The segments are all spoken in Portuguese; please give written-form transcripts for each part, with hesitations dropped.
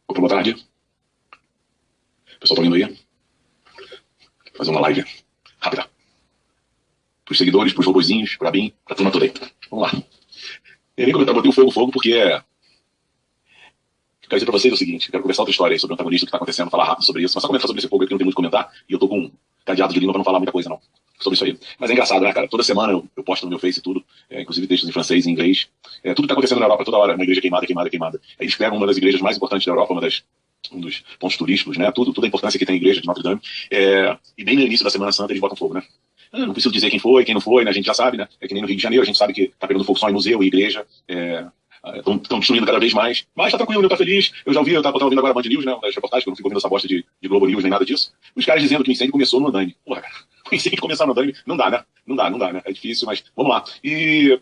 Opa, boa tarde. O pessoal tá vindo aí? Fazer uma live rápida. Pros seguidores, pros robozinhos, pra mim, pra turma toda aí. Vamos lá. Eu nem comentar, botei o fogo, porque quero dizer pra vocês o seguinte, quero conversar outra história aí sobre o antagonista que tá acontecendo, falar rápido sobre isso, mas só comentar sobre esse fogo aqui, não tem muito o que comentar, e eu tô com cadeado de língua pra não falar muita coisa, não, sobre isso aí. Mas é engraçado, né, cara? Toda semana eu posto no meu Face e tudo, inclusive textos em francês e em inglês. Tudo que tá acontecendo na Europa, toda hora, uma igreja queimada, queimada, queimada. Aí eles pegam uma das igrejas mais importantes da Europa, um dos pontos turísticos, né? Toda a importância que tem a igreja de Notre Dame. E bem no início da Semana Santa eles botam fogo, né? Eu não preciso dizer quem foi, quem não foi, né? A gente já sabe, né? É que nem no Rio de Janeiro, a gente sabe que tá pegando fogo só em museu e igreja. Estão destruindo cada vez mais. Mas tá tranquilo, tá feliz. Eu já ouvi, eu tava ouvindo agora a Band News, né? Uma das reportagens, que eu não fico ouvindo essa bosta de Globo News nem nada disso. Os caras dizendo que o incêndio começou no andaime. Porra, cara. O incêndio começar no andaime, não dá, né? Não dá, né? É difícil, mas vamos lá. E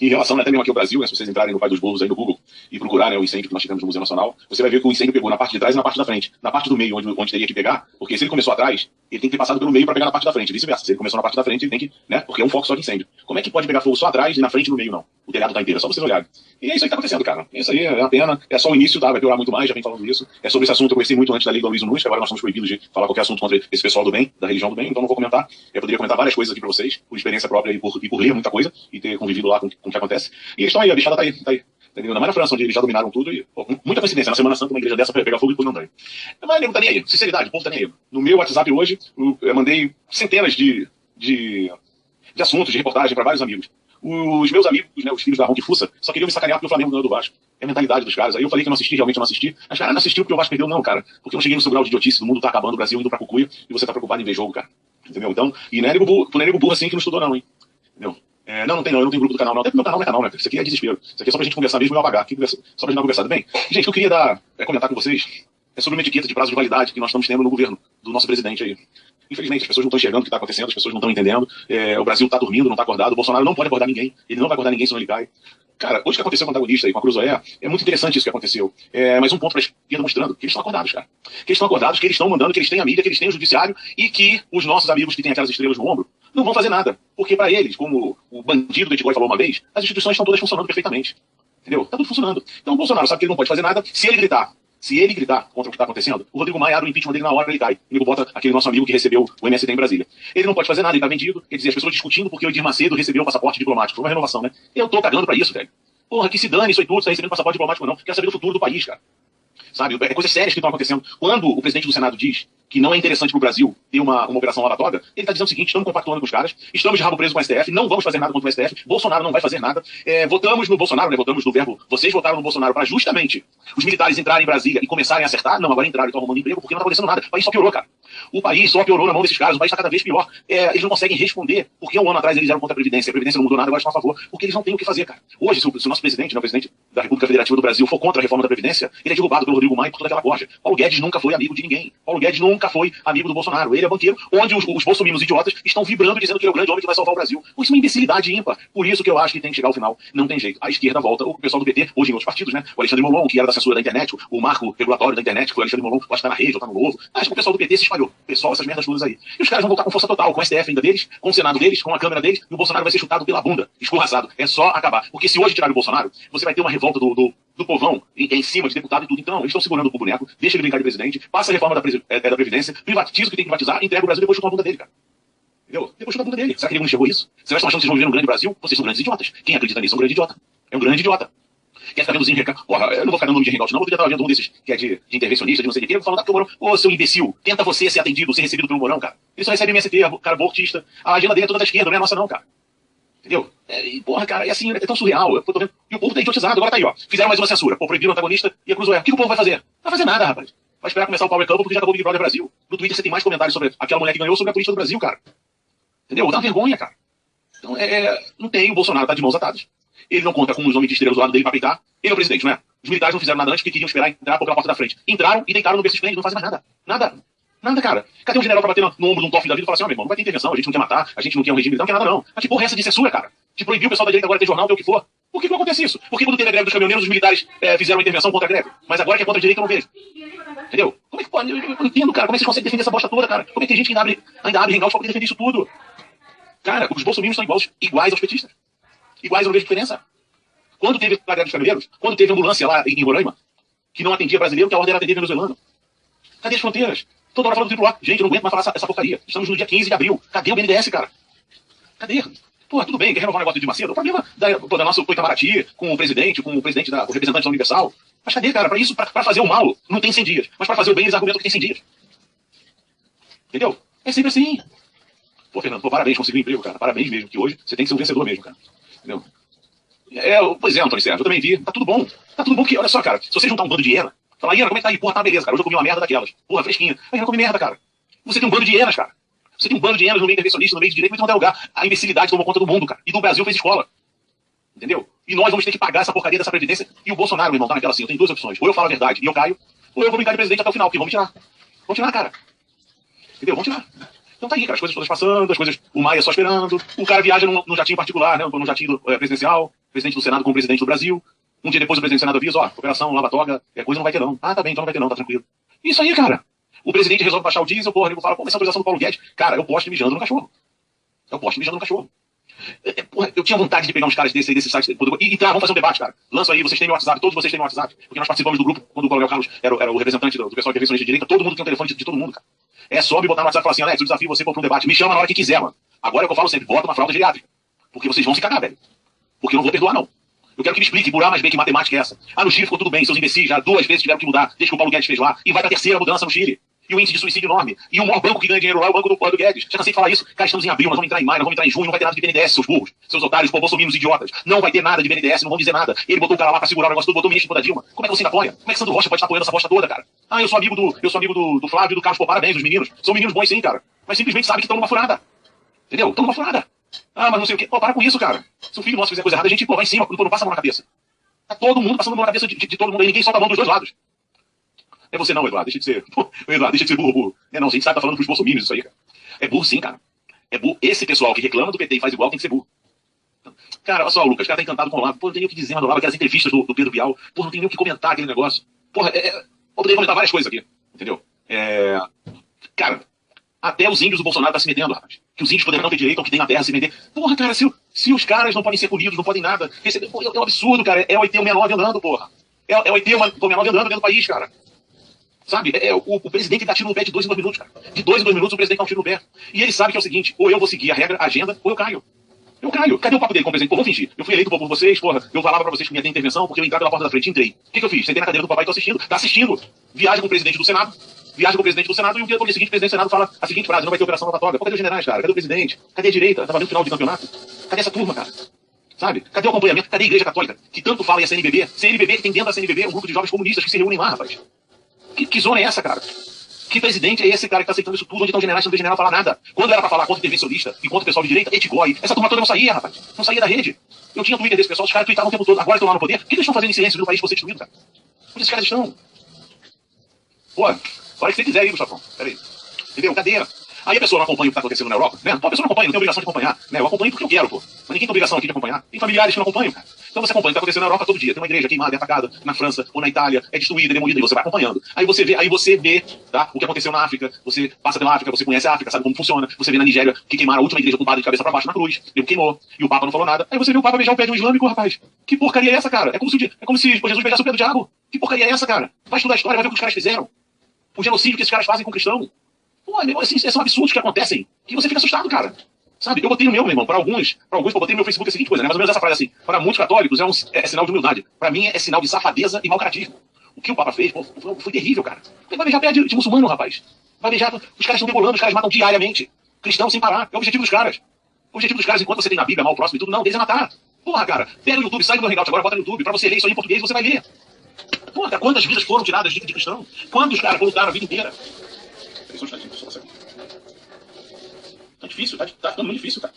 em relação, né, até mesmo aqui ao Brasil, né, se vocês entrarem no Pai dos Burros aí no Google e procurarem, né, o incêndio que nós tivemos no Museu Nacional, você vai ver que o incêndio pegou na parte de trás e na parte da frente. Na parte do meio, onde teria que pegar, porque se ele começou atrás, ele tem que ter passado pelo meio para pegar na parte da frente. Vice-versa. Se ele começou na parte da frente, ele tem que, né, porque é um foco só de incêndio. Como é que pode pegar fogo só atrás e na frente e no meio, não? O telhado tá inteiro, é só vocês olharem. E é isso aí que tá acontecendo, cara. Isso aí é a pena. É só o início, tá? Vai piorar muito mais, já vem falando isso. É sobre esse assunto, eu conversei muito antes da lei do Luiz Nunes, que agora nós somos proibidos de falar qualquer assunto contra esse pessoal do bem, da religião do bem, então não vou comentar. Eu poderia comentar várias coisas aqui pra vocês, por experiência própria e por ler muita coisa, e ter convivido lá com o que acontece. E eles estão aí, a bichada tá aí. Entendeu? Ainda mais na França, onde eles já dominaram tudo, e pô, muita coincidência, na Semana Santa uma igreja dessa pra pegar fogo e depois não dá. Mas nego tá nem aí, sinceridade, o povo tá nem aí. No meu WhatsApp hoje, eu mandei centenas de assuntos, de reportagem pra vários amigos. Os meus amigos, né, os filhos da Ronque Fussa, só queriam me sacanear porque o Flamengo ganhou do Vasco. É a mentalidade dos caras. Aí eu falei que eu não assisti, realmente eu não assisti. Mas, cara, não assistiu porque o Vasco perdeu, não, cara. Porque eu não cheguei no seu grau de idiotice, do mundo tá acabando, o Brasil indo pra cucuia, e você tá preocupado em ver jogo, cara. Entendeu? Então, e não é nego burro assim que não estudou, não, hein? Entendeu? Não tem não, eu não tenho grupo do canal, não. Até porque meu canal não é canal, né? Isso aqui é desespero. Isso aqui é só pra gente conversar mesmo e eu apagar. Só pra gente dar uma conversada. Bem, gente, o que eu queria comentar com vocês é sobre uma etiqueta de prazo de validade que nós estamos tendo no governo do nosso presidente aí. Infelizmente, as pessoas não estão enxergando o que está acontecendo, as pessoas não estão entendendo. O Brasil está dormindo, não está acordado. O Bolsonaro não pode acordar ninguém. Ele não vai acordar ninguém senão ele cai. Cara, hoje que aconteceu com o antagonista aí, com a Cruzoé, é muito interessante isso que aconteceu. Mais um ponto para a esquerda mostrando que eles estão acordados, cara. Que eles estão acordados, que eles estão mandando, que eles têm a mídia, que eles têm o judiciário e que os nossos amigos que têm aquelas estrelas no ombro não vão fazer nada. Porque para eles, como o bandido do Etigói falou uma vez, as instituições estão todas funcionando perfeitamente. Entendeu? Tá tudo funcionando. Então o Bolsonaro sabe que ele não pode fazer nada. Se ele gritar contra o que está acontecendo, o Rodrigo Maia abre o impeachment dele na hora, ele cai. Ele bota aquele nosso amigo que recebeu o MST em Brasília. Ele não pode fazer nada, ele está vendido. Quer dizer, as pessoas discutindo porque o Edir Macedo recebeu o passaporte diplomático. Foi uma renovação, né? Eu tô cagando pra isso, velho. Porra, que se dane isso aí tudo, você tá recebendo passaporte diplomático ou não. Quero saber do futuro do país, cara. Sabe? É coisas sérias que estão acontecendo. Quando o presidente do Senado diz que não é interessante para o Brasil ter uma operação Lava Toga, ele está dizendo o seguinte: estamos compactuando com os caras, estamos de rabo preso com o STF, não vamos fazer nada contra o STF, Bolsonaro não vai fazer nada. Votamos no Bolsonaro, né? Votamos no verbo, vocês votaram no Bolsonaro para justamente os militares entrarem em Brasília e começarem a acertar. Não, agora entraram e estão arrumando emprego porque não está acontecendo nada. O país só piorou, cara. O país só piorou na mão desses caras, o país está cada vez pior. Eles não conseguem responder porque um ano atrás eles eram contra a Previdência não mudou nada, agora estão a favor, porque eles não têm o que fazer, cara. Hoje, se o nosso presidente, né, o presidente da República Federativa do Brasil, for contra a reforma da Previdência, ele é derrubado pelo Rodrigo Maia e por toda aquela corja. Paulo Guedes nunca foi amigo de ninguém. Paulo Guedes nunca foi amigo do Bolsonaro. Ele é banqueiro, onde os bolsominions idiotas estão vibrando dizendo que ele é o grande homem que vai salvar o Brasil. Isso é uma imbecilidade ímpar. Por isso que eu acho que tem que chegar ao final. Não tem jeito. A esquerda volta, o pessoal do PT, hoje em outros partidos, né? O Alexandre Molon, que era da censura da internet, o marco regulatório da internet, que foi o Alexandre Molon, acho que tá na rede, ou tá no Novo. Acho que o pessoal do PT se espalhou. O pessoal, essas merdas todas aí. E os caras vão voltar com força total, com o STF ainda deles, com o Senado deles, com a Câmara deles, e o Bolsonaro vai ser chutado pela bunda, escorraçado. É só acabar. Porque se hoje tirar o Bolsonaro, você vai ter uma revolta do povão em cima de deputado e tudo. Então, eles estão segurando o boneco, deixa ele brincar de presidente, passa a reforma da Previdência, privatiza o que tem que privatizar, entrega o Brasil e depois chuta a bunda dele, cara. Entendeu? Depois chuta a bunda dele. Será que ele não enxergou isso? Vocês estão achando que vocês vão viver num grande Brasil? Vocês são grandes idiotas. Quem acredita nisso é um grande idiota. É um grande idiota. Quer ficar vendo porra, eu não vou ficar dando nome de hangout, não. Eu poderia estar vendo um desses que é de intervencionista, de não sei o que. Eu vou falar que o Mourão, ô seu imbecil, tenta você ser atendido, ser recebido pelo Mourão, cara. Ele só recebe MST, cara abortista. A agenda dele é toda da esquerda, não é nossa, não, cara. Entendeu? Porra, cara, é assim, é tão surreal. Eu tô vendo. E o povo tá idiotizado, agora tá aí, ó. Fizeram mais uma censura. Pô, proibiram o antagonista e a Cruzoé. O que o povo vai fazer? Não vai fazer nada, rapaz. Vai esperar começar o Power Couple porque já acabou o Big Brother Brasil. No Twitter você tem mais comentários sobre aquela mulher que ganhou sobre a política do Brasil, cara. Entendeu? Dá uma vergonha, cara. Então, não tem, o Bolsonaro tá de mãos atadas. Ele não conta com os homens de estrela do lado dele pra peitar. Ele é o presidente, não é? Os militares não fizeram nada antes porque queriam esperar entrar pela porta da frente. Entraram e deitaram no berço esplêndido, não fazem mais nada. Nada. Nada, cara. Cadê um general pra bater no ombro de um tofe da vida e falar assim, ó, meu irmão, não vai ter intervenção, a gente não quer matar, a gente não quer um regime militar, não quer nada não. Mas que porra é essa de censura, cara? De proibir o pessoal da direita agora ter jornal, ter o que for. Por que não acontece isso? Porque quando teve a greve dos caminhoneiros, os militares fizeram uma intervenção contra a greve. Mas agora que é contra a direita, eu não vejo. Entendeu? Como é que pode? Eu não entendo, cara. Como é que vocês conseguem defender essa bosta toda, cara? Como é que tem gente que ainda abre hangout pra poder defender isso tudo? Cara, os bolsominions são iguais aos petistas. Iguais, eu não vejo diferença. Quando teve a greve dos caminhoneiros, quando teve ambulância lá em Roraima, que não atendia brasileiro, que a ordem era atender venezuelano. Cadê as fronteiras? Toda hora falando do AAA. Gente, eu não aguento mais falar essa porcaria. Estamos no dia 15 de abril. Cadê o BNDES, cara? Cadê? Pô, tudo bem, quer renovar o negócio de Macedo? O problema da nossa Itamaraty, com o presidente, o representante da Universal. Mas cadê, cara? Pra isso, pra fazer o mal, não tem 100 dias. Mas pra fazer o bem, eles argumentam que tem 100 dias. Entendeu? É sempre assim. Pô, Fernando, pô, parabéns, conseguiu um emprego, cara. Parabéns mesmo, que hoje você tem que ser um vencedor mesmo, cara. Entendeu? Pois é, Antônio Sérgio, eu também vi. Tá tudo bom. Tá tudo bom que, olha só, cara, se você juntar um bando de hiena, falar, hiena, como é que tá aí? Porra, tá beleza, cara. Hoje eu comi uma merda daquelas. Porra, fresquinha. Aí eu comi merda, cara. Você tem um bando de hienas, cara. Você tem um bando de hienas no meio intervencionista, no meio de direito, mas não vai lugar. A imbecilidade tomou conta do mundo, cara. E do Brasil fez escola. Entendeu? E nós vamos ter que pagar essa porcaria dessa previdência. E o Bolsonaro, meu irmão, tá naquela assim. Eu tenho duas opções. Ou eu falo a verdade e eu caio, ou eu vou brincar de presidente até o final, porque vão me tirar. Vão tirar, cara. Entendeu? Vão tirar. Então tá aí, cara, as coisas todas passando, as coisas, o Maia só esperando, o cara viaja num jatinho particular, né, num jatinho presidencial, presidente do Senado com o presidente do Brasil, um dia depois o presidente do Senado avisa, ó, operação Lava Toga, coisa não vai ter não. Ah, tá bem, então não vai ter não, tá tranquilo. Isso aí, cara. O presidente resolve baixar o diesel, porra, ele fala, pô, essa autorização do Paulo Guedes, cara, eu posto mijando no cachorro. Eu posto mijando no cachorro. Porra, eu tinha vontade de pegar uns caras desse site e vamos fazer um debate, cara. Lança aí, vocês têm meu WhatsApp, todos vocês têm meu WhatsApp, porque nós participamos do grupo, quando o Coronel Carlos era o representante do pessoal de intervencionista de direita, todo mundo tem um telefone de todo mundo, cara. É só me botar no WhatsApp e falar assim, Alex, eu desafio você para um debate. Me chama na hora que quiser, mano. Agora é o que eu falo sempre, bota uma fralda geriátrica. Porque vocês vão se cagar, velho. Porque eu não vou perdoar, não. Eu quero que me explique por A mais B que matemática é essa. Ah, no Chile ficou tudo bem, seus imbecis já 2 vezes tiveram que mudar, desde que o Paulo Guedes fez lá. E vai pra terceira mudança no Chile. E o índice de suicídio enorme. E o maior banco que ganha dinheiro lá é o banco do Guedes. Já cansei de falar isso. Cara, estamos em abril, nós vamos entrar em maio, nós vamos entrar em junho, não vai ter nada de BNDES, seus burros, seus otários, bolsominions idiotas. Não vai ter nada de BNDES, não vão dizer nada. Ele botou o cara lá pra segurar o negócio todo, botou o ministro da Dilma. Como é que você ainda apoia? Como é que Sandro Rocha pode estar apoiando essa bosta toda, cara? Ah, eu sou amigo do Flávio e do Carlos, pô, parabéns, os meninos. São meninos bons sim, cara. Mas simplesmente sabem que estão numa furada. Entendeu? Estão numa furada. Ah, mas não sei o quê. Pô, para com isso, cara. Se o filho nosso fizer coisa errada, a gente, pô, vai em cima, não passa a mão na cabeça. Tá todo mundo passando a mão na cabeça de todo mundo aí, ninguém solta a mão dos dois lados. É você não, Eduardo, deixa de ser. Pô, Eduardo, deixa de ser burro. Não, a gente sabe que tá falando pros bolsominions isso aí, cara. É burro sim, cara. É burro. Esse pessoal que reclama do PT e faz igual tem que ser burro. Cara, olha só, Lucas, o cara tá encantado com o Olavo. Pô, não tem nem o que dizer, mas o Olavo, aquelas entrevistas do Pedro Bial. Pô, não tem nem o que comentar aquele negócio. Porra, eu poderia comentar várias coisas aqui, entendeu? Cara, até os índios do Bolsonaro tá se metendo, rapaz. Que os índios poderão não ter direito ao que tem na terra se vender. Porra, cara, se os caras não podem ser punidos, não podem nada. Pô, é um absurdo, cara. É o ET 69 andando, porra. É o ET 69 andando dentro do país, cara. Sabe? O presidente dá tiro no pé de 2 em 2 minutos, cara. De 2 em 2 minutos o presidente dá um tiro no pé. E ele sabe que é o seguinte, ou eu vou seguir a regra, a agenda, ou eu caio. Eu caio. Cadê o papo dele como presidente? Pô, vou fingir. Eu fui eleito por vocês, porra. Eu falava pra vocês que ia ter intervenção, porque eu entrava pela porta da frente, entrei. O que eu fiz? Sentei na cadeira do papai e tô assistindo. Tá assistindo. Viagem com o presidente do Senado. Viagem com o presidente do Senado e no dia seguinte o presidente do Senado fala a seguinte frase, não vai ter operação Lava Toga. Pô, cadê os generais, cara? Cadê o presidente? Cadê a direita? Tava vendo o final de campeonato? Cadê essa turma, cara? Sabe? Cadê o acompanhamento? Cadê a Igreja Católica? Que tanto fala em CNBB? CNBB que tem dentro da CNBB um grupo de jovens comunistas que se reúnem lá, rapaz. Que zona é essa, cara? Que presidente é esse, cara, que tá aceitando isso tudo? Onde estão os generais? Não tem general falar nada. Quando era pra falar contra o intervencionista e contra o pessoal de direita, Etigói, essa turma toda não saía, rapaz. Não saía da rede. Eu tinha Twitter desse pessoal, os caras tweetavam o tempo todo. Agora estão lá no poder. O que eles estão fazendo em silêncio no país que você destruído, cara? Onde esses caras estão? Pô, olha o que você quiser aí, Gustavo. Peraí. Entendeu? Cadê? Aí a pessoa não acompanha o que está acontecendo na Europa, né? Pô, a pessoa não acompanha, não tem obrigação de acompanhar, né? Eu acompanho porque eu quero, pô. Mas ninguém tem obrigação aqui de acompanhar. Tem familiares que não acompanham, cara. Então você acompanha o que está acontecendo na Europa todo dia. Tem uma igreja queimada, é atacada na França ou na Itália, é destruída, é demolida, e você vai acompanhando. Aí você vê, tá? O que aconteceu na África, você passa pela África, você conhece a África, sabe como funciona. Você vê na Nigéria que queimaram a última igreja com o padre de cabeça pra baixo na cruz. Ele queimou. E o Papa não falou nada. Aí você vê o Papa beijar o pé de um islâmico, rapaz. Que porcaria é essa, cara? É como se Jesus beijasse o pé do diabo. Que porcaria é essa, cara? Vai estudar a história, vai ver o que os caras fizeram. O genocídio que esses caras fazem com o cristão. Pô, assim, são absurdos que acontecem, que você fica assustado, cara. Sabe? Eu botei no meu irmão, para alguns, eu botei no meu Facebook a seguinte coisa, né? Mais ou menos essa frase assim. Para muitos católicos é sinal de humildade. Para mim é sinal de safadeza e malcaratismo. O que o Papa fez, pô, foi terrível, cara. Ele vai beijar pé de muçulmano, rapaz. Vai beijar, os caras estão debolando, os caras matam diariamente. Cristãos sem parar. É o objetivo dos caras. O objetivo dos caras, enquanto você tem na Bíblia, mal próximo e tudo, não, deles é matar. Porra, cara, pega no YouTube, sai do Hangout agora, bota no YouTube, pra você ler isso aí em português, você vai ler. Porra, quantas vidas foram tiradas de cristão? Quantos caras lutaram a vida inteira? Tá difícil, tá ficando muito difícil, cara.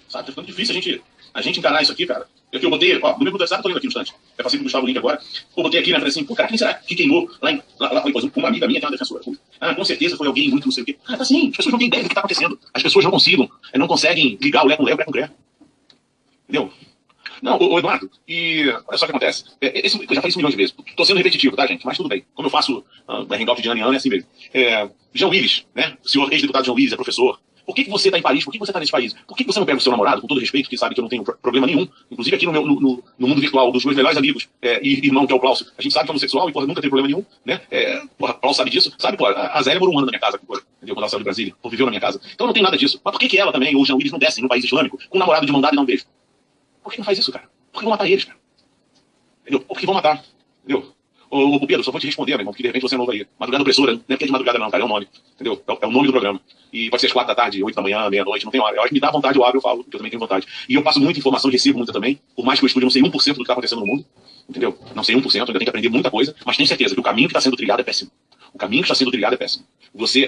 Sabe, tá ficando difícil a gente encarar isso aqui, cara. Eu botei, ó, no meu WhatsApp, tô lendo aqui no instante. Eu passei pro Gustavo o link agora. Eu botei aqui, né, falei assim, pô, cara, quem será que queimou lá, uma amiga minha que é uma defensora. Ah, com certeza foi alguém muito não sei o quê. Ah, tá assim, as pessoas não têm ideia do que tá acontecendo. As pessoas não conseguem ligar o Lé com Lé, o Lé com Lé. Entendeu? Não, ô Eduardo, e olha só o que acontece. Eu já falei isso milhões de vezes. Tô sendo repetitivo, tá, gente? Mas tudo bem. Como eu faço hangout de ano em ano, é assim mesmo. Jean Willis, né? O senhor ex-deputado Jean Willis é professor. Por que você está em Paris? Por que você está nesse país? Por que você não pega o seu namorado, com todo respeito, que sabe que eu não tenho problema nenhum? Inclusive aqui no mundo virtual, dos meus melhores amigos e irmão, que é o Klaus, a gente sabe que é homossexual e, porra, nunca teve problema nenhum, né? Porra, Klaus sabe disso. Sabe, porra, a Zélia morou um ano na minha casa, porra, entendeu? Quando ela saiu de Brasília, porra, viveu na minha casa. Então não tem nada disso. Mas por que ela também, ou o Jean Willis, não descem no país islâmico com um namorado de mão dada e não um beijo? Por que não faz isso, cara? Por que vão matar eles, cara? Entendeu? Por que vão matar? Entendeu? Ô Pedro, só vou te responder, meu irmão, porque de repente você é novo aí. Madrugada opressora, não é porque é de madrugada não, cara, é o nome. Entendeu? É o nome do programa. E pode ser às 4 da tarde, 8 da manhã, meia-noite, não tem hora. A hora que me dá vontade, eu abro, eu falo, porque eu também tenho vontade. E eu passo muita informação, recebo muita também, por mais que eu estude não sei 1% do que está acontecendo no mundo. Entendeu? Não sei 1%, ainda tenho que aprender muita coisa, mas tenho certeza que o caminho que está sendo trilhado é péssimo. O caminho que está sendo trilhado é péssimo.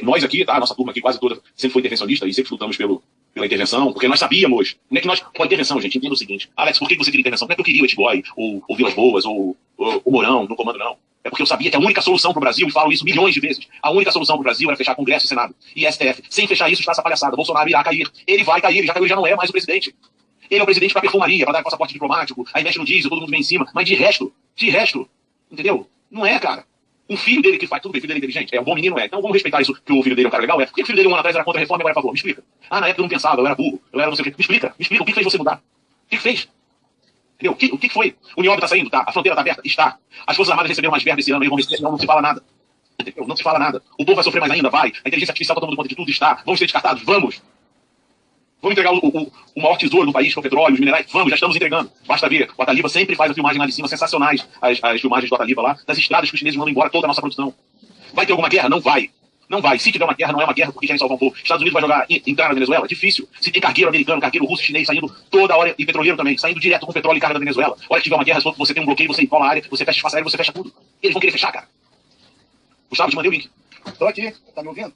Nós aqui, tá? Nossa turma aqui quase toda sempre foi intervencionista e sempre lutamos pela intervenção, porque nós sabíamos. Não é que nós. Com a intervenção, gente, entenda o seguinte. Alex, por que você queria intervenção? Não é porque eu queria o Etgói, ou Vilas Boas, ou o Mourão no comando, não. É porque eu sabia que a única solução para o Brasil, e falo isso milhões de vezes, a única solução para o Brasil era fechar Congresso e Senado. E STF. Sem fechar isso, está essa palhaçada. Bolsonaro irá cair. Ele vai cair, ele já caiu, ele já não é mais o presidente. Ele é o presidente para perfumaria, para dar passaporte diplomático, aí mexe no diesel, todo mundo vem em cima. Mas de resto, entendeu? Não é, cara. Um filho dele que faz tudo bem, filho dele é inteligente, é um bom menino, é. Então vamos respeitar isso, que o filho dele é um cara legal, é. Por que o filho dele um ano atrás era contra a reforma e agora é a favor? Me explica. Ah, na época eu não pensava, eu era burro, eu era não sei o quê. Me explica, o que fez você mudar? O que fez? Entendeu? O que foi? O Nióbio tá saindo, tá? A fronteira tá aberta? Está. As Forças Armadas receberam mais verba esse ano, eles vão receber, não se fala nada. Entendeu? Não se fala nada. O povo vai sofrer mais ainda, vai. A inteligência artificial tá tomando conta de tudo, está. Vamos ser descartados? Vamos. Vamos entregar o maior tesouro do país, que é o petróleo, os minerais? Vamos, já estamos entregando. Basta ver, o Ataliba sempre faz a filmagem lá de cima, sensacionais, as filmagens do Ataliba lá, das estradas que os chineses mandam embora toda a nossa produção. Vai ter alguma guerra? Não vai. Não vai. Se tiver uma guerra, não é uma guerra porque querem salvar um povo. Estados Unidos vai entrar na Venezuela? Difícil. Se tem cargueiro americano, cargueiro russo, chinês saindo toda hora, e petroleiro também, saindo direto com petróleo e carga da Venezuela. Hora que tiver uma guerra, se você tem um bloqueio, você encola a área, você fecha espaço aéreo, você fecha tudo. Eles vão querer fechar, cara. Gustavo, te mandei o link. Tô aqui, tá me ouvindo?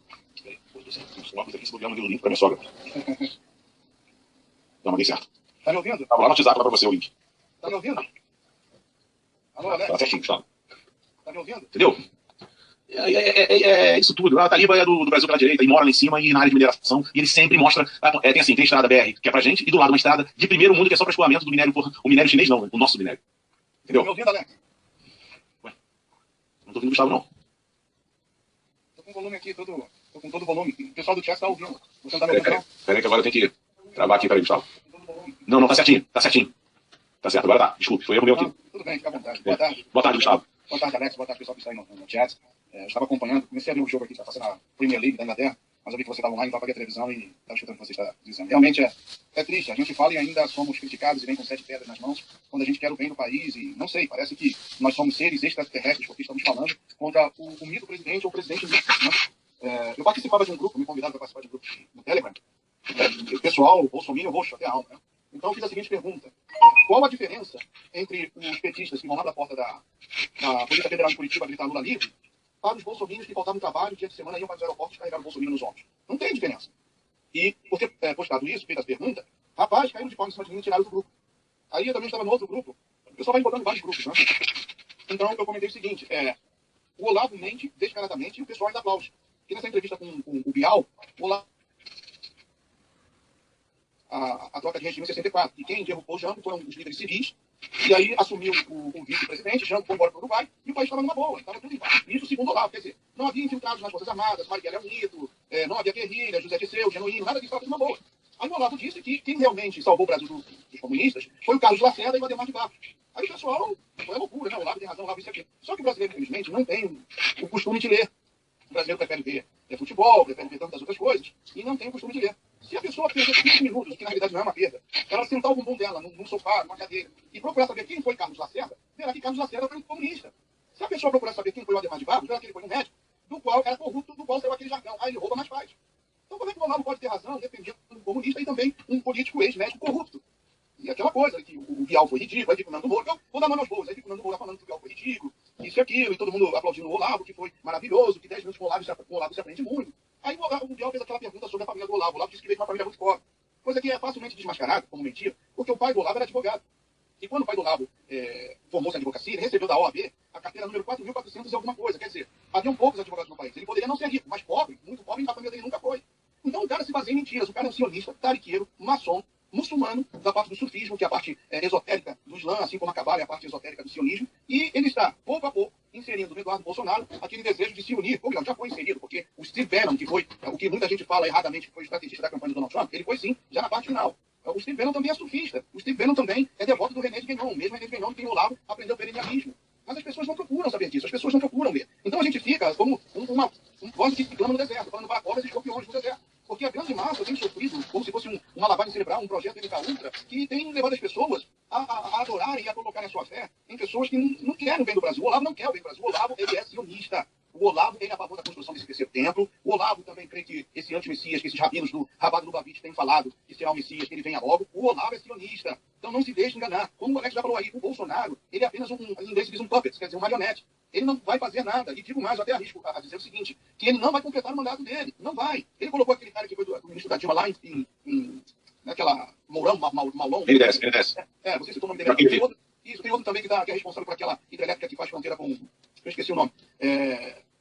Uma coisa aqui, se bobear, eu mandei o link pra minha sogra. Não, mandei certo. Tá me ouvindo? Tava lá no WhatsApp lá pra você o link. Tá me ouvindo? Alô, Alex? Tá certinho, Gustavo. Tá me ouvindo? Entendeu? É isso tudo. A Taliba é do Brasil pela direita e mora lá em cima e na área de mineração. E ele sempre mostra. Tem estrada BR, que é pra gente, e do lado uma estrada de primeiro mundo, que é só para escoamento do minério. O minério chinês não, o nosso minério. Entendeu? Tá me ouvindo, Alex? Ué, não tô ouvindo o Gustavo, não. Tô com o volume aqui, tô com todo o volume. O pessoal do chat tá ouvindo. Você não tá me ouvindo, não? Peraí, que agora eu tenho que travar aqui, peraí, Gustavo. Não, tá certinho, tá certinho. Tá certo, agora tá. Desculpe, foi erro meu aqui. Tudo bem, fica à vontade. Boa tarde. Boa tarde, Gustavo. Boa tarde, Alex. Boa tarde, pessoal que está aí no chat. Eu estava acompanhando, comecei a ver o jogo aqui, que está passando na Premier League da Inglaterra, mas eu vi que você estava online, então apaguei a televisão e estava escutando o que você está dizendo. Realmente é triste, a gente fala e ainda somos criticados e vem com 7 pedras nas mãos, quando a gente quer o bem do país e, não sei, parece que nós somos seres extraterrestres, porque estamos falando contra o mito presidente ou o presidente mito, né? Eu participava de um grupo, me convidaram para participar de um grupo no Telegram, o pessoal, bolsominion roxo até a alma, né? Então eu fiz a seguinte pergunta: qual a diferença entre os petistas que vão lá da porta da Polícia Federal de Curitiba gritar Lula livre, para os bolsominions que faltavam trabalho, dia de semana iam para os aeroportos e carregavam o bolsominion nos ombros? Não tem diferença. E por ter postado isso, feito as perguntas, rapaz, caíram de pau em cima de mim e tiraram do grupo. Aí eu também estava no outro grupo. O pessoal vai encontrando vários grupos, né? Então eu comentei o seguinte: o Olavo mente descaradamente e o pessoal ainda aplaude. Porque nessa entrevista com o Bial, o Olavo a troca de regime em 64. E quem derrubou o Jango foram os líderes civis. E aí assumiu o vice-presidente, Jango foi embora para o Uruguai, e o país estava numa boa, estava tudo em paz. Isso segundo o Olavo, quer dizer, não havia infiltrados nas Forças Armadas, Marighella é um mito, não havia guerrilha, José Disseu, Genuíno, nada disso, estava tudo numa boa. Aí o Olavo disse que quem realmente salvou o Brasil dos comunistas foi o Carlos Lacerda e o Ademar de Barros. Aí o pessoal, foi loucura, né? O Olavo tem razão, o Olavo isso aqui. Só que o brasileiro, infelizmente, não tem o costume de ler. O brasileiro prefere ver futebol, prefere ver tantas outras coisas, e não tem o costume de ler. Se a pessoa perder 15 minutos, que na realidade não é uma perda, ela sentar o bumbum dela num sofá, numa cadeira, e procurar saber quem foi Carlos Lacerda, verá que Carlos Lacerda foi um comunista. Se a pessoa procurar saber quem foi o Ademar de Barros, verá que ele foi um médico, do qual era corrupto, do qual saiu aquele jargão. Aí ele rouba, mas faz. Então como é que o Olavo pode ter razão, defendendo um comunista e também um político ex-médico corrupto? E aquela coisa, que o Bial foi ridículo, aí fica o Nando Moura, eu vou dar nome aos bois, aí fica o Nando Moura falando que o Bial foi ridículo, isso e aquilo, e todo mundo aplaudindo o Olavo, que foi maravilhoso, que 10 minutos com o Olavo se aprende muito. Aí o Bial fez aquela pergunta sobre a família do Olavo. O Olavo disse que veio de uma família muito pobre. Coisa que é facilmente desmascarada, como mentira, porque o pai do Olavo era advogado. E quando o pai do Olavo formou-se em advocacia, ele recebeu da OAB a carteira número 4.400 e alguma coisa. Quer dizer, haviam poucos advogados no país. Ele poderia não ser rico, mas pobre, muito pobre, e a família dele nunca foi. Então o cara se baseia em mentiras. O cara é um sionista, tariqueiro, maçom, muçulmano, da parte do sufismo, que é a parte esotérica do Islã, assim como a Cabala é a parte esotérica do sionismo. E ele está, pouco a pouco, inserindo no Eduardo Bolsonaro aquele desejo de se unir, ou melhor, já foi inserido, porque o Steve Bannon, que foi o que muita gente fala erradamente, que foi o estrategista da campanha do Donald Trump, ele foi sim, já na parte final. O Steve Bannon também é surfista. O Steve Bannon também é devoto do René de Guénon. Mesmo René de Guénon, que tem o Olavo, aprendeu perennialismo. Mas as pessoas não procuram saber disso, as pessoas não procuram ver. Então a gente fica como uma voz que clama no deserto, falando para cobras e escorpiões no deserto. Porque a grande massa tem sofrido como se fosse uma lavagem cerebral, um projeto MK Ultra, que tem levado as pessoas a adorarem e a colocarem a sua fé em pessoas que não querem o bem do Brasil. O Olavo não quer o bem do Brasil. O Olavo, ele é sionista. O Olavo, ele é a favor da construção desse terceiro templo. O Olavo também crê que esse anti-messias, que esses rabinos do Rabado Lubavitch têm falado, que será o Messias, que ele venha logo. O Olavo é sionista. Então não se deixe enganar. Como o Alex já falou aí, o Bolsonaro, ele é apenas em inglês se diz um puppet, quer dizer, um marionete. Ele não vai fazer nada. E digo mais, eu até arrisco a dizer o seguinte, que ele não vai completar o mandato dele. Não vai. Ele colocou aquele cara que foi do ministro da Dilma lá naquela Maulão. Ele desce. Você citou o nome dele. Tem outro também que é responsável por aquela hidrelétrica que faz fronteira com... Eu esqueci o nome.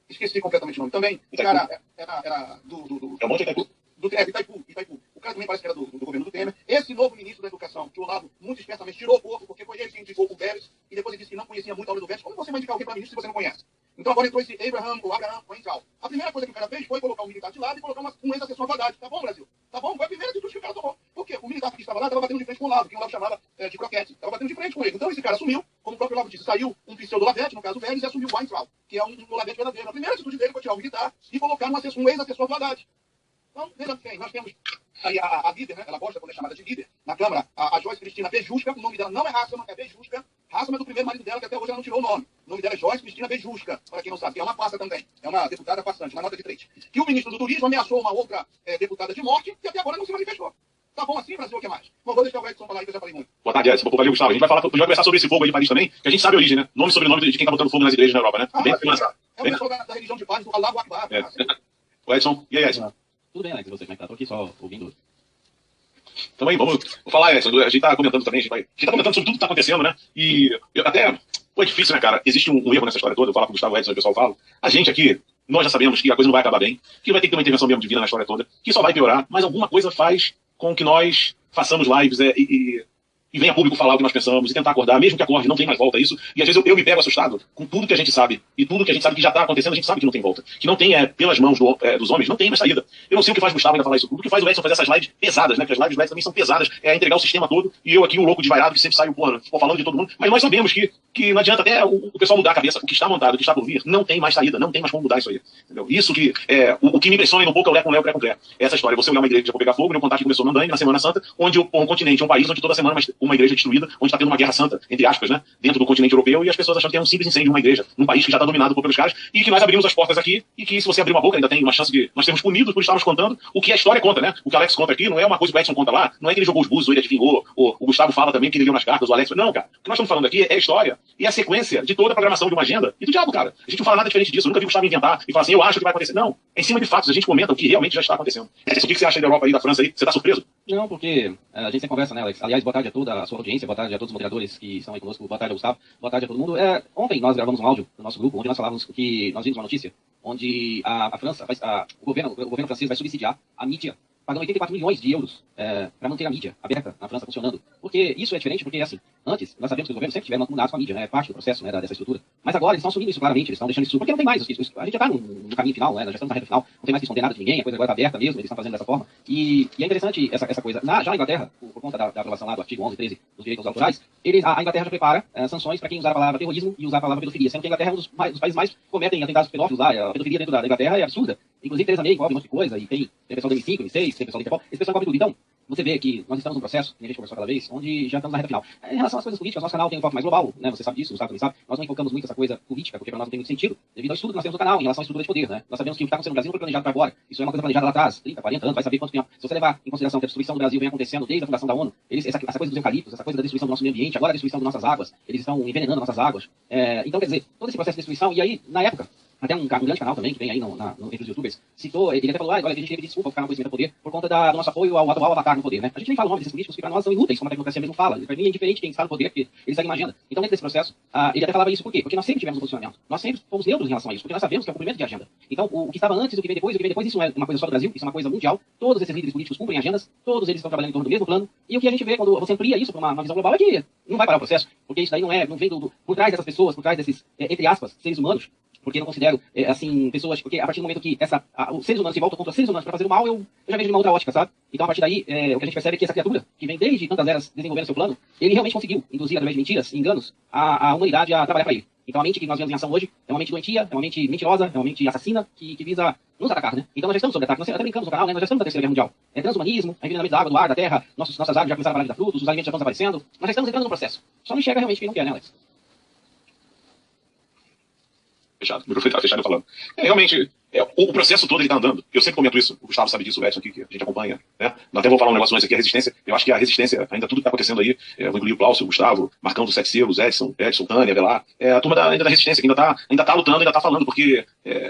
Esqueci completamente o nome. Também, o cara era do É um monte de Itaipu. Itaipu. O cara também parece que era do governo do Temer. Esse novo ministro da Educação, que o Olavo muito espertamente tirou o corpo, porque foi ele que indicou o Vélez, e depois ele disse que não conhecia muito a obra do Vélez. Como você vai indicar alguém para ministro se você não conhece? Então agora entrou esse Abraham Weintraub. A primeira coisa que o cara fez foi colocar um militar de lado e colocar um ex-assessor à Haddad. Tá bom, Brasil? Tá bom? Foi a primeira atitude que o cara tomou. Porque o militar que estava lá estava batendo de frente com o Olavo, que o Olavo chamava de croquete. Estava batendo de frente com ele. Então esse cara assumiu, como o próprio Olavo disse, saiu um pseudo Lavete, no caso o Vélez, e assumiu o Weintraub, que é um Lavete verdadeiro. A primeira atitude dele foi tirar o militar e colocar um ex-assessor do Haddad. Então, veja bem, nós temos aí a líder, né? Ela gosta quando é chamada de líder, na Câmara, a Joyce Cristina Bejuska, o nome dela não é Hasselmann, é Bejuska. Hasselmann é do primeiro marido dela, que até hoje ela não tirou o nome. O nome dela é Joyce Cristina Bejuska, para quem não sabe, que é uma pasta também, é uma deputada passante, uma nota de 3. Que o ministro do Turismo ameaçou uma outra deputada de morte, e até agora não se manifestou. Tá bom assim, Brasil, o que mais? Bom, vou deixar o Edson falar aí, que eu já falei muito. Boa tarde, Edson. Valeu, Gustavo. A gente vai conversar sobre esse fogo aí de Paris também, que a gente sabe a origem, né? Nome e sobrenome de quem tá botando fogo nas igrejas na Europa, né? É o pessoal da religião de paz, do Allahu Akbar. O Edson, e aí, Edson? Tudo bem, Alex, e você, como é que tá? Tô aqui só ouvindo. Então aí, vou falar, Edson, a gente tá comentando também, a gente tá comentando sobre tudo que tá acontecendo, né? E é difícil, né, cara? Existe um erro nessa história toda, eu falo com o Gustavo, Edson, o pessoal fala. A gente aqui, nós já sabemos que a coisa não vai acabar bem, que vai ter que ter uma intervenção mesmo divina na história toda, que só vai piorar, mas alguma coisa faz com que nós façamos lives e venha público falar o que nós pensamos, e tentar acordar, mesmo que acorde, não tem mais volta a isso. E às vezes eu me pego assustado com tudo que a gente sabe, e tudo que a gente sabe que já está acontecendo, a gente sabe que não tem volta. Que não tem, pelas mãos dos homens, não tem mais saída. Eu não sei o que faz o Gustavo ainda falar isso. O que faz o Edson fazer essas lives pesadas, né? Porque as lives do Edson também são pesadas, entregar o sistema todo, e eu aqui, um louco desvairado, que sempre saio, falando de todo mundo. Mas nós sabemos que não adianta até o pessoal mudar a cabeça. O que está montado, o que está por vir, não tem mais saída, não tem mais como mudar isso aí. Entendeu? Isso que o que me impressiona um pouco é o Lé com Léo, Cré com Cré. Essa história, você olhar uma igreja que já vou pegar fogo, meu contato começou no Andaime, na Semana Santa, onde um continente, um país, onde toda semana uma igreja destruída, onde está tendo uma guerra santa, entre aspas, né, dentro do continente europeu, e as pessoas achando que é um simples incêndio de uma igreja, num país que já está dominado pelos caras, e que nós abrimos as portas aqui, e que se você abrir uma boca, ainda tem uma chance de nós sermos punidos por estarmos contando o que a história conta, né? O que o Alex conta aqui não é uma coisa que o Edson conta lá, não é que ele jogou os búzios, ou ele adivinhou, ou o Gustavo fala também que ele leu nas cartas, o Alex... Não, cara. O que nós estamos falando aqui é a história, e a sequência de toda a programação de uma agenda, e do diabo, cara. A gente não fala nada diferente disso, eu nunca vi o Gustavo inventar, e falar assim, eu acho que vai acontecer. Não, é em cima de fatos, a gente comenta o que realmente já está acontecendo. O que você acha da Europa aí, da França aí? Você está surpreso? Não, porque a gente sempre conversa, né, Alex? Aliás, boa tarde a toda a sua audiência, boa tarde a todos os moderadores que estão aí conosco, boa tarde ao Gustavo, boa tarde a todo mundo. Ontem nós gravamos um áudio no nosso grupo, onde nós falávamos que nós vimos uma notícia, onde a França, o governo francês vai subsidiar a mídia, pagando 84 milhões de euros para manter a mídia aberta na França funcionando. Porque isso é diferente, porque assim, antes nós sabemos que os governos sempre tiveram mancomunados com a mídia, né, é parte do processo, né, dessa estrutura. Mas agora eles estão assumindo isso claramente, eles estão deixando isso, porque não tem mais, a gente já está no caminho final, né, nós já estamos na reta final, não tem mais que esconder nada de ninguém, a coisa agora está aberta mesmo, eles estão fazendo dessa forma. E é interessante essa coisa. Já na Inglaterra, por conta da aprovação lá do artigo 11 e 13 dos direitos autorais, a Inglaterra já prepara sanções para quem usar a palavra terrorismo e usar a palavra pedofilia, sendo que a Inglaterra é um dos países mais cometem atentados pedófilos lá, a pedofilia dentro da Inglaterra é absurda. Inclusive, Theresa May envolve um monte de coisa, e tem pessoal do M5, M6, tem pessoal do Interpol, esse pessoal envolve tudo. Então, você vê que nós estamos num processo, que a gente conversou aquela vez, onde já estamos na reta final. Em relação às coisas políticas, nosso canal tem um foco mais global, né? Você sabe disso, o Gustavo também sabe. Nós não enfocamos muito essa coisa política, porque para nós não tem muito sentido, devido ao estudo que nós temos no canal, em relação à estrutura de poder, né? Nós sabemos que o que está acontecendo no Brasil não foi planejado para agora. Isso é uma coisa planejada lá atrás, 30, 40 anos, vai saber quanto tempo. Se você levar em consideração que a destruição do Brasil vem acontecendo desde a fundação da ONU, essa coisa dos eucaliptos, essa coisa da destruição do nosso meio ambiente, agora a destruição das nossas águas, eles estão envenenando nossas águas. Então, quer dizer, todo esse processo de destruição, e aí, na época, até um grande canal também, que vem aí entre os youtubers, citou, ele até falou, olha, a gente teve desculpa ficar no conhecimento do poder por conta do nosso apoio ao atual avatar no poder, né? A gente nem fala o nome desses políticos que para nós são inúteis, como a tecnocracia mesmo fala. Para mim é indiferente quem está no poder, porque eles seguem uma agenda. Então, dentro desse processo, ele até falava isso por quê? Porque nós sempre tivemos um posicionamento. Nós sempre fomos neutros em relação a isso, porque nós sabemos que é o cumprimento de agenda. Então, o que estava antes, o que vem depois, isso não é uma coisa só do Brasil, isso é uma coisa mundial. Todos esses líderes políticos cumprem agendas, todos eles estão trabalhando em torno do mesmo plano, e o que a gente vê quando você amplia isso para uma visão global é que não vai parar o processo, porque isso daí não vem por trás dessas pessoas, por trás desses, entre aspas, seres humanos, porque eu não considero, assim, pessoas, porque a partir do momento que os seres humanos se voltam contra os seres humanos para fazer o mal, eu já vejo de uma outra ótica, sabe? Então, a partir daí, o que a gente percebe é que essa criatura, que vem desde tantas eras desenvolvendo seu plano, ele realmente conseguiu induzir, através de mentiras e enganos, a humanidade a trabalhar para ele. Então, a mente que nós vemos em ação hoje é uma mente doentia, é uma mente mentirosa, é uma mente assassina, que visa nos atacar, né? Então, nós já estamos sob ataque. Nós até brincamos no canal, né? Nós já estamos na Terceira Guerra Mundial. É transhumanismo, é envenenamento da água, do ar, da terra, nossas árvores já começaram a parar de dar frutos, os alimentos já estão desaparecendo. Nós já estamos entrando no processo. Só não enxerga realmente quem não quer, né, Alex? Fechado. O microfone tá fechado, eu falando. Realmente, o processo todo ele tá andando. Eu sempre comento isso. O Gustavo sabe disso, o Edson aqui, que a gente acompanha. Né? Eu até vou falar um negócio mais aqui, a resistência. Eu acho que a resistência, ainda tudo que tá acontecendo aí, eu vou incluir o Cláudio, o Gustavo, Marcão dos Sete Selos, Edson, Tânia, Velar, a turma ainda da resistência, que ainda tá lutando, ainda tá falando, porque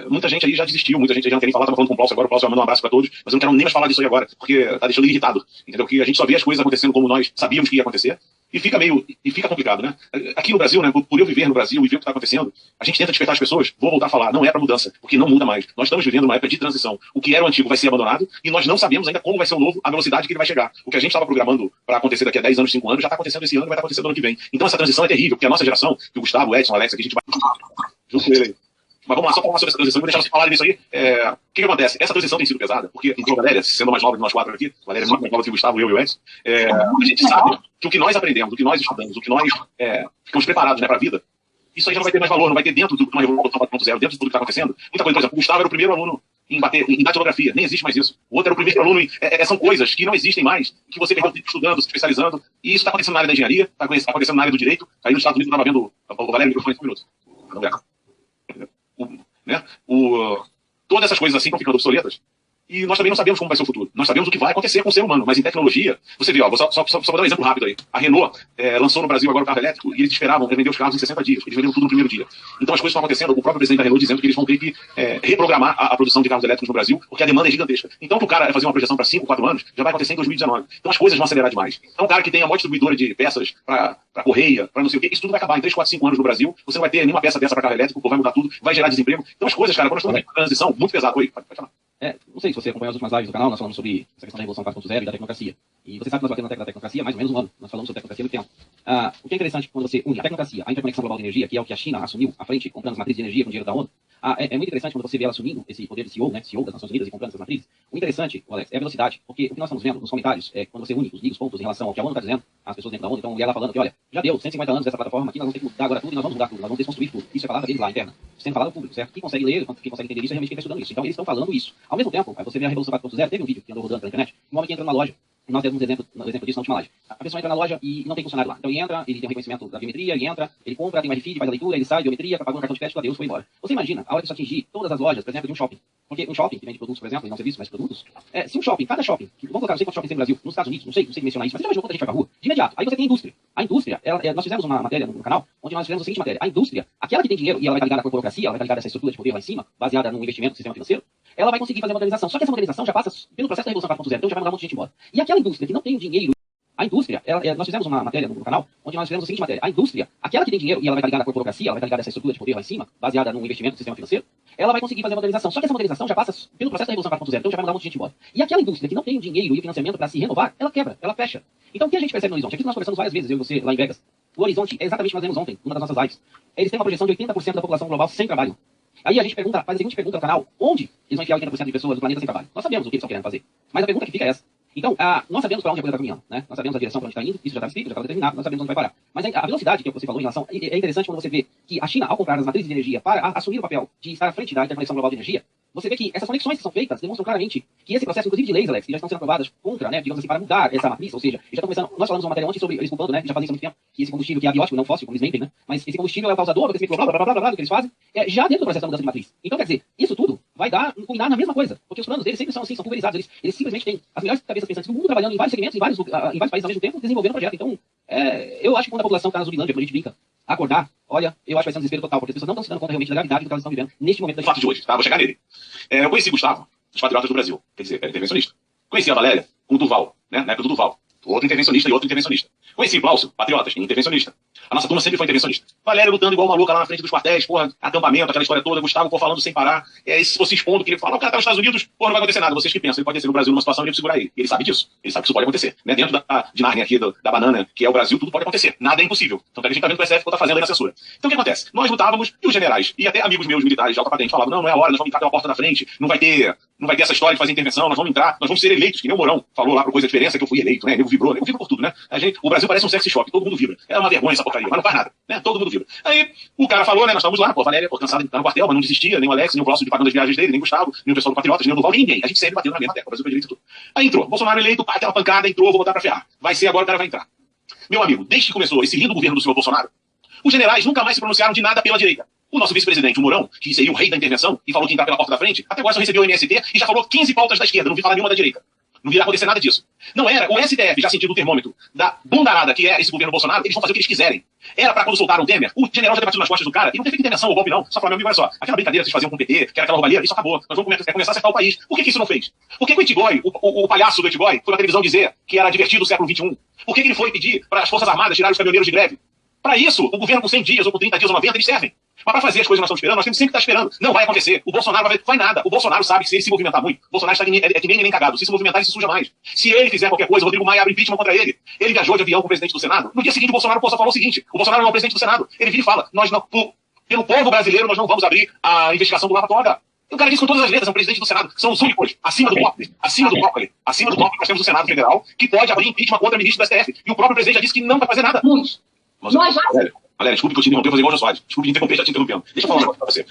muita gente aí já desistiu, muita gente aí já não quer nem falar, tava falando com o Cláudio agora, o Cláudio vai mandar um abraço pra todos, mas eu não quero nem mais falar disso aí agora, porque tá deixando ele irritado. Entendeu? Que a gente só vê as coisas acontecendo como nós sabíamos que ia acontecer. E fica complicado, né? Aqui no Brasil, né? Por eu viver no Brasil e ver o que está acontecendo, a gente tenta despertar as pessoas, vou voltar a falar, não é para mudança, porque não muda mais. Nós estamos vivendo uma época de transição. O que era o antigo vai ser abandonado e nós não sabemos ainda como vai ser o novo, a velocidade que ele vai chegar. O que a gente estava programando para acontecer daqui a 10 anos, 5 anos, já está acontecendo esse ano e vai estar acontecendo ano que vem. Então essa transição é terrível, porque a nossa geração, que o Gustavo, o Edson, o Alex, aqui a gente vai junto com ele aí. Mas vamos lá, só falar sobre essa transição, vou deixar vocês falarem disso aí. O que acontece? Essa transição tem sido pesada, porque, inclusive a Valéria, sendo mais nova de nós quatro aqui, a Valéria é muito mais nova que o Gustavo, eu e o Edson, a gente sabe que o que nós aprendemos, o que nós estudamos, o que nós ficamos preparados, né, para a vida, isso aí já não vai ter mais valor, não vai ter dentro de uma revolução 4.0, dentro de tudo que está acontecendo. Muita coisa, por exemplo, o Gustavo era o primeiro aluno em datilografia, nem existe mais isso. O outro era o primeiro aluno são coisas que não existem mais, que você perdeu tempo estudando, se especializando, e isso está acontecendo na área da engenharia, está acontecendo na área do direito. Aí nos Estados Unidos eu estava vendo, o Valério, microfone, só um minuto. Né? Todas essas coisas assim estão ficando obsoletas. E nós também não sabemos como vai ser o futuro. Nós sabemos o que vai acontecer com o ser humano, mas em tecnologia, você vê, só vou dar um exemplo rápido aí. A Renault lançou no Brasil agora o carro elétrico e eles esperavam vender os carros em 60 dias. Eles venderam tudo no primeiro dia. Então as coisas estão acontecendo, o próprio presidente da Renault dizendo que eles vão ter que reprogramar a produção de carros elétricos no Brasil, porque a demanda é gigantesca. Então, para o cara fazer uma projeção para 5, 4 anos, já vai acontecer em 2019. Então as coisas vão acelerar demais. Então, o cara que tem a maior distribuidora de peças para correia, para não sei o quê, isso tudo vai acabar em 3, 4, 5 anos no Brasil. Você não vai ter nenhuma peça dessa para carro elétrico, vai mudar tudo, vai gerar desemprego. Então as coisas, cara, quando nós estamos em transição muito pesada. Oi, pode falar. Não sei se você acompanhou as últimas lives do canal, nós falamos sobre essa questão da Revolução 4.0 e da tecnocracia. E você sabe que nós batemos na tecla da tecnocracia há mais ou menos um ano. Nós falamos sobre tecnocracia há muito tempo. O que é interessante quando você une a tecnocracia, a interconexão global de energia, que é o que a China assumiu à frente, comprando as matrizes de energia com dinheiro da ONU, é muito interessante quando você vê ela assumindo esse poder de CEO, né, CEO das Nações Unidas e comprando essas matrizes. O interessante, Alex, é a velocidade, porque o que nós estamos vendo nos comentários é quando você une os pontos em relação ao que a ONU está dizendo, as pessoas dentro da ONU, então ela falando que, olha, já deu 150 anos dessa plataforma aqui, nós vamos ter que mudar agora tudo e nós vamos mudar tudo, nós vamos desconstruir tudo. Isso é palavra deles lá, interna. Sendo falado ao público, certo? Quem consegue ler, quem consegue entender isso é realmente quem está estudando isso. Então eles estão falando isso. Ao mesmo tempo, você vê a Revolução 4.0, teve um vídeo que andou rodando pela internet, um homem que entra numa loja. Nós temos um exemplo disso na última live. A pessoa entra na loja e não tem funcionário lá. Então ele entra, ele tem um reconhecimento da biometria, ele entra, ele compra, tem um RFID, faz a leitura, ele sai, biometria, pagou no cartão de crédito, adeus, foi embora. Você imagina, a hora que isso atingir todas as lojas, por exemplo, de um shopping. Porque um shopping que vende produtos, por exemplo, e não serviços, mas produtos. Se um shopping, cada shopping, vamos colocar, não sei quantos shoppings tem no Brasil, nos Estados Unidos, não sei mencionar isso, mas você imaginou quanta gente vai pra rua? De imediato. Aí você tem a indústria. A indústria, nós fizemos uma matéria no canal, onde nós fizemos a seguinte matéria. A indústria, aquela que tem dinheiro e ela vai estar ligada à corporocracia, ela vai estar ligada a essa estrutura de poder lá em cima, baseada no investimento no sistema financeiro, ela vai conseguir fazer a modernização. Só que essa modernização já passa pelo processo da Revolução 4.0, então já vai mandar um monte de gente embora. E aquela indústria que não tem dinheiro, a indústria, nós fizemos uma matéria no canal, onde nós fizemos a seguinte matéria. A indústria, aquela que tem dinheiro e ela vai estar ligada à corporocracia, ela vai estar ligada a essa estrutura de poder lá em cima, baseada no investimento no sistema financeiro, ela vai conseguir fazer a modernização. Só que essa modernização já passa pelo processo da Revolução 4.0, então já vai mandar um monte de gente embora. E aquela indústria que não tem o dinheiro e o financiamento para se renovar, ela quebra, ela fecha. Então o que a gente percebe no horizonte? Aqui nós conversamos várias vezes, eu e você, lá em Vegas. O horizonte é exatamente o que nós vimos ontem, numa das nossas lives. Eles têm uma projeção de 80% da população global sem trabalho. Aí a gente faz a seguinte pergunta ao canal: onde eles vão enfiar 80% de pessoas do planeta sem trabalho? Nós sabemos o que eles estão querendo fazer. Mas a pergunta que fica é essa. Então, nós sabemos para onde a coisa está caminhando, né? Nós sabemos a direção para onde está indo, isso já está escrito, já está determinado, nós sabemos onde vai parar. Mas a velocidade que você falou em relação, é interessante quando você vê que a China, ao comprar as matrizes de energia para assumir o papel de estar à frente da interconexão global de energia, você vê que essas conexões que são feitas demonstram claramente que esse processo, inclusive de leis, Alex, que já estão sendo aprovadas contra, né, digamos assim, para mudar essa matriz, ou seja, já estão começando, nós falamos uma matéria ontem sobre eles culpando, né, já fazem isso há muito tempo, que esse combustível que é abiótico, não fóssil, como eles mentem, né, mas esse combustível é o causador do crescimento global, blá, blá, blá, blá, blá, do que eles fazem, já dentro do processo da mudança de matriz. Então, quer dizer, isso tudo vai culminar na mesma coisa, porque os planos deles sempre são assim, são pulverizados, eles simplesmente têm as melhores cabeças pensantes do mundo trabalhando em vários segmentos, em vários países ao mesmo tempo, desenvolvendo o projeto. Então, Eu acho que quando a população está na Zumbilândia, quando a gente brinca, acordar, olha, eu acho que vai ser um desespero total, porque as pessoas não estão se dando conta realmente da gravidade do que elas estão vivendo neste momento da Fato de hoje, tá? Vou chegar nele. Eu conheci Gustavo, dos Patriotas do Brasil, quer dizer, era intervencionista. Conheci a Valéria com o Duval, né? Na época do Duval. Outro intervencionista e outro intervencionista. Conheci Glaucio, Patriotas, intervencionista. A nossa turma sempre foi intervencionista. Valéria lutando igual maluca lá na frente dos quartéis, porra, acampamento, aquela história toda, Gustavo falando sem parar. Se fosse expondo, que ele fala, o cara tá nos Estados Unidos, porra, não vai acontecer nada. Vocês que pensam, ele pode descer no Brasil numa situação e ele segurar ele. Ele sabe disso. Ele sabe que isso pode acontecer. Né? Dentro de Narnia aqui, da banana, que é o Brasil, tudo pode acontecer. Nada é impossível. Então a gente tá vendo o que o SF tá fazendo aí na censura. Então o que acontece? Nós lutávamos e os generais, e até amigos meus militares de alta patente falavam, não é a hora, nós vamos entrar pela porta da frente, não vai ter essa história de fazer intervenção, nós vamos entrar, nós vamos ser eleitos, que nem o Mourão falou lá pro Coisa Diferença que eu fui eleito, né? Nego vibrou por tudo, né? O Brasil parece um sexy shop, todo mundo vibra. É uma vergonha essa porcaria, mas não faz nada, né? Todo mundo vibra. Aí o cara falou, né? Nós estávamos lá, pô, a Valéria, cansada de estar no quartel, mas não desistia, nem o Alex, nem o Glaucio de pagando as viagens dele, nem o Gustavo, nem o pessoal do Patriotas, nem o Duval, nem ninguém. A gente sempre batendo na mesma tecla, o Brasil foi direito e tudo. Aí entrou, Bolsonaro eleito, pá, aquela pancada, entrou, vou botar pra ferrar. Vai ser agora, o cara vai entrar. Meu amigo, desde que começou esse lindo governo do senhor Bolsonaro, os generais nunca mais se pronunciaram de nada pela direita. O nosso vice-presidente, o Mourão, que seria o rei da intervenção e falou que ia entrar pela porta da frente, até agora só recebeu o MST e já falou 15 pautas da esquerda, não vi falar nenhuma da direita. Não virá acontecer nada disso. Não era. O STF, já sentindo o termômetro da bundarada que é esse governo Bolsonaro, eles vão fazer o que eles quiserem. Era pra quando soltaram o Temer, o general já ter batido nas costas do cara e não teve intervenção ou golpe, não. Só falar, meu amigo, olha só, aquela brincadeira que vocês faziam com o PT, que era aquela roubalheira, isso acabou. Nós vamos começar a acertar o país. Por que isso não fez? Por que o Itigoy, o palhaço do Itigoy, foi na televisão dizer que era divertido o século XXI? Por que ele foi pedir para as Forças Armadas tirarem os caminhoneiros de greve? Para isso, o governo com 100 dias, ou com 30 dias, ou 90, eles servem. Mas para fazer as coisas que nós estamos esperando, nós temos sempre que estar esperando. Não vai acontecer. O Bolsonaro vai nada. O Bolsonaro sabe que se ele se movimentar muito, o Bolsonaro está que nem cagado. Se movimentar, ele se suja mais. Se ele fizer qualquer coisa, Rodrigo Maia abre impeachment contra ele. Ele viajou de avião com o presidente do Senado. No dia seguinte, o Bolsonaro só falou o seguinte: o Bolsonaro não é o presidente do Senado. Ele vira e fala: nós não, pelo povo brasileiro, nós não vamos abrir a investigação do Lava Toga. O cara disse com todas as letras, é um presidente do Senado. São os únicos, acima do brócolis, nós temos o Senado Federal, que pode abrir impeachment contra o ministro do STF. E o próprio presidente já disse que não vai fazer nada. Muitos. Nós já... Galera, desculpe que eu te interrompi, eu vou fazer igual o Jô Soares. Desculpe interromper, já te interrompendo. Deixa eu falar um negócio pra você.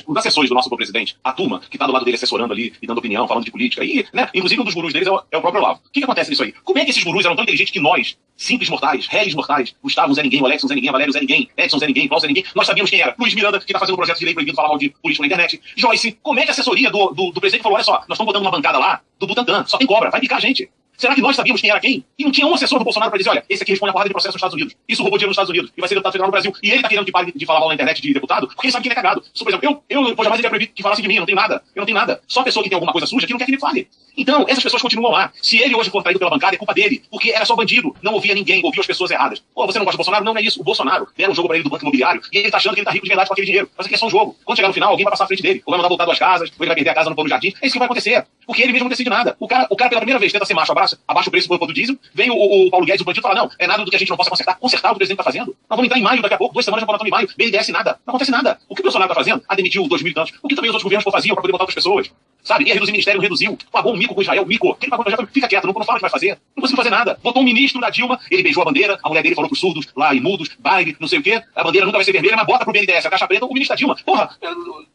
Os assessores do nosso presidente, a turma que tá do lado dele assessorando ali e dando opinião, falando de política, e, né, inclusive um dos gurus deles é o próprio Olavo. O que acontece nisso aí? Como é que esses gurus eram tão inteligentes que nós, simples mortais, réis mortais, Gustavo Zé Ninguém, o Alex Zé Ninguém, Valério Zé Ninguém, Edson Zé Ninguém, Paulo Zé Ninguém, nós sabíamos quem era? Luiz Miranda, que tá fazendo um projeto de lei proibindo falar mal de política na internet. Joyce, como é que a assessoria do presidente falou, olha só, nós estamos botando uma bancada lá do Butantan, só tem cobra, vai picar a gente. Será que nós sabíamos quem era quem? E não tinha um assessor do Bolsonaro para dizer, olha, esse aqui responde a porrada de processo nos Estados Unidos. Isso roubou dinheiro nos Estados Unidos. E vai ser deputado federal no Brasil. E ele tá querendo que pare de falar mal na internet de deputado, porque ele sabe que ele é cagado. Por exemplo, eu jamais iria proibir que falasse de mim, eu não tenho nada. Eu não tenho nada. Só a pessoa que tem alguma coisa suja que não quer que ele fale. Então, essas pessoas continuam lá. Se ele hoje for traído pela bancada, é culpa dele. Porque era só bandido. Não ouvia ninguém, ouvia as pessoas erradas. Pô, você não gosta do Bolsonaro? Não, não é isso. O Bolsonaro deram um jogo para ele do Banco Imobiliário e ele tá achando que ele tá rico de verdade com aquele dinheiro. Mas aqui é só um jogo. Quando chegar no final, alguém vai passar à frente dele. Ou vai mandar voltar 2 casas, ou ele vai perder a casa no Pão do Jardim. É isso que vai acontecer. Porque ele mesmo não decide nada. O cara pela primeira vez tenta ser macho, abaixa o preço do diesel, vem o Paulo Guedes, o bandido, fala, não, é nada do que a gente não possa consertar. Consertar o que o presidente está fazendo. Nós vamos entrar em maio daqui a pouco, 2 semanas já estamos em maio, BNDES nada. Não acontece nada. O que o Bolsonaro está fazendo? Demitiu 2.000 e tantos. O que também os outros governos faziam para poder botar outras pessoas? Sabe? Ia reduzir o ministério, reduziu. Pagou um mico com Israel, mico. Quem pagou com Israel, fica quieto, não fala o que vai fazer. Não conseguiu fazer nada. Botou um ministro da Dilma, ele beijou a bandeira, a mulher dele falou pros surdos, lá e mudos, baile, não sei o quê. A bandeira nunca vai ser vermelha, mas bota pro BNDES, a caixa preta, o ministro da Dilma. Porra,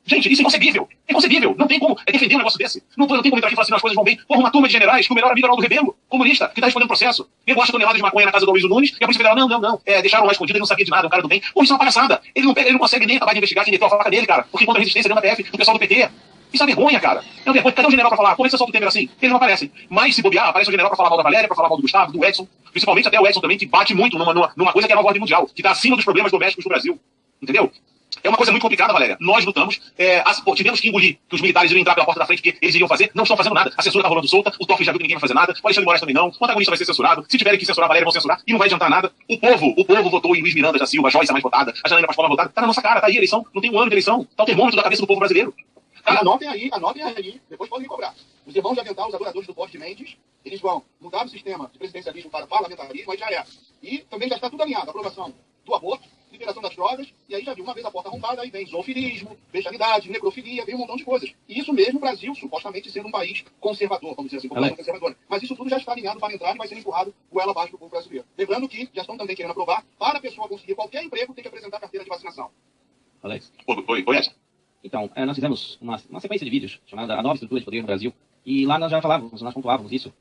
gente, isso é inconcebível. É inconcebível. Não tem como defender um negócio desse. Não tem como entrar aqui e falar assim, as coisas vão bem. Porra, uma turma de generais, que o melhor amigo era o do Rebelo, comunista, que tá respondendo processo. Ele gosta de toneladas de maconha na casa do Luiz Nunes, e a Polícia Federal, não. Deixaram lá escondido, ele não sabia de nada, é um cara do bem. Pô, isso é uma palhaçada. Ele não consegue nem acabar de investigar quem meteu a faca nele, cara. Porque contra a resistência dentro da PF, do pessoal do PT. Isso é uma vergonha, cara. É uma vergonha. Cadê o general pra falar? Como é que você solta o Temer assim? Eles não aparecem. Mas se bobear, aparece o general pra falar mal da Valéria, pra falar mal do Gustavo, do Edson. Principalmente até o Edson também, que bate muito numa coisa que é a nova ordem mundial, que tá acima dos problemas domésticos do Brasil. Entendeu? É uma coisa muito complicada, Valéria. Nós lutamos, tivemos que engolir que os militares iriam entrar pela porta da frente, porque eles iriam fazer, não estão fazendo nada. A censura tá rolando solta, o Toffoli já viu que ninguém vai fazer nada, o Alexandre de Moraes também não, o antagonista vai ser censurado. Se tiverem que censurar a Valéria, vão censurar, e não vai adiantar nada. O povo votou em Luiz Miranda da Silva, a Joyce a mais votada, a Janaína Pascoal mais votada. Tá na nossa cara, tá aí a eleição, não tem um ano de eleição, tá o termômetro da cabeça do povo brasileiro. Anotem aí, depois podem me cobrar. Os irmãos de avental, os adoradores do povo de Mendes, eles vão mudar o sistema de presidencialismo para parlamentarismo, aí já é. E também já está tudo alinhado, aprovação do aborto, liberação das drogas, e aí já viu, uma vez a porta arrombada, aí vem zoofilismo, bestialidade, necrofilia, vem um montão de coisas. E isso mesmo, o Brasil, supostamente sendo um país conservador, vamos dizer assim, população conservadora. Mas isso tudo já está alinhado para entrar e vai ser empurrado goela abaixo do povo brasileiro. Lembrando que já estão também querendo aprovar, para a pessoa conseguir qualquer emprego, tem que apresentar carteira de vacinação. Alex. Oi, Edson. Então, nós fizemos uma sequência de vídeos chamada A Nova Estrutura de Poder no Brasil, e lá nós já falávamos, nós pontuávamos isso,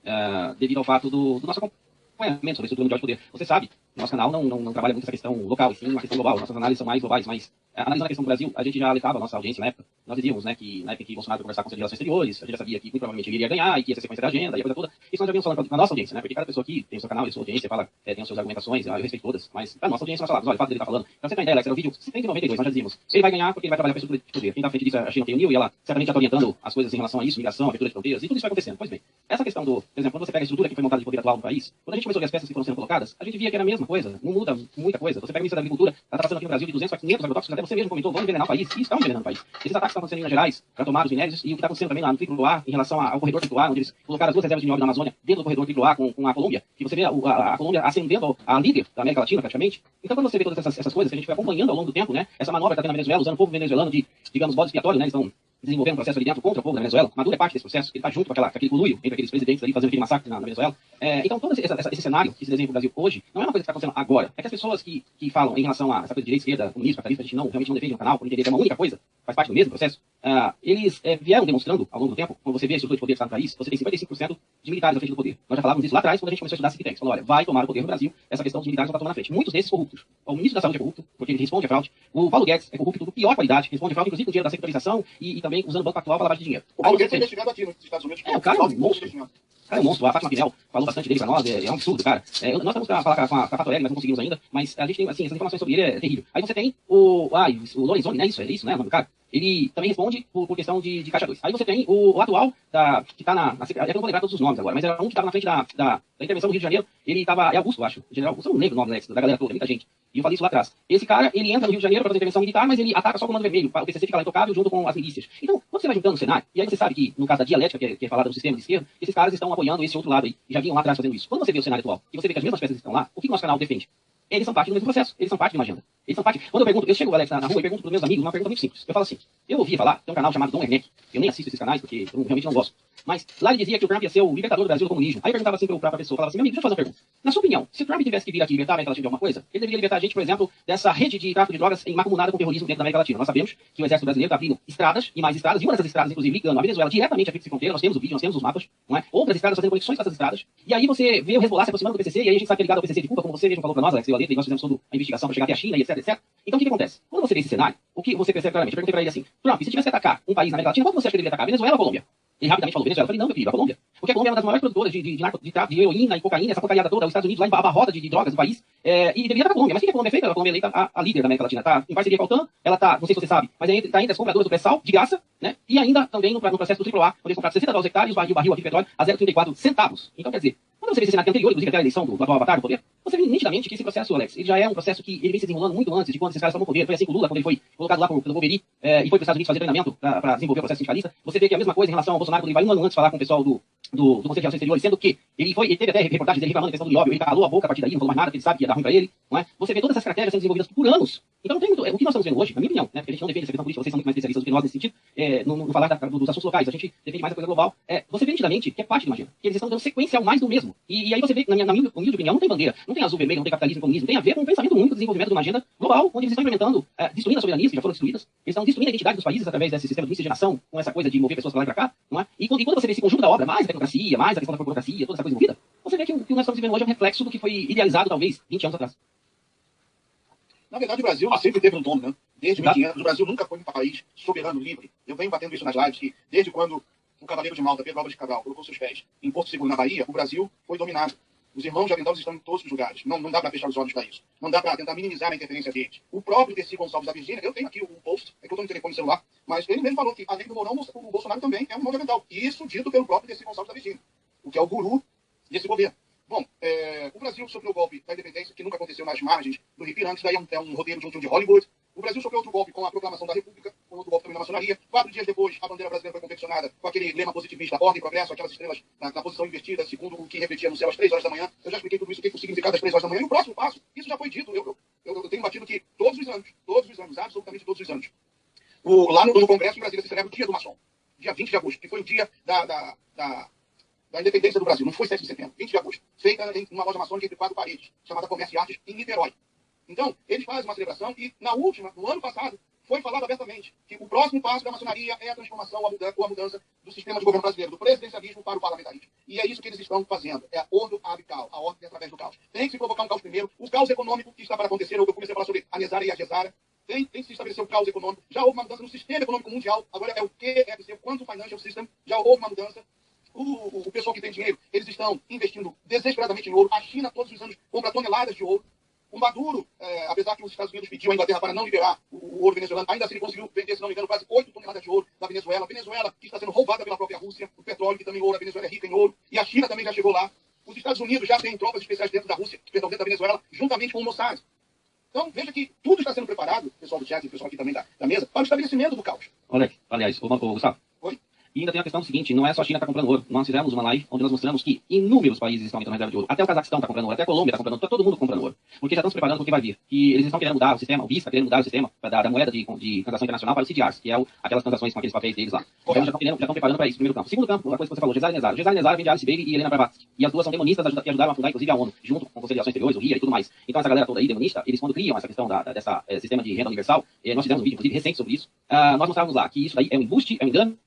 devido ao fato do nosso acompanhamento sobre a estrutura mundial de poder. Você sabe, nosso canal não trabalha muito essa questão local, sim uma questão global. Nossas análises são mais globais, mais analisando a questão do Brasil, a gente já alertava a nossa audiência na época. Nós dizíamos, né, que na época que Bolsonaro foi conversar com o Conselho de Relações Exteriores, a gente já sabia que muito provavelmente ele iria ganhar e que ia ser sequência da agenda e a coisa toda. Isso nós já vimos falando na nossa audiência, né? Porque cada pessoa aqui tem o seu canal, tem sua audiência, fala, tem as suas argumentações, eu respeito todas, mas a nossa audiência nós falamos, olha, o fato dele estar falando. Então você tem ideia, Alex, era o vídeo 192, nós já dizíamos, ele vai ganhar porque ele vai trabalhar com a estrutura de poder. Quem está à frente disso é a China Neil e ela certamente já está orientando as coisas em relação a isso, migração, abertura de fronteiras, e tudo isso vai acontecendo. Pois bem, essa questão do, por exemplo, quando você pega a estrutura que foi montada de poder atual no país, quando a gente começou a ver as peças que foram sendo colocadas, a gente via que era a mesma coisa, não muda muita coisa. Você pega o ministro da Agricultura, ela está passando aqui no Brasil de 200 a 500 agrotóxicos, até você mesmo comentou, vão envenenar o país, e estão envenenando o país. Esses ataques estão acontecendo em Minas Gerais, para tomar os minérios, e o que está acontecendo também lá no Triplo A, em relação ao corredor Triplo A, onde eles colocaram as duas reservas de nióbio na Amazônia, dentro do corredor Triplo A com a Colômbia, que você vê a Colômbia ascendendo a líder da América Latina, praticamente. Então, quando você vê todas essas coisas que a gente foi acompanhando ao longo do tempo, né, essa manobra que está tendo na Venezuela, usando o povo venezuelano de, digamos, bode expiatório, né, eles estão desenvolvendo um processo ali dentro contra o povo da Venezuela. Maduro é parte desse processo, ele está junto com aquele conluio entre aqueles presidentes ali fazendo aquele massacre na Venezuela. Então, todo esse cenário que se desenha no Brasil hoje não é uma coisa que está acontecendo agora. É que as pessoas que falam em relação a essa coisa de direita, esquerda, comunista, capitalista, a gente realmente não defende no canal, por entender que é uma única coisa, faz parte do mesmo processo. Eles vieram demonstrando ao longo do tempo, quando você vê a estrutura de poder que está no país, você tem 55% de militares à frente do poder. Nós já falávamos isso lá atrás, quando a gente começou a estudar think tanks. Falou, olha, vai tomar o poder no Brasil, essa questão dos militares não está tomando na frente. Muitos desses corruptos. O ministro da Saúde é corrupto, porque ele responde a fraude. O Paulo Guedes é corrupto de pior qualidade, responde a fraude, inclusive com dinheiro da sectorização e também usando o Banco Pactual para lavagem de dinheiro. O Paulo Guedes foi investigado aqui nos Estados Unidos. O cara é um monstro. O cara é um monstro. A Fátima Pinel falou bastante dele pra nós, é um absurdo, cara. Nós estamos pra falar com a Fatorelli, mas não conseguimos ainda, mas a gente tem, assim, essas informações sobre ele é terrível. Aí você tem o Lorenzoni, né? Isso, né? O nome do cara. Ele também responde por questão de Caixa 2. Aí você tem o atual, que está na é que eu não vou lembrar todos os nomes agora, mas era um que estava na frente da intervenção do Rio de Janeiro. Ele estava, é Augusto, acho. O general Augusto, eu não lembro o nome, Alex, da galera toda, muita gente. E eu falei isso lá atrás. Esse cara, ele entra no Rio de Janeiro para fazer intervenção militar, mas ele ataca só o Comando Vermelho. O PCC fica lá intocável junto com as milícias. Então, quando você vai juntando o cenário, e aí você sabe que, no caso da dialética, que é falada no sistema de esquerda, esses caras estão apoiando esse outro lado aí. E já vinham lá atrás fazendo isso. Quando você vê o cenário atual, e você vê que as mesmas peças estão lá, o que o nosso canal defende? Eles são parte do mesmo processo, eles são parte de uma agenda. Eles são parte. Quando eu pergunto, eu chego, Alex, na rua e pergunto para os meus amigos uma pergunta muito simples. Eu falo assim: eu ouvi falar, tem um canal chamado Dom Werneck, eu nem assisto esses canais porque eu realmente não gosto. Mas lá ele dizia que o Trump ia ser o libertador do Brasil do comunismo. Aí eu perguntava assim para a pessoa, falava assim: meu amigo, deixa eu fazer uma pergunta. Na sua opinião, se o Trump tivesse que vir aqui libertar a América Latina de alguma coisa, ele deveria libertar a gente, por exemplo, dessa rede de tráfico de drogas mancomunada com terrorismo dentro da América Latina. Nós sabemos que o exército brasileiro está abrindo estradas e mais estradas, e uma dessas estradas, inclusive, ligando a Venezuela diretamente à fronteira. Nós temos o vídeo, nós temos os mapas, não é? Outras estradas fazendo conexões com essas estradas. E aí você vê o Hezbollah se aproximando do PCC, e aí a gente sabe que é ligado ao PCC de Cuba, como você mesmo falou para nós, Alex, eu e nós fizemos toda a investigação para chegar até a China e etc, etc. Então o que acontece? Quando você vê esse cenário, o que você percebe claramente? Eu perguntei para ele assim: Trump, se tivesse que atacar um país na América Latina, qual você acha que deveria atacar? Venezuela ou Colômbia? Ele rapidamente falou Venezuela. Eu falei: não, meu querido, a Colômbia. Porque a Colômbia é uma das maiores produtoras de heroína e cocaína, essa porcaria toda, os Estados Unidos lá em abarrota de drogas no país, e deveria estar a Colômbia. Mas o que a Colômbia fez? A Colômbia é eleita a líder da América Latina, tá em parceria com a OTAN, ela tá, não sei se você sabe, mas está entre as compradoras do pré-sal, de graça, né? E ainda também no processo do AAA, onde eles compraram 60 dólares hectares, o barril aqui de petróleo a 0,34 centavos. Então, quer dizer, quando você vê esse cenário anterior, inclusive até a eleição do atual avatar do poder, você vê nitidamente que esse processo, Alex, ele já é um processo que ele vem se desenrolando muito antes de quando esses caras tomam poder. Foi assim com o Lula, quando ele foi colocado lá pelo Wolverine e foi para os Estados Unidos fazer treinamento para desenvolver o processo sindicalista. Você vê que é a mesma coisa em relação ao Bolsonaro, quando ele vai um ano antes falar com o pessoal do Conselho de Relações Exteriores, sendo que ele teve até reportagens dele reclamando da questão do nióbio, ele calou a boca a partir daí, não falou mais nada, porque ele sabe que ia dar ruim para ele, não é? Você vê todas essas estratégias sendo desenvolvidas por anos. Então não tem muito, o que nós estamos vendo hoje, na minha opinião, né, porque a gente não defende essa questão política, vocês são muito mais especialistas do que nós nesse sentido, no falar dos assuntos locais, a gente defende mais a coisa global. Você vê nitidamente que é parte de uma agenda, que eles estão dando sequência ao mais do mesmo. E aí você vê, na minha humilde opinião, não tem bandeira, não tem azul, vermelho, não tem capitalismo, comunismo, tem a ver com um pensamento único, desenvolvimento de uma agenda global, onde eles estão implementando, destruindo as soberanias que já foram destruídas, eles estão destruindo a identidade dos países através desse sistema de miscigenação, com essa coisa de mover pessoas para lá e para cá, não é? E quando você vê esse conjunto da obra, mais a tecnocracia, mais a questão da burocracia, toda essa coisa envolvida, você vê que o que nós estamos vivendo hoje é um reflexo do que foi idealizado, talvez, 20 anos atrás. Na verdade, o Brasil sempre teve um dono, né? Desde 20 anos, o Brasil nunca foi um país soberano, livre. Eu venho batendo isso nas lives, que desde quando o Cavaleiro de Malta, Pedro Álvares Cabral, colocou seus pés em Porto Seguro, na Bahia, o Brasil foi dominado. Os irmãos de Avendalos estão em todos os lugares. Não dá para fechar os olhos para isso. Não dá para tentar minimizar a interferência deles. O próprio Terci Gonçalves da Virgínia, eu tenho aqui o post, é que eu estou no telefone celular, mas ele mesmo falou que, além do Mourão, o Bolsonaro também é um irmão de Avental. Isso dito pelo próprio Terci Gonçalves da Virgínia, o que é o guru desse governo. Bom, o Brasil sofreu o golpe da independência, que nunca aconteceu nas margens do Rio Piranga, isso daí é um roteiro de um filme de Hollywood. O Brasil sofreu outro golpe com a proclamação da República, com outro golpe também na maçonaria. 4 dias depois, a bandeira brasileira foi confeccionada com aquele lema positivista, ordem e progresso, aquelas estrelas na posição invertida, segundo o que refletia no céu às 3 horas da manhã. Eu já expliquei tudo isso, o que é o significado das 3 horas da manhã. E o próximo passo, isso já foi dito, eu tenho batido que todos os anos, absolutamente todos os anos, lá no Congresso em Brasília se celebra o Dia do Maçom, dia 20 de agosto, que foi o dia da independência do Brasil. Não foi 7 de setembro, 20 de agosto, feita em uma loja maçônica entre 4 paredes, chamada Comércio e Artes, em Niterói. Então, eles fazem uma celebração e, no ano passado, foi falado abertamente que o próximo passo da maçonaria é a transformação ou a mudança do sistema de governo brasileiro, do presidencialismo para o parlamentarismo. E é isso que eles estão fazendo. É a ordo ab caos, a ordem através do caos. Tem que se provocar um caos primeiro. O caos econômico que está para acontecer, eu comecei a falar sobre a Nesara e a Gesara, tem que se estabelecer o caos econômico. Já houve uma mudança no sistema econômico mundial. Agora é o QFC, Quantum Financial System. Já houve uma mudança. O pessoal que tem dinheiro, eles estão investindo desesperadamente em ouro. A China, todos os anos, compra toneladas de ouro. O Maduro, apesar que os Estados Unidos pediu à Inglaterra para não liberar o ouro venezuelano, ainda assim ele conseguiu vender, se não me engano, quase 8 toneladas de ouro da Venezuela. A Venezuela, que está sendo roubada pela própria Rússia, o petróleo, que também ouro, a Venezuela é rica em ouro. E a China também já chegou lá. Os Estados Unidos já têm tropas especiais dentro da Rússia, perdão, dentro da Venezuela, juntamente com o Mossad. Então, veja que tudo está sendo preparado, pessoal do chat e pessoal aqui também da mesa, para o estabelecimento do caos. Olha, aliás, ô Gustavo. Oi? E ainda tem a questão do seguinte, não é só a China que está comprando ouro. Nós fizemos uma live onde nós mostramos que inúmeros países estão aumentando a reserva de ouro. Até o Cazaquistão está comprando ouro, até a Colômbia está comprando ouro, está todo mundo comprando ouro. Porque já estão se preparando para o que vai vir. E eles estão querendo mudar o sistema, o BIS está querendo mudar o sistema da moeda de transação internacional para os CDRs, que é aquelas transações com aqueles papéis deles lá. Então já estão preparando para isso, primeiro campo. Segundo campo, a coisa que você falou, Gisele Nezar. Gisele Nezar vem de Alice Bailey e Helena Blavatsky. E as duas são demonistas que ajudaram a fundar, inclusive, a ONU, junto com o Conselho de Relações Exteriores, o RIA e tudo mais. Então essa galera toda aí, demonista, eles quando criam essa questão dessa sistema de renda universal, nós fizemos um vídeo, inclusive, recente sobre isso, nós mostrávamos lá que isso daí é um embuste, é um engano,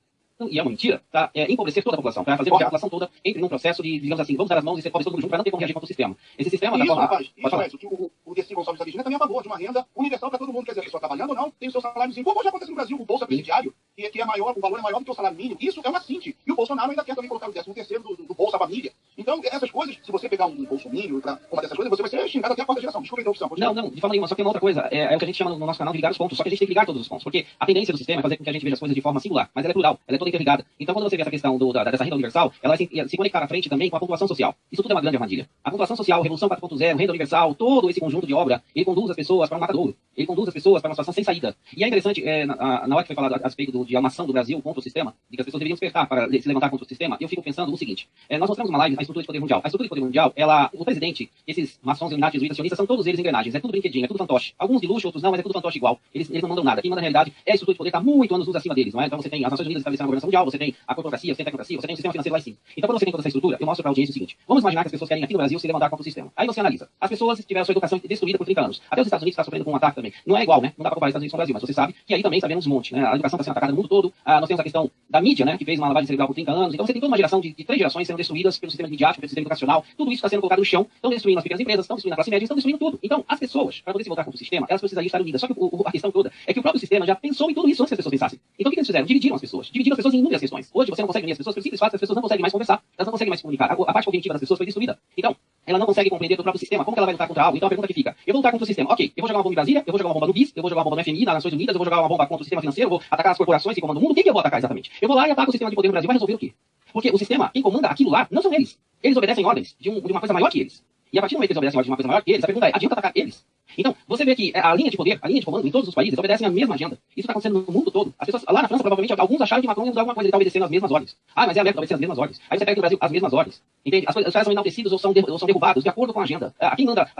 e é uma mentira, tá? Empobrecer toda a população, para fazer com que a população toda entre num processo de, digamos assim, vamos dar as mãos e ser pobres todo mundo junto para não ter como reagir contra o sistema. Esse sistema... Isso, rapaz, isso, que o Desi Gonçalves da Virgínia também é a favor de uma renda universal para todo mundo, quer dizer, a pessoa trabalhando ou não, tem o seu saláriozinho, como já acontece no Brasil, o Bolsa Presidiário, que é maior, o valor é maior do que o salário mínimo, isso é uma cinte. E o Bolsonaro ainda quer também colocar o 13º do Bolsa Família. Então, essas coisas, se você pegar um bolsominion para combater essas coisas, você vai ser xingado até a quarta geração. Desculpa a interrupção. Não, de forma nenhuma, só que tem uma outra coisa, é o que a gente chama no nosso canal de ligar os pontos, só que a gente tem que ligar todos os pontos, porque a tendência do sistema é fazer com que a gente veja as coisas de forma singular, mas ela é plural, ela é toda interligada. Então, quando você vê essa questão dessa renda universal, ela vai se conectar à frente também com a pontuação social. Isso tudo é uma grande armadilha. A pontuação social, Revolução 4.0, renda universal, todo esse conjunto de obra, ele conduz as pessoas para um matadouro. Ele conduz as pessoas para uma situação sem saída. E é interessante, na hora que foi falado a respeito de uma ação do Brasil contra o sistema, de que as pessoas deveriam despertar para se levantar contra o sistema, eu fico pensando no seguinte, nós mostramos uma live, a estrutura de poder mundial. A estrutura de poder mundial, o presidente, esses maçons, iluminatis, jesuítas, sionistas, são todos eles engrenagens, é tudo brinquedinho, é tudo fantoche. Alguns de luxo, outros não, mas é tudo fantoche igual. Eles não mandam nada. Quem manda na realidade é a estrutura de poder que está muito anos luz acima deles, não é? Então você tem as Nações Unidas estabelecendo a governação mundial, você tem a corporocracia, você tem a tecnocracia, você tem o sistema financeiro lá em cima. Então, quando você tem toda essa estrutura, eu mostro para a audiência o seguinte: vamos imaginar que as pessoas querem aqui no Brasil se levantar contra o sistema. Aí você analisa. As pessoas tiveram sua educação destruída por 30 anos. Até os Estados Unidos estão sofrendo com um ataque também. Não é igual, né? Não dá para comparar os Estados Unidos com o Brasil, mas você sabe que aí também sabemos um monte, né? A educação está sendo atacada no mundo todo. Nós temos a questão da mídia, né? Que fez uma lavagem cerebral por 30 anos. Então você tem toda uma geração de 3 gerações sendo destruídas pelo sistema midiático, pelo sistema educacional. Tudo isso está sendo colocado no chão. Estão destruindo as pequenas empresas, estão destruindo a classe média, estão destruindo tudo. Então, as pessoas, para poder se voltar contra o sistema, elas precisariam estar unidas. Só que a questão toda é que o próprio sistema já pensou em tudo isso antes que as pessoas pensassem. Então o que eles fizeram? Dividiram as pessoas. Dividiram as pessoas em inúmeras questões. Hoje você não consegue unir as pessoas pelo simples fato que as pessoas não conseguem mais conversar. Elas não conseguem mais se comunicar. A parte cognitiva das pessoas foi destruída. Então, ela não consegue compreender o próprio sistema. Como que ela vai lutar contra algo? Então a pergunta que fica: eu vou lutar contra o sistema. Ok, eu vou jogar uma bomba em Brasília, eu vou jogar uma bomba no BIS, eu vou jogar uma bomba no FMI, nas Nações Unidas, eu vou jogar uma bomba contra o sistema financeiro, eu vou atacar as corporações que comandam o mundo. Quem que eu vou atacar exatamente? Eu vou lá e ataco o sistema de poder no Brasil. Vai resolver o quê? Porque o sistema, quem comanda aquilo lá, não são eles. Eles obedecem ordens de uma coisa maior que eles. E a partir do momento que eles obedecem ordens de uma coisa maior que eles, a pergunta é: adianta atacar eles? Então, você vê que a linha de poder, a linha de comando em todos os países obedecem a mesma agenda. Isso está acontecendo no mundo todo. As pessoas, lá na França, provavelmente, alguns acharam que Macron ia mudar alguma coisa, ele está obedecendo as mesmas ordens. Ah, mas é a América obedecendo as mesmas ordens. Aí você pega aqui no Brasil as mesmas ordens. Entende? Os caras são enaltecidos ou são derrubados de acordo com a agenda.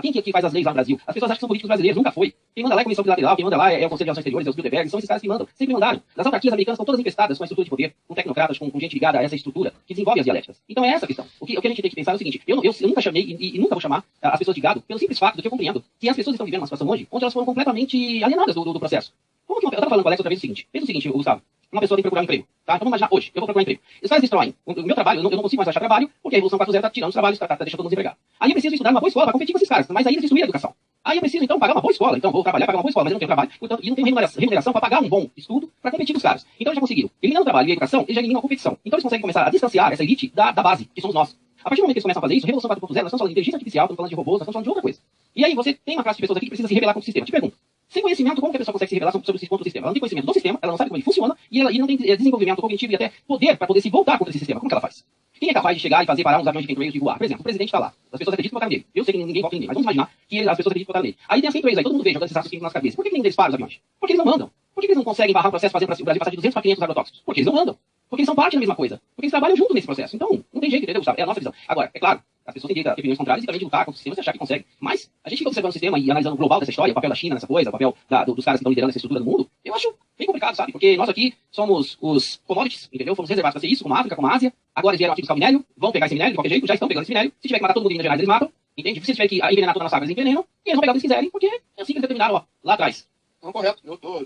Quem que faz as leis lá no Brasil? As pessoas acham que são políticos brasileiros, nunca foi. Quem manda lá é a Comissão Bilateral, quem manda lá é o Conselho de Relações Exteriores, é os Bilderberg, são esses caras que mandam. Sempre mandaram. As autarquias americanas estão todas infestadas com a estrutura de poder, com tecnocratas, com gente ligada a essa estrutura que desenvolve as dialéticas. Então é essa a questão. O que a gente tem que pensar é o seguinte: eu nunca chamei e nunca vou chamar as pessoas de gado pelo simples fato de que eu compreendo que as pessoas estão vivendo uma situação hoje onde elas foram completamente alienadas do processo. Como que eu estava falando com o Alex outra vez o seguinte: pensa o seguinte, Gustavo, uma pessoa tem que procurar um emprego, tá? Então vamos imaginar hoje, eu vou procurar um emprego. Os caras destroem o meu trabalho, eu não consigo mais achar trabalho, porque a Revolução 4.0 está tirando os trabalhos, está deixando todo mundo desempregado. Aí eu preciso estudar numa boa escola para competir com esses caras, mas aí eles destruíram a educação. Aí eu preciso então pagar uma boa escola, então vou trabalhar, pagar uma boa escola, mas eu não tenho trabalho, portanto, e não tenho remuneração para pagar um bom estudo para competir com os caras. Então eles já conseguiram. Eliminando o trabalho e a educação, eles já eliminam a competição. Então eles conseguem começar a distanciar essa elite da base, que somos nós. A partir do momento que eles começam a fazer isso, Revolução 4.0, nós estamos falando de inteligência artificial, estamos falando de robôs, nós estamos falando de outra coisa. E aí você tem uma classe de pessoas aqui que precisa se rebelar contra o sistema. Te pergunto: sem conhecimento, como que a pessoa consegue se rebelar contra o sistema? Ela não tem conhecimento do sistema, ela não sabe como ele funciona, e não tem desenvolvimento cognitivo e até poder para poder se voltar contra esse sistema. Como que ela faz? Quem é capaz de chegar e fazer parar uns aviões de chemtrails de voar? Por exemplo, o presidente está lá. As pessoas acreditam que votaram nele. Eu sei que ninguém vota em ninguém, mas vamos imaginar que as pessoas acreditam que votaram nele. Aí tem as chemtrails aí, todo mundo vê jogando esses raciocínios nas cabeças. Por que nenhum deles para os aviões? Porque eles não mandam. Por que eles não conseguem barrar o processo, fazer o Brasil passar de 200 para 500 agrotóxicos? Porque eles não mandam. Porque eles são parte da mesma coisa. Porque eles trabalham junto nesse processo. Então, não tem jeito, entendeu, Gustavo? É a nossa visão. Agora, é claro, as pessoas têm que ter opiniões contrárias e também de lutar contra o sistema se achar que consegue. Mas a gente fica observando o sistema e analisando o global dessa história, o papel da China nessa coisa, o papel dos caras que estão liderando essa estrutura do mundo, eu acho bem complicado, sabe? Porque nós aqui somos os commodities, entendeu? Fomos reservados para ser isso, como a África, como a Ásia. Agora eles vieram aqui buscar o minério, vão pegar esse minério de qualquer jeito, já estão pegando esse minério. Se tiver que matar todo mundo em Minas Gerais, eles matam. Entende? Se tiver que envenenar toda a nossa água, eles envenenam. E eles vão pegar o que eles quiserem, porque é assim que eles determinaram, ó, lá atrás. Não, correto. Eu estou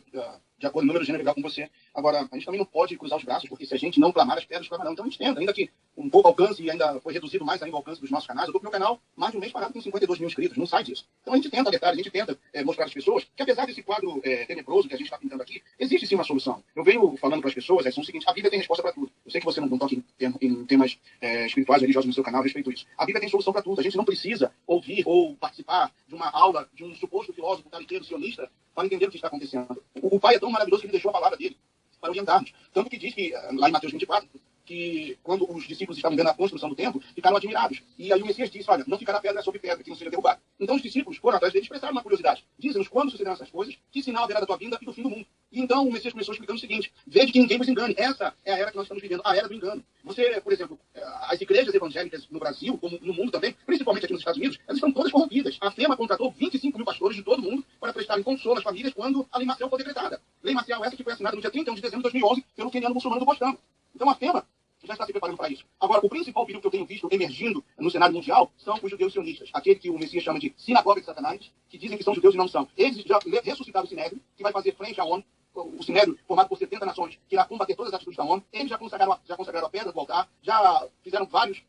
de acordo com o número de gênero legal com você. Agora, a gente também não pode cruzar os braços, porque se a gente não clamar, as pedras clamarão. Então a gente tenta, ainda que um pouco alcance e ainda foi reduzido mais ainda o alcance dos nossos canais. Eu tô com o meu canal mais de um mês parado com 52 mil inscritos, não sai disso. Então a gente tenta alertar, a gente tenta mostrar às pessoas que apesar desse quadro tenebroso que a gente está pintando aqui, existe sim uma solução. Eu venho falando para as pessoas, é o seguinte, a Bíblia tem resposta para tudo. Eu sei que você não toca em temas espirituais, religiosos no seu canal, eu respeito isso. A Bíblia tem solução para tudo. A gente não precisa ouvir ou participar de uma aula de um suposto filósofo tariteiro sionista para entender o que está acontecendo. O Pai é tão maravilhoso que ele deixou a palavra dele para orientar-nos. Tanto que diz que, lá em Mateus 24, que quando os discípulos estavam vendo a construção do templo, ficaram admirados. E aí o Messias disse, olha, não ficará pedra sobre pedra, que não seja derrubado. Então os discípulos foram atrás deles e expressaram uma curiosidade. Dizem-nos quando sucederão essas coisas, que sinal haverá da tua vinda e do fim do mundo. E então o Messias começou explicando o seguinte, vede que ninguém vos engane. Essa é a era que nós estamos vivendo, a era do engano. Você, por exemplo, as igrejas evangélicas no Brasil, como no mundo também, principalmente aqui nos Estados Unidos, elas estão todas corrompidas. A FEMA contratou 25 mil pastores de todo o mundo para prestarem consolo às famílias quando a lei marcial foi decretada. Lei marcial essa que foi assinada no dia 31 de dezembro de 2011 pelo keniano muçulmano do Bostão. Então a FEMA já está se preparando para isso. Agora, o principal perigo que eu tenho visto emergindo no cenário mundial são os judeus sionistas. Aquele que o Messias chama de sinagoga de Satanás, que dizem que são judeus e não são. Eles já ressuscitaram o Sinédrio, que vai fazer frente à ONU, o Sinédrio, formado por 70 nações, que irá combater todas as atitudes da ONU. Eles já consagraram a pedra do altar, já fizeram vários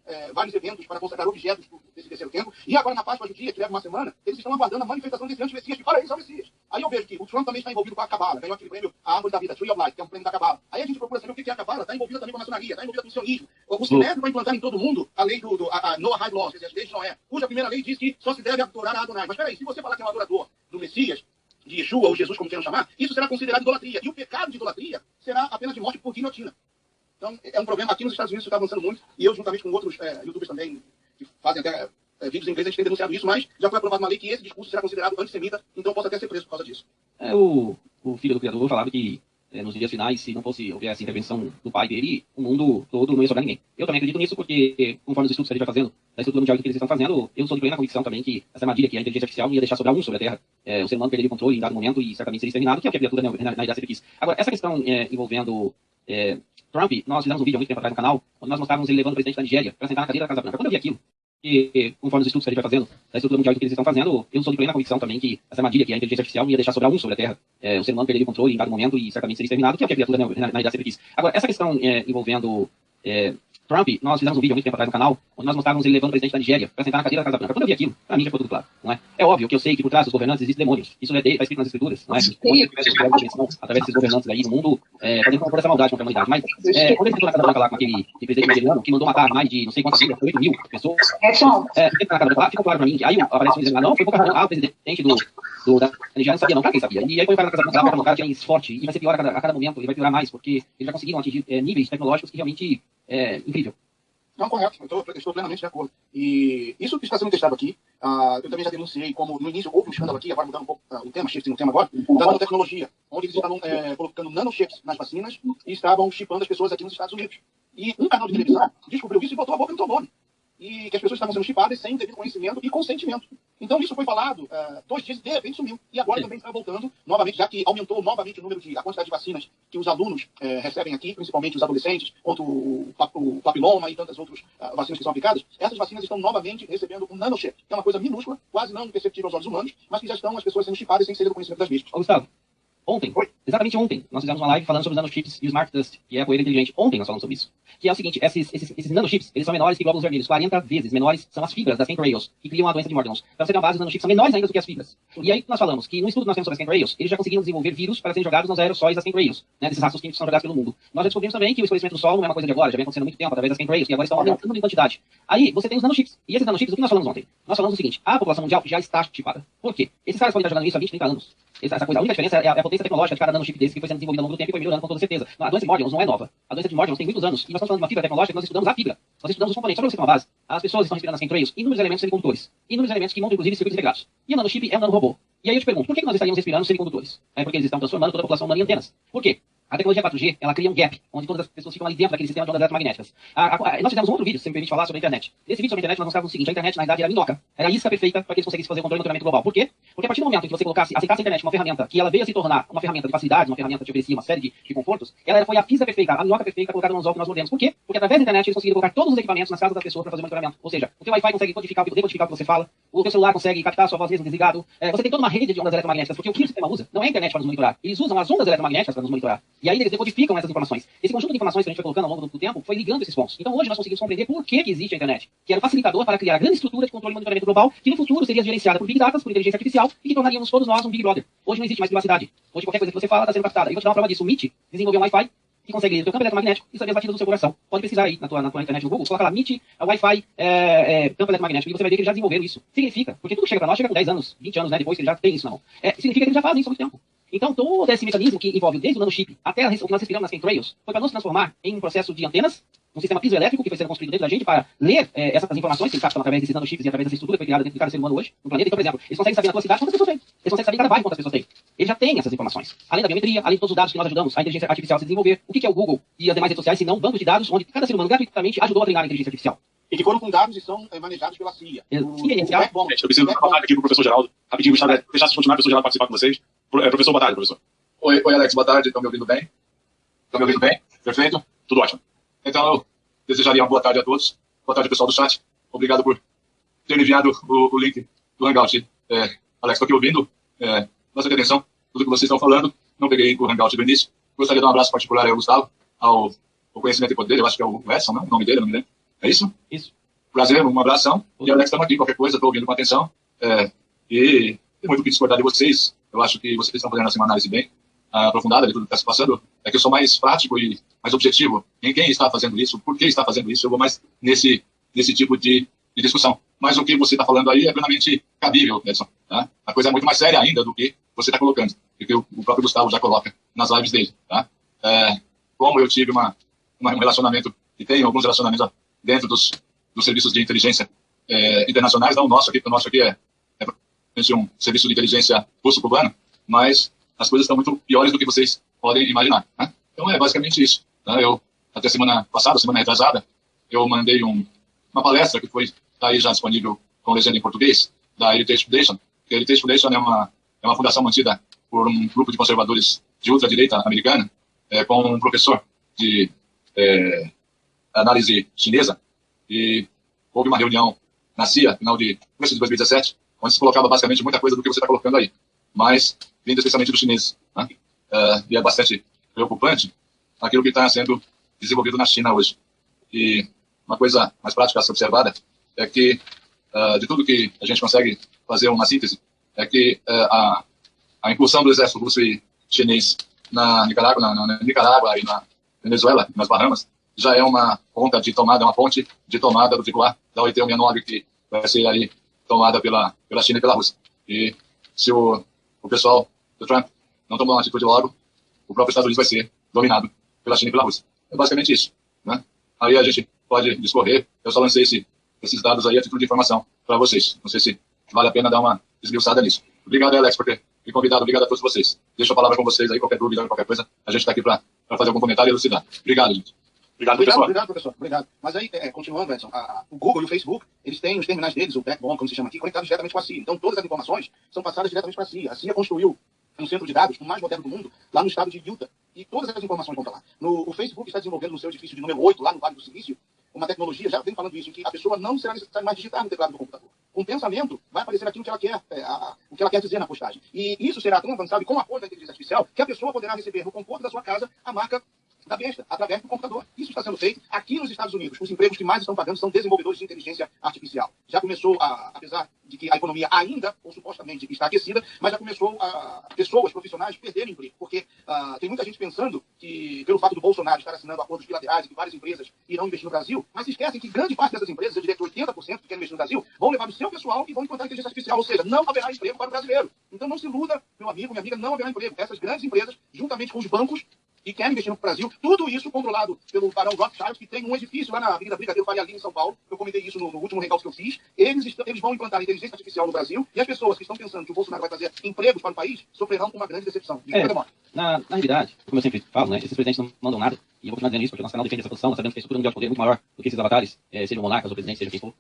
eventos para consagrar objetos desse terceiro templo. E agora, na Páscoa judia, que leva uma semana, eles estão aguardando a manifestação desse anti-Messias, que para eles é o Messias. Aí eu vejo que o Trump também está envolvido com a Cabala, ganhou aquele prêmio, a Árvore da Vida, Tree of Life, que é um prêmio da Cabala. Aí a gente procura saber o que é a Cabala, está envolvida também com a maçonaria, está envolvida com o sionismo. O Sinédrio vai implantar em todo mundo a lei a Noahide Law, quer dizer, as leis de Noé, cuja primeira lei diz que só se deve adorar a Adonai. Mas peraí, se você falar que é um adorador do Messias, de Yeshua ou Jesus, como queiram chamar, isso será considerado idolatria. E o pecado de idolatria será a pena de morte por guilhotina. Então, é um problema. Aqui nos Estados Unidos isso está avançando muito, e eu, juntamente com outros youtubers também, que fazem até vídeos em inglês, a gente tem denunciado isso, mas já foi aprovada uma lei que esse discurso será considerado antissemita, então posso até ser preso por causa disso. O filho do Criador falava que nos dias finais, se não houvesse intervenção do pai dele, o mundo todo não ia sobrar ninguém. Eu também acredito nisso porque, conforme os estudos que a gente vai fazendo, da estrutura mundial que eles estão fazendo, eu sou de plena convicção também que essa armadilha que é a inteligência artificial não ia deixar sobrar um sobre a Terra. O ser humano perderia o controle em dado momento e certamente seria exterminado, que é o que a criatura na realidade sempre quis. Agora, essa questão envolvendo Trump, nós fizemos um vídeo há muito tempo atrás no canal, onde nós mostrávamos ele levando o presidente da Nigéria para sentar na cadeira da Casa Branca. Quando eu vi aquilo, e conforme os estudos que a gente vai fazendo, da estrutura mundial que eles estão fazendo, eu sou de plena convicção também que essa armadilha que é a inteligência artificial não ia deixar sobrar um sobre a Terra. O ser humano perderia o controle em dado momento e certamente seria exterminado, que é o que a criatura na realidade sempre quis. Agora, essa questão envolvendo Trump, nós fizemos um vídeo há muito tempo atrás no canal, onde nós mostrávamos ele levando o presidente da Nigéria para sentar na cadeira da Casa Branca. Quando eu vi aquilo, para mim já ficou tudo claro, não é? É óbvio que eu sei que por trás dos governantes existem demônios. Isso está escrito nas escrituras, não é? Através desses governantes aí no mundo, podem propor essa maldade contra a humanidade. Mas, quando ele sentou na Casa Branca lá com aquele presidente nigeriano, que mandou matar mais de não sei quantas mil, 8 mil pessoas, na Casa Branca lá, ficou claro para mim que aí aparece um dizendo, não, foi pouca razão, o presidente da Nigéria não sabia, não, claro que ele sabia. E aí foi para a Casa Branca lá, para colocar que é forte, e vai ser pior a cada momento, ele vai piorar mais, porque eles já conseguiram atingir níveis tecnológicos que realmente é incrível. Não, correto. Eu estou plenamente de acordo. E isso que está sendo testado aqui, eu também já denunciei como no início houve um escândalo aqui, agora mudando um pouco o tema, shifting no tema agora, da nanotecnologia, onde eles estavam colocando nanochips nas vacinas e estavam chipando as pessoas aqui nos Estados Unidos. E um canal de televisão descobriu isso e botou a boca no trombone. E que as pessoas estavam sendo chipadas sem devido conhecimento e consentimento. Então isso foi falado 2 dias e de repente sumiu. E agora também está voltando novamente, já que aumentou novamente a quantidade de vacinas que os alunos recebem aqui, principalmente os adolescentes, contra o papiloma e tantas outras vacinas que são aplicadas. Essas vacinas estão novamente recebendo um nanochip, que é uma coisa minúscula, quase não perceptível aos olhos humanos, mas que já estão as pessoas sendo chipadas sem ser do conhecimento das vítimas. Gustavo, exatamente ontem, nós fizemos uma live falando sobre os nanochips e o Smart Dust, que é a poeira inteligente. Ontem nós falamos sobre isso. Que é o seguinte, esses nanochips, eles são menores que glóbulos vermelhos, 40 vezes menores são as fibras das chemtrails, que criam a doença de Morgans. Para você ter uma base, os nanochips são menores ainda do que as fibras. E aí nós falamos que no estudo que nós temos sobre as chemtrails, eles já conseguiram desenvolver vírus para serem jogados nos aerossóis das chemtrails, né, desses rastros químicos que são jogados pelo mundo. Nós já descobrimos também que o escurecimento do solo não é uma coisa de agora, já vem acontecendo há muito tempo através das chemtrails, que agora estão aumentando em quantidade. Aí você tem os nanochips. E esses nanochips, o que nós falamos ontem? Nós falamos o seguinte, a população mundial já está chipada. Por quê? Esses caras podem estar jogando isso há 20, 30 anos. Essa coisa, a única diferença é a potência tecnológica de cada nanochip desse que foi sendo desenvolvido ao longo do tempo e foi melhorando com toda certeza. A doença de Morgans não é nova. A doença de Morgans tem muitos anos. E nós estamos falando de uma fibra tecnológica que nós estudamos a fibra. Nós estudamos os componentes. Só para você ter uma base. As pessoas estão respirando nas chemtrails inúmeros elementos semicondutores. Inúmeros elementos que montam, inclusive, circuitos integrados. E o nanochip é um nanorobô. E aí eu te pergunto, por que nós estaríamos respirando semicondutores? É porque eles estão transformando toda a população humana em antenas. Por quê? A tecnologia 4G, ela cria um gap, onde todas as pessoas ficam ali dentro daquele sistema de ondas eletromagnéticas. Nós fizemos um outro vídeo, se me permite falar, sobre a internet. Nesse vídeo sobre a internet, nós mostrávamos o seguinte: a internet, na verdade, era a minhoca. Era a isca perfeita para que eles conseguissem fazer o controle e monitoramento global. Por quê? Porque a partir do momento em que você aceitasse a internet uma ferramenta, que ela veio a se tornar uma ferramenta de facilidade, uma ferramenta que oferecia uma série de confortos, ela foi a isca perfeita, a minhoca perfeita colocada no anzol que nós mordemos. Por quê? Porque através da internet eles conseguiram colocar todos os equipamentos nas casas das pessoas para fazer monitoramento. Ou seja, o teu Wi-Fi consegue decodificar o que você fala, o teu celular consegue captar a sua voz mesmo desligado. Você tem toda uma rede de ondas eletromagnéticas, porque o que o sistema usa não é a internet para nos monitorar. Eles usam as ondas eletromagnéticas para nos monitorar. E aí eles decodificam essas informações. Esse conjunto de informações que a gente foi colocando ao longo do tempo foi ligando esses pontos. Então hoje nós conseguimos compreender por que existe a internet, que era o facilitador para criar a grande estrutura de controle e monitoramento global, que no futuro seria gerenciada por Big Data, por inteligência artificial, e que tornaríamos todos nós um Big Brother. Hoje não existe mais privacidade. Hoje qualquer coisa que você fala está sendo captada. E vou te dar uma prova disso. O MIT desenvolveu um Wi-Fi que consegue ler o teu campo eletromagnético e saber as batidas do seu coração. Pode pesquisar aí na tua internet no Google, coloca lá MIT, Wi-Fi, campo eletromagnético, e você vai ver que eles já desenvolveram isso. Significa, porque tudo chega para nós, chega com 10 anos, 20 anos, né, depois que eles já têm isso, não. Significa que eles já fazem isso há muito tempo. Então, todo esse mecanismo que envolve desde o nanochip até o que nós respiramos nas chemtrails foi para nos transformar em um processo de antenas, um sistema piezoelétrico que foi sendo construído dentro da gente para ler essas informações que eles captam através desses nanochips e através dessa estrutura que foi criada dentro de cada ser humano hoje, no planeta. Então, por exemplo, eles conseguem saber na tua cidade quantas pessoas tem. Eles conseguem saber em cada bairro quantas pessoas tem. Eles já têm essas informações. Além da biometria, além de todos os dados que nós ajudamos a inteligência artificial a se desenvolver. O que é o Google e as demais redes sociais, se não bancos de dados, onde cada ser humano gratuitamente ajudou a treinar a inteligência artificial. E que foram fundados e são manejados pela CIA. Gente, eu preciso dar uma boa tarde aqui pro professor Geraldo. Rapidinho, Gustavo, deixar vocês continuar, professor Geraldo, participar com vocês. Professor, boa tarde, professor. Oi, Alex, boa tarde. Estão me ouvindo bem? Estão me ouvindo bem? Perfeito? Tudo ótimo. Então, eu desejaria uma boa tarde a todos. Boa tarde, pessoal do chat. Obrigado por ter me enviado o link do Hangout. Alex, estou aqui ouvindo bastante atenção tudo que vocês estão falando. Não peguei o Hangout do início. Gostaria de dar um abraço particular ao Gustavo, ao Conhecimento e Poder. Eu acho que é o Edson, não? O nome dele, não me lembro. É isso? Isso. Prazer, um abração. E Alex, estamos aqui. Qualquer coisa, estou ouvindo com atenção. E tem muito o que discordar de vocês. Eu acho que vocês estão fazendo assim, uma análise bem aprofundada de tudo que está se passando. É que eu sou mais prático e mais objetivo em quem está fazendo isso, por que está fazendo isso. Eu vou mais nesse tipo de discussão. Mas o que você está falando aí é plenamente cabível, Edson. Tá? A coisa é muito mais séria ainda do que você está colocando, e que o próprio Gustavo já coloca nas lives dele. Tá? Como eu tive um relacionamento, e tenho alguns relacionamentos dentro dos serviços de inteligência internacionais, não o nosso aqui, porque o nosso aqui é um serviço de inteligência russo-cubano, mas as coisas estão muito piores do que vocês podem imaginar. Né? Então é basicamente isso. Tá? Eu, até semana passada, semana retrasada, eu mandei uma palestra que está aí já disponível com legenda em português, da Heritage Foundation. A Heritage Foundation é uma fundação mantida por um grupo de conservadores de ultradireita americana, com um professor de análise chinesa, e houve uma reunião na CIA, final de 2017, onde se colocava basicamente muita coisa do que você está colocando aí, mas vindo especialmente dos chineses. Né? E é bastante preocupante aquilo que está sendo desenvolvido na China hoje. E uma coisa mais prática a ser observada é que, de tudo que a gente consegue fazer uma síntese, é que a incursão do exército russo e chinês na Nicarágua e na Venezuela, nas Bahamas, já é uma ponte de tomada do tricular da 8169, que vai ser aí tomada pela China e pela Rússia. E se o pessoal do Trump não tomar uma atitude logo, o próprio Estados Unidos vai ser dominado pela China e pela Rússia. É basicamente isso. Né? Aí a gente pode discorrer. Eu só lancei esses dados aí a título de informação para vocês. Não sei se vale a pena dar uma esmiuçada nisso. Obrigado, Alex, por ter me convidado. Obrigado a todos vocês. Deixo a palavra com vocês aí, qualquer dúvida, qualquer coisa. A gente está aqui para fazer algum comentário e elucidar. Obrigado, gente. Obrigado, professor. Obrigado. Mas aí, continuando, Edson, o Google e o Facebook, eles têm os terminais deles, o backbone, como se chama aqui, conectados diretamente com a CIA. Então, todas as informações são passadas diretamente para a CIA. A CIA construiu um centro de dados, o mais moderno do mundo, lá no estado de Utah. E todas essas informações vão para lá. O Facebook está desenvolvendo no seu edifício de número 8, lá no Vale do Silício, uma tecnologia, já vem falando isso, em que a pessoa não será necessário mais digitar no teclado do computador. Com o pensamento, vai aparecer aquilo que ela quer, o que ela quer dizer na postagem. E isso será tão avançado e com o apoio da inteligência artificial que a pessoa poderá receber no conforto da sua casa a marca da besta, através do computador. Isso está sendo feito aqui nos Estados Unidos. Os empregos que mais estão pagando são desenvolvedores de inteligência artificial. Já começou, apesar de que a economia ainda, ou supostamente, está aquecida, mas já começou pessoas profissionais perderem emprego. Porque tem muita gente pensando que, pelo fato do Bolsonaro estar assinando acordos bilaterais e que várias empresas irão investir no Brasil, mas se esquecem que grande parte dessas empresas, eu diria que 80% que querem investir no Brasil, vão levar o seu pessoal e vão implantar a inteligência artificial. Ou seja, não haverá emprego para o brasileiro. Então não se iluda, meu amigo, minha amiga, não haverá emprego. Essas grandes empresas, juntamente com os bancos, e querem investir no Brasil, tudo isso controlado pelo barão Rothschild, que tem um edifício lá na Avenida Brigadeiro Faria Lima, em São Paulo. Eu comentei isso no último hangout que eu fiz. Eles vão implantar a inteligência artificial no Brasil, e as pessoas que estão pensando que o Bolsonaro vai trazer empregos para o país sofrerão uma grande decepção. Desculpa, Na realidade, como eu sempre falo, né, esses presidentes não mandam nada, e eu vou continuar dizendo isso porque o nosso canal defende essa posição, nós sabemos que a estrutura mundial de poder é muito maior do que esses avatares, sejam monarcas ou presidentes, seja quem for.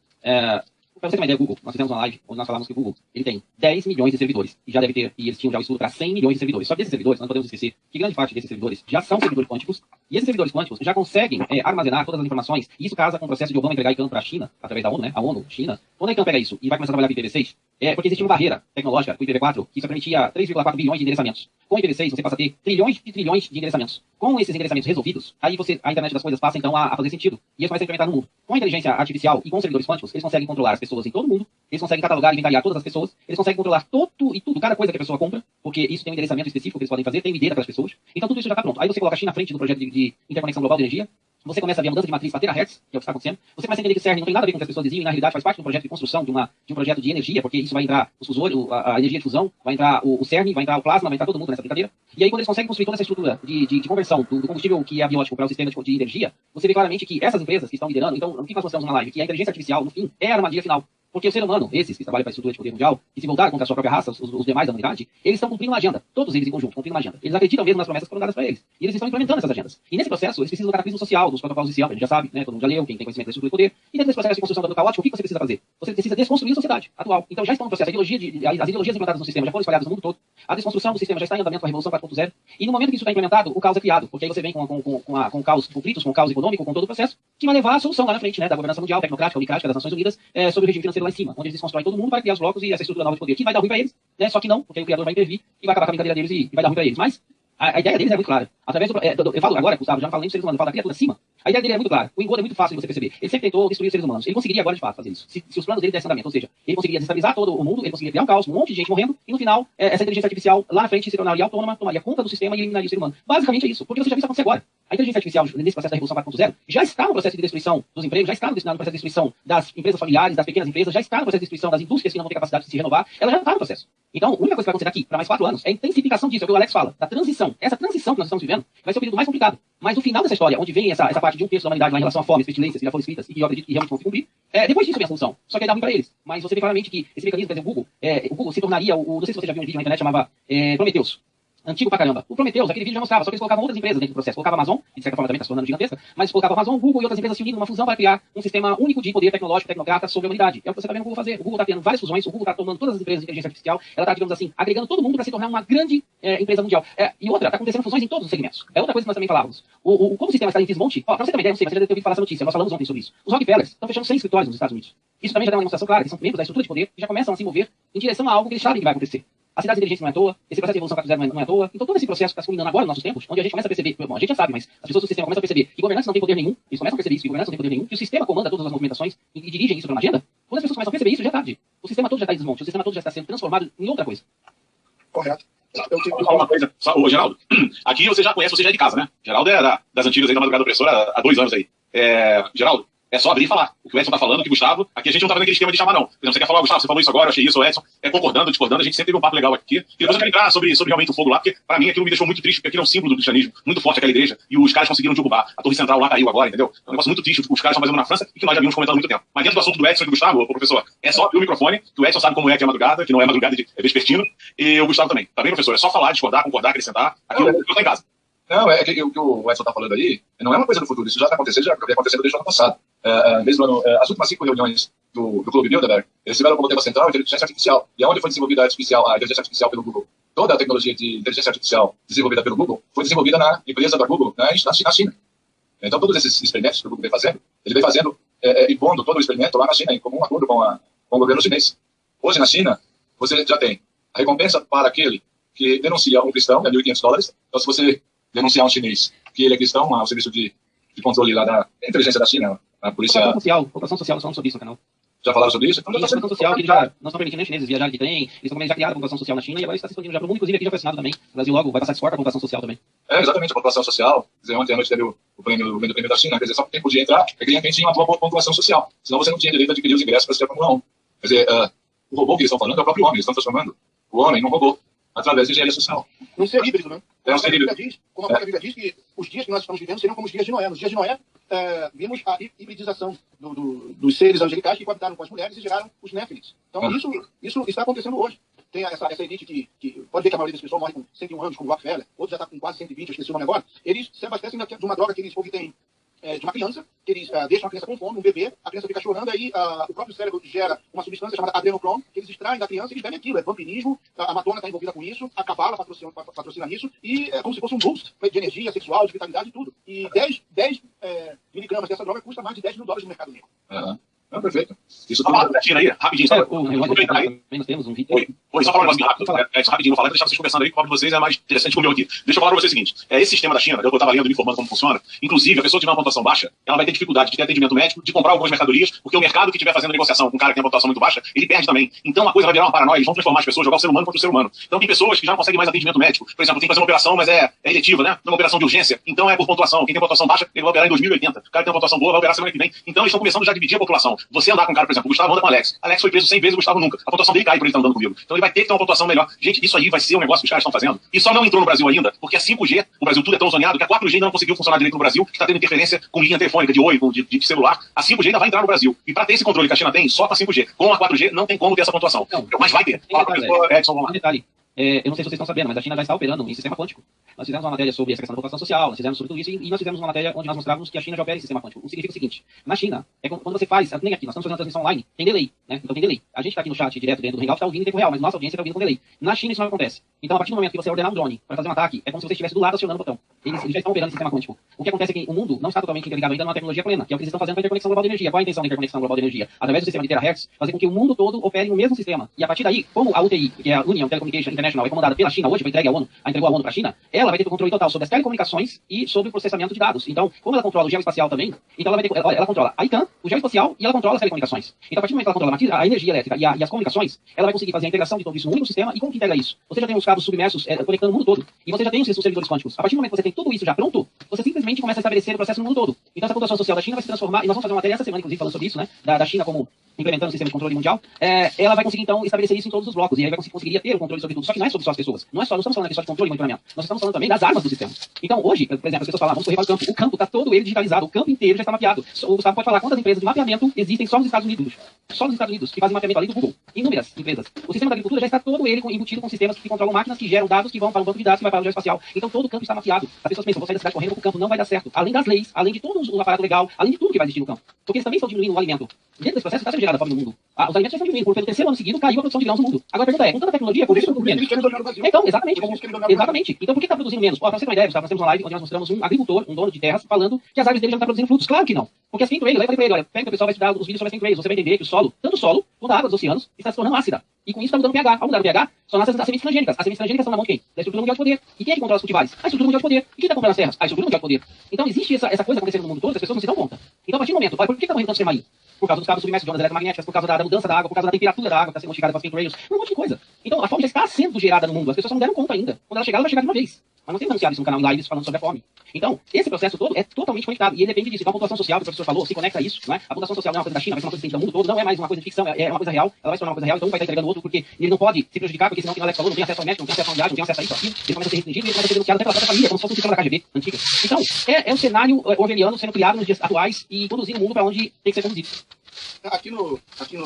Para você ter uma ideia, o Google, nós fizemos uma live onde nós falamos que o Google ele tem 10 milhões de servidores, e já deve ter, e eles tinham já o estudo para 100 milhões de servidores. Só que desses servidores, nós não podemos esquecer que grande parte desses servidores já são servidores quânticos, e esses servidores quânticos já conseguem armazenar todas as informações, e isso casa com o processo de Obama entregar ICANN para a China, através da ONU, né? A ONU, China. Quando a ICANN pega isso e vai começar a trabalhar com o IPv6, porque existia uma barreira tecnológica com o IPv4 que só permitia 3,4 bilhões de endereçamentos. Com o IPv6 você passa a ter trilhões de endereçamentos. Com esses endereçamentos resolvidos, aí a internet das coisas passa então a fazer sentido. E isso vai ser implementado no mundo. Com a inteligência artificial e com os servidores quânticos, eles conseguem controlar as pessoas em todo o mundo, eles conseguem catalogar e inventariar todas as pessoas, eles conseguem controlar todo e tudo, cada coisa que a pessoa compra, porque isso tem um endereçamento específico que eles podem fazer, tem um ID daquelas pessoas. Então tudo isso já está pronto. Aí você coloca a China à frente do projeto de interconexão global de energia, você começa a ver a mudança de matriz para terahertz, que é o que está acontecendo. Você começa a entender que o CERN não tem nada a ver com o que as pessoas diziam, e na realidade faz parte de um projeto de construção, de um projeto de energia, porque isso vai entrar os fusores, a energia de fusão, vai entrar o CERN, vai entrar o plasma, vai entrar todo mundo nessa brincadeira. E aí quando eles conseguem construir toda essa estrutura de conversão do combustível que é abiótico para o sistema de energia, você vê claramente que essas empresas que estão liderando, então o que nós mostramos na live? Que a inteligência artificial, no fim, é a armadilha final. Porque o ser humano, esses que trabalham para a estrutura de poder mundial, que se voltaram contra a sua própria raça, os demais da humanidade, eles estão cumprindo uma agenda. Todos eles em conjunto, cumprindo uma agenda. Eles acreditam mesmo nas promessas que foram dadas para eles. E eles estão implementando essas agendas. E nesse processo, eles precisam do cataclismo social, dos protocolos de Sião, que a gente já sabe, né? Todo mundo já leu, quem tem conhecimento da estrutura de poder. E dentro desse processo de construção do mundo caótico, o que você precisa fazer? Você precisa desconstruir a sociedade atual. Então já estão no processo. As ideologias implantadas no sistema já foram espalhadas no mundo todo. A desconstrução do sistema já está em andamento com a Revolução 4.0. E no momento que isso está implementado, o caos é criado. Porque aí você vem com o caos, conflitos, com o caos econômico, com todo o processo, que vai levar à solução lá na frente, né? Da governança mundial, tecnocrática, oligárquica das Nações Unidas, sobre o regime financeiro lá em cima, onde eles desconstroem todo mundo para criar os blocos e essa estrutura nova de poder, que vai dar ruim para eles, né? Só que não, porque o criador vai intervir e vai acabar com a brincadeira deles e vai dar ruim para eles. Mas a ideia deles é muito clara. Através eu falo agora, Gustavo, já não falo nem dos seres humanos, eu falo da criatura acima. A ideia dele é muito clara. O engodo é muito fácil de você perceber. Ele sempre tentou destruir os seres humanos. Ele conseguiria agora, de fato, fazer isso. Se os planos dele dessem andamento. Ou seja, ele conseguiria desestabilizar todo o mundo, ele conseguiria criar um caos, um monte de gente morrendo, e no final, essa inteligência artificial lá na frente se tornaria autônoma, tomaria conta do sistema e eliminaria o ser humano. Basicamente é isso. Porque você já viu isso acontecer agora. A inteligência artificial, nesse processo da Revolução 4.0, já está no processo de destruição dos empregos, já está no processo de destruição das empresas familiares, das pequenas empresas, já está no processo de destruição das indústrias que não têm capacidade de se renovar. Ela já está no processo. Então, a única coisa que vai acontecer daqui, para mais 4 anos, é a intensificação disso. É o que o Alex fala, da transição. Essa transição que nós estamos vivendo vai ser o período mais complicado. Mas no final dessa história, onde vem essa parte de 1/3 da humanidade lá em relação à fome, as pestilências que já foram escritas e que eu acredito que realmente vão se cumprir, depois disso vem a solução. Só que aí dá ruim para eles. Mas você vê claramente que esse mecanismo, por exemplo, o Google se tornaria, não sei se você já viu um vídeo na internet, chamava Prometheus. Antigo pra caramba. O Prometheus, aquele vídeo já mostrava, só que eles colocavam outras empresas dentro do processo. Colocava a Amazon, que de certa forma também está se tornando gigantesca, mas colocava a Amazon, Google e outras empresas se unindo numa fusão para criar um sistema único de poder tecnológico, tecnocrata sobre a humanidade. É o que você está vendo o Google fazer. O Google está tendo várias fusões, o Google está tomando todas as empresas de inteligência artificial, ela está, digamos assim, agregando todo mundo para se tornar uma grande empresa mundial. E outra, está acontecendo fusões em todos os segmentos. É outra coisa que nós também falávamos. Como o sistema está em desmonte, para você ter uma ideia, não sei, mas você deve ter ouvido falar essa notícia, nós falamos ontem sobre isso. Os Rockefellers estão fechando 100 escritórios nos Estados Unidos. Isso também já dá uma demonstração clara, que são membros da estrutura de poder que já começam a se mover em direção a algo que eles sabem que vai acontecer. As cidades inteligentes não é à toa, esse processo de Revolução 4.0 não é à toa. Então todo esse processo que está se culminando agora nos nossos tempos, onde a gente começa a perceber, bom, a gente já sabe, mas as pessoas do sistema começam a perceber que governantes não têm poder nenhum, eles começam a perceber isso, que governantes não têm poder nenhum, que o sistema comanda todas as movimentações e dirigem isso para uma agenda. Quando as pessoas começam a perceber isso, já é tarde. O sistema todo já está em desmonte, o sistema todo já está sendo transformado em outra coisa. Correto. Só uma coisa, ô Geraldo, aqui você já conhece, você já é de casa, né? Geraldo é das antigas aí da Madrugada Opressora há 2 anos aí. Geraldo, é só abrir e falar. O que o Edson tá falando, o que o Gustavo, aqui a gente não tá fazendo aquele esquema de chamar, não. Por exemplo, você quer falar, Gustavo, você falou isso agora, eu achei isso, o Edson, concordando, discordando, a gente sempre teve um papo legal aqui. E depois eu quero entrar sobre realmente o fogo lá, porque pra mim aquilo me deixou muito triste, porque aquilo é um símbolo do cristianismo, muito forte aquela igreja, e os caras conseguiram derrubar. A Torre Central lá caiu agora, entendeu? É um negócio muito triste, os caras estão fazendo na França, e que nós já vimos comentando há muito tempo. Mas dentro do assunto do Edson e do Gustavo, ô professor, é só abrir o microfone, que o Edson sabe como é que é madrugada, que não é madrugada, é vespertino, e o Gustavo também. Tá bem, professor? É só falar, discordar, concordar, acrescentar, aquilo eu tô em casa. Não, é que o que o Edson está falando aí não é uma coisa do futuro, isso já está acontecendo, já vem acontecendo desde o ano passado. Mesmo as últimas 5 reuniões do Clube Bilderberg, eles tiveram como tema central a inteligência artificial. E aonde foi desenvolvida a inteligência artificial pelo Google? Toda a tecnologia de inteligência artificial desenvolvida pelo Google foi desenvolvida na empresa da Google, na China. Então, todos esses experimentos que o Google vem fazendo, ele vem fazendo e pondo todo o experimento lá na China, em comum acordo com o governo chinês. Hoje, na China, você já tem a recompensa para aquele que denuncia um cristão, é $1.500. Então, se você denunciar um chinês que ele é cristão, há o serviço de controle lá da inteligência da China, a polícia... Operação social, nós falamos sobre isso no canal. Já falaram sobre isso? Então, a operação social, que já não estão permitindo os chineses viajarem de trem, eles também já criaram a população social na China e agora está se expandindo já para o mundo, inclusive aqui já foi assinado também. O Brasil logo vai passar de fora para a população social também. Exatamente, a população social. Quer dizer, ontem à noite teve o prêmio da China, quer dizer, só quem podia entrar é quem tinha uma boa pontuação social. Senão você não tinha direito a adquirir os ingressos para assistir a Fórmula 1. Quer dizer, o robô que eles estão falando é o próprio homem, eles estão transformando o homem num robô, através de engenharia social. Um ser híbrido, né? É um ser híbrido. Como a própria Bíblia diz, que os dias que nós estamos vivendo seriam como os dias de Noé. Nos dias de Noé, vimos a hibridização dos seres angelicais que coabitaram com as mulheres e geraram os néfilins. Então, isso está acontecendo hoje. tem essa elite que pode ver que a maioria das pessoas morre com 101 anos, como o Rockefeller, outros já está com quase 120, eu esqueci o nome agora, eles se abastecem de uma droga que eles obtêm de uma criança, que eles deixam a criança com fome, um bebê, a criança fica chorando, aí o próprio cérebro gera uma substância chamada adrenochrome, que eles extraem da criança e eles bebem aquilo, é vampirismo, a Madonna está envolvida com isso, a Cabala patrocina isso, e é como se fosse um boost de energia sexual, de vitalidade e tudo. E 10 miligramas dessa droga custa mais de $10 mil no mercado negro. Não, perfeito. Isso Só falar da China aí, rapidinho. Só Nós temos um vídeo. Oi, só falar um negócio rápido. Rapidinho, vou falar, deixar vocês conversando aí, que o papo de vocês é mais interessante que o meu aqui. Deixa eu falar pra vocês o seguinte: esse sistema da China, eu estava lendo, me informando como funciona, inclusive, a pessoa que tiver uma pontuação baixa, ela vai ter dificuldade de ter atendimento médico, de comprar algumas mercadorias, porque o mercado que estiver fazendo negociação com um cara que tem uma pontuação muito baixa, ele perde também. Então a coisa vai virar uma paranoia, eles vão transformar as pessoas, jogar o ser humano contra o ser humano. Então tem pessoas que já não conseguem mais atendimento médico. Por exemplo, tem que fazer uma operação, mas é eletiva, né? Uma operação de urgência, então é por pontuação. Quem tem pontuação baixa, ele vai operar em 2080. O cara que tem uma pontuação boa vai operar semana que vem. Então eles estão começando já a dividir a população. Você andar com um cara, por exemplo, o Gustavo anda com o Alex. Alex foi preso 100 vezes, o Gustavo nunca. A pontuação dele cai por ele estar andando comigo. Então ele vai ter que ter uma pontuação melhor. Gente, isso aí vai ser um negócio que os caras estão fazendo. E só não entrou no Brasil ainda, porque a 5G, o Brasil tudo é tão zoneado, que a 4G ainda não conseguiu funcionar direito no Brasil, que está tendo interferência com linha telefônica de Oi, de celular. A 5G ainda vai entrar no Brasil. E para ter esse controle que a China tem, só com a 5G. Com a 4G não tem como ter essa pontuação. Não. Mas vai ter. Fala pra pessoa, Edson, vamos lá. Um detalhe. Eu não sei se vocês estão sabendo, mas a China já está operando em sistema quântico. Nós fizemos uma matéria sobre essa questão da pontuação social, nós fizemos sobre tudo isso, e nós fizemos uma matéria onde nós mostrávamos que a China já opera em sistema quântico. O que significa o seguinte: na China, quando você faz, nem aqui, nós estamos fazendo a transmissão online, tem delay, né? Então tem delay. A gente está aqui no chat direto dentro do Hangout, está ouvindo em tempo real, mas nossa audiência está ouvindo com delay. Na China isso não acontece. Então, a partir do momento que você ordenar um drone para fazer um ataque, é como se você estivesse do lado acionando o botão. Eles já estão operando em sistema quântico. O que acontece é que o mundo não está totalmente interligado ainda numa tecnologia plena, que é o que eles estão fazendo com a interconexão global de energia. Qual é a intenção da interconexão global de energia? Através do sistema de terahertz, fazer com que o mundo todo opere no mesmo sistema. E a partir daí, como a UTI, que é a Union Telecommunication International, é comandada pela China hoje, foi entregue à ONU, entregou a ONU para a China, ela vai ter o controle total sobre as telecomunicações e sobre o processamento de dados. Então, como ela controla o geoespacial também, então ela controla a ICANN, o geoespacial e ela controla as telecomunicações. Então, a partir do momento que ela controla a energia elétrica e as comunicações, ela vai conseguir fazer a integração de tudo isso no único sistema. E como que integra isso? Você já tem os cabos submersos conectando o mundo todo. E você já tem os servidores quânticos. A partir do momento que você tem tudo isso já pronto, você simplesmente começa a estabelecer o processo no mundo todo. Então, essa pontuação social da China vai se transformar, e nós vamos fazer uma matéria essa semana, inclusive, falando sobre isso, né? Da China como implementando o sistema de controle mundial, ela vai conseguir, então, estabelecer isso em todos os blocos. E aí conseguiria ter o controle sobre tudo. Só que não é sobre só as pessoas. Não estamos falando aqui só de controle e monitoramento. Nós estamos falando também das armas do sistema. Então, hoje, por exemplo, as pessoas falam, vamos correr para o campo. O campo está todo ele digitalizado. O campo inteiro já está mapeado. O Gustavo pode falar quantas empresas de mapeamento existem só nos Estados Unidos. Só nos Estados Unidos, que fazem mapeamento além do Google. Inúmeras empresas. O sistema da agricultura já está todo ele embutido com sistemas que controlam máquinas que geram dados que vão para um banco de dados que vai para o geoespacial. Então, todo o campo está mapeado. As pessoas pensam, vou sair da cidade correndo para o campo. Não vai dar certo. Além das leis, além de todo o aparato legal, além de tudo que vai existir no campo. Porque eles também estão diminuindo o alimento. Dentro desse processo está sendo gerada a fome no mundo. Os alimentos já estão diminuindo. Pelo terceiro ano seguido, caiu a produção de grãos no mundo. Agora a pergunta é, com tanta tecnologia, por que está produzindo menos? Então, exatamente. Exatamente. Então, por que está produzindo menos? Para você ter uma ideia, nós temos uma live onde nós mostramos um agricultor, um dono de terras, falando que as árvores dele já não estão produzindo frutos. Claro que não. Porque as chemtrails, aí eu falei para ele, olha, pega que o pessoal vai estudar os vídeos sobre as chemtrails, você vai entender que o solo, tanto o solo quanto a água dos oceanos, está se tornando ácida. E com isso está mudando o pH. Ao mudar o pH, só nascem as sementes transgênicas. As sementes transgênicas estão na mão de quem? Da estrutura mundial de poder. E quem é que controla os cultivares? A estrutura mundial de poder. E quem está comprando as terras? A estrutura mundial de poder. Então existe essa coisa acontecendo no mundo todo, as pessoas não se dão conta. Então, a partir do momento, por que está morrendo tanto sistema aí? Por causa dos cabos submersos de ondas eletromagnéticas, por causa da mudança da água, por causa da temperatura da água que está sendo modificada com as chemtrails, um monte de coisa. Então, a fome já está sendo gerada no mundo. As pessoas só não deram conta ainda. Quando ela chegar, ela vai chegar de uma vez. Mas não tem anunciado isso no canal em lives falando sobre a fome. Então, esse processo todo é totalmente conectado. E ele depende disso. Então, a pontuação social, que o professor falou, se conecta a isso. Não é? A pontuação social não é uma coisa da China, vai ser uma coisa que tem do mundo todo. Não é mais uma coisa de ficção, é uma coisa real. Ela vai se tornar uma coisa real. Então, um vai estar entregando o outro, porque ele não pode se prejudicar, porque senão, como o Alex falou, não tem acesso ao médico, não tem acesso ao viagem, não tem acesso a isso, aquilo. Ele começa a ser restringido e ele começa a ser denunciado até pela própria família, como se fosse um sistema da KGB antiga. Então, é um cenário orwelliano sendo criado nos dias atuais e conduzindo o mundo para onde tem que ser conduzido. Aqui nos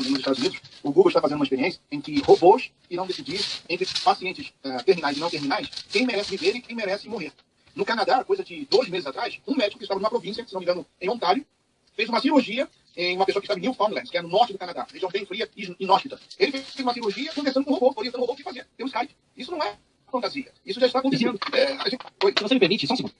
Estados Unidos, o Google está fazendo uma experiência em que robôs irão decidir entre pacientes terminais e não terminais quem merece viver e quem merece morrer. No Canadá, coisa de 2 meses atrás, um médico que estava numa província, se não me engano, em Ontário, fez uma cirurgia em uma pessoa que estava em Newfoundland, que é no norte do Canadá, região bem fria e inóspita. Ele fez uma cirurgia conversando com o robô, orientando o robô o que fazer. Tem um Skype. Isso não é fantasia. Isso já está acontecendo. Se você me permite, só um segundo.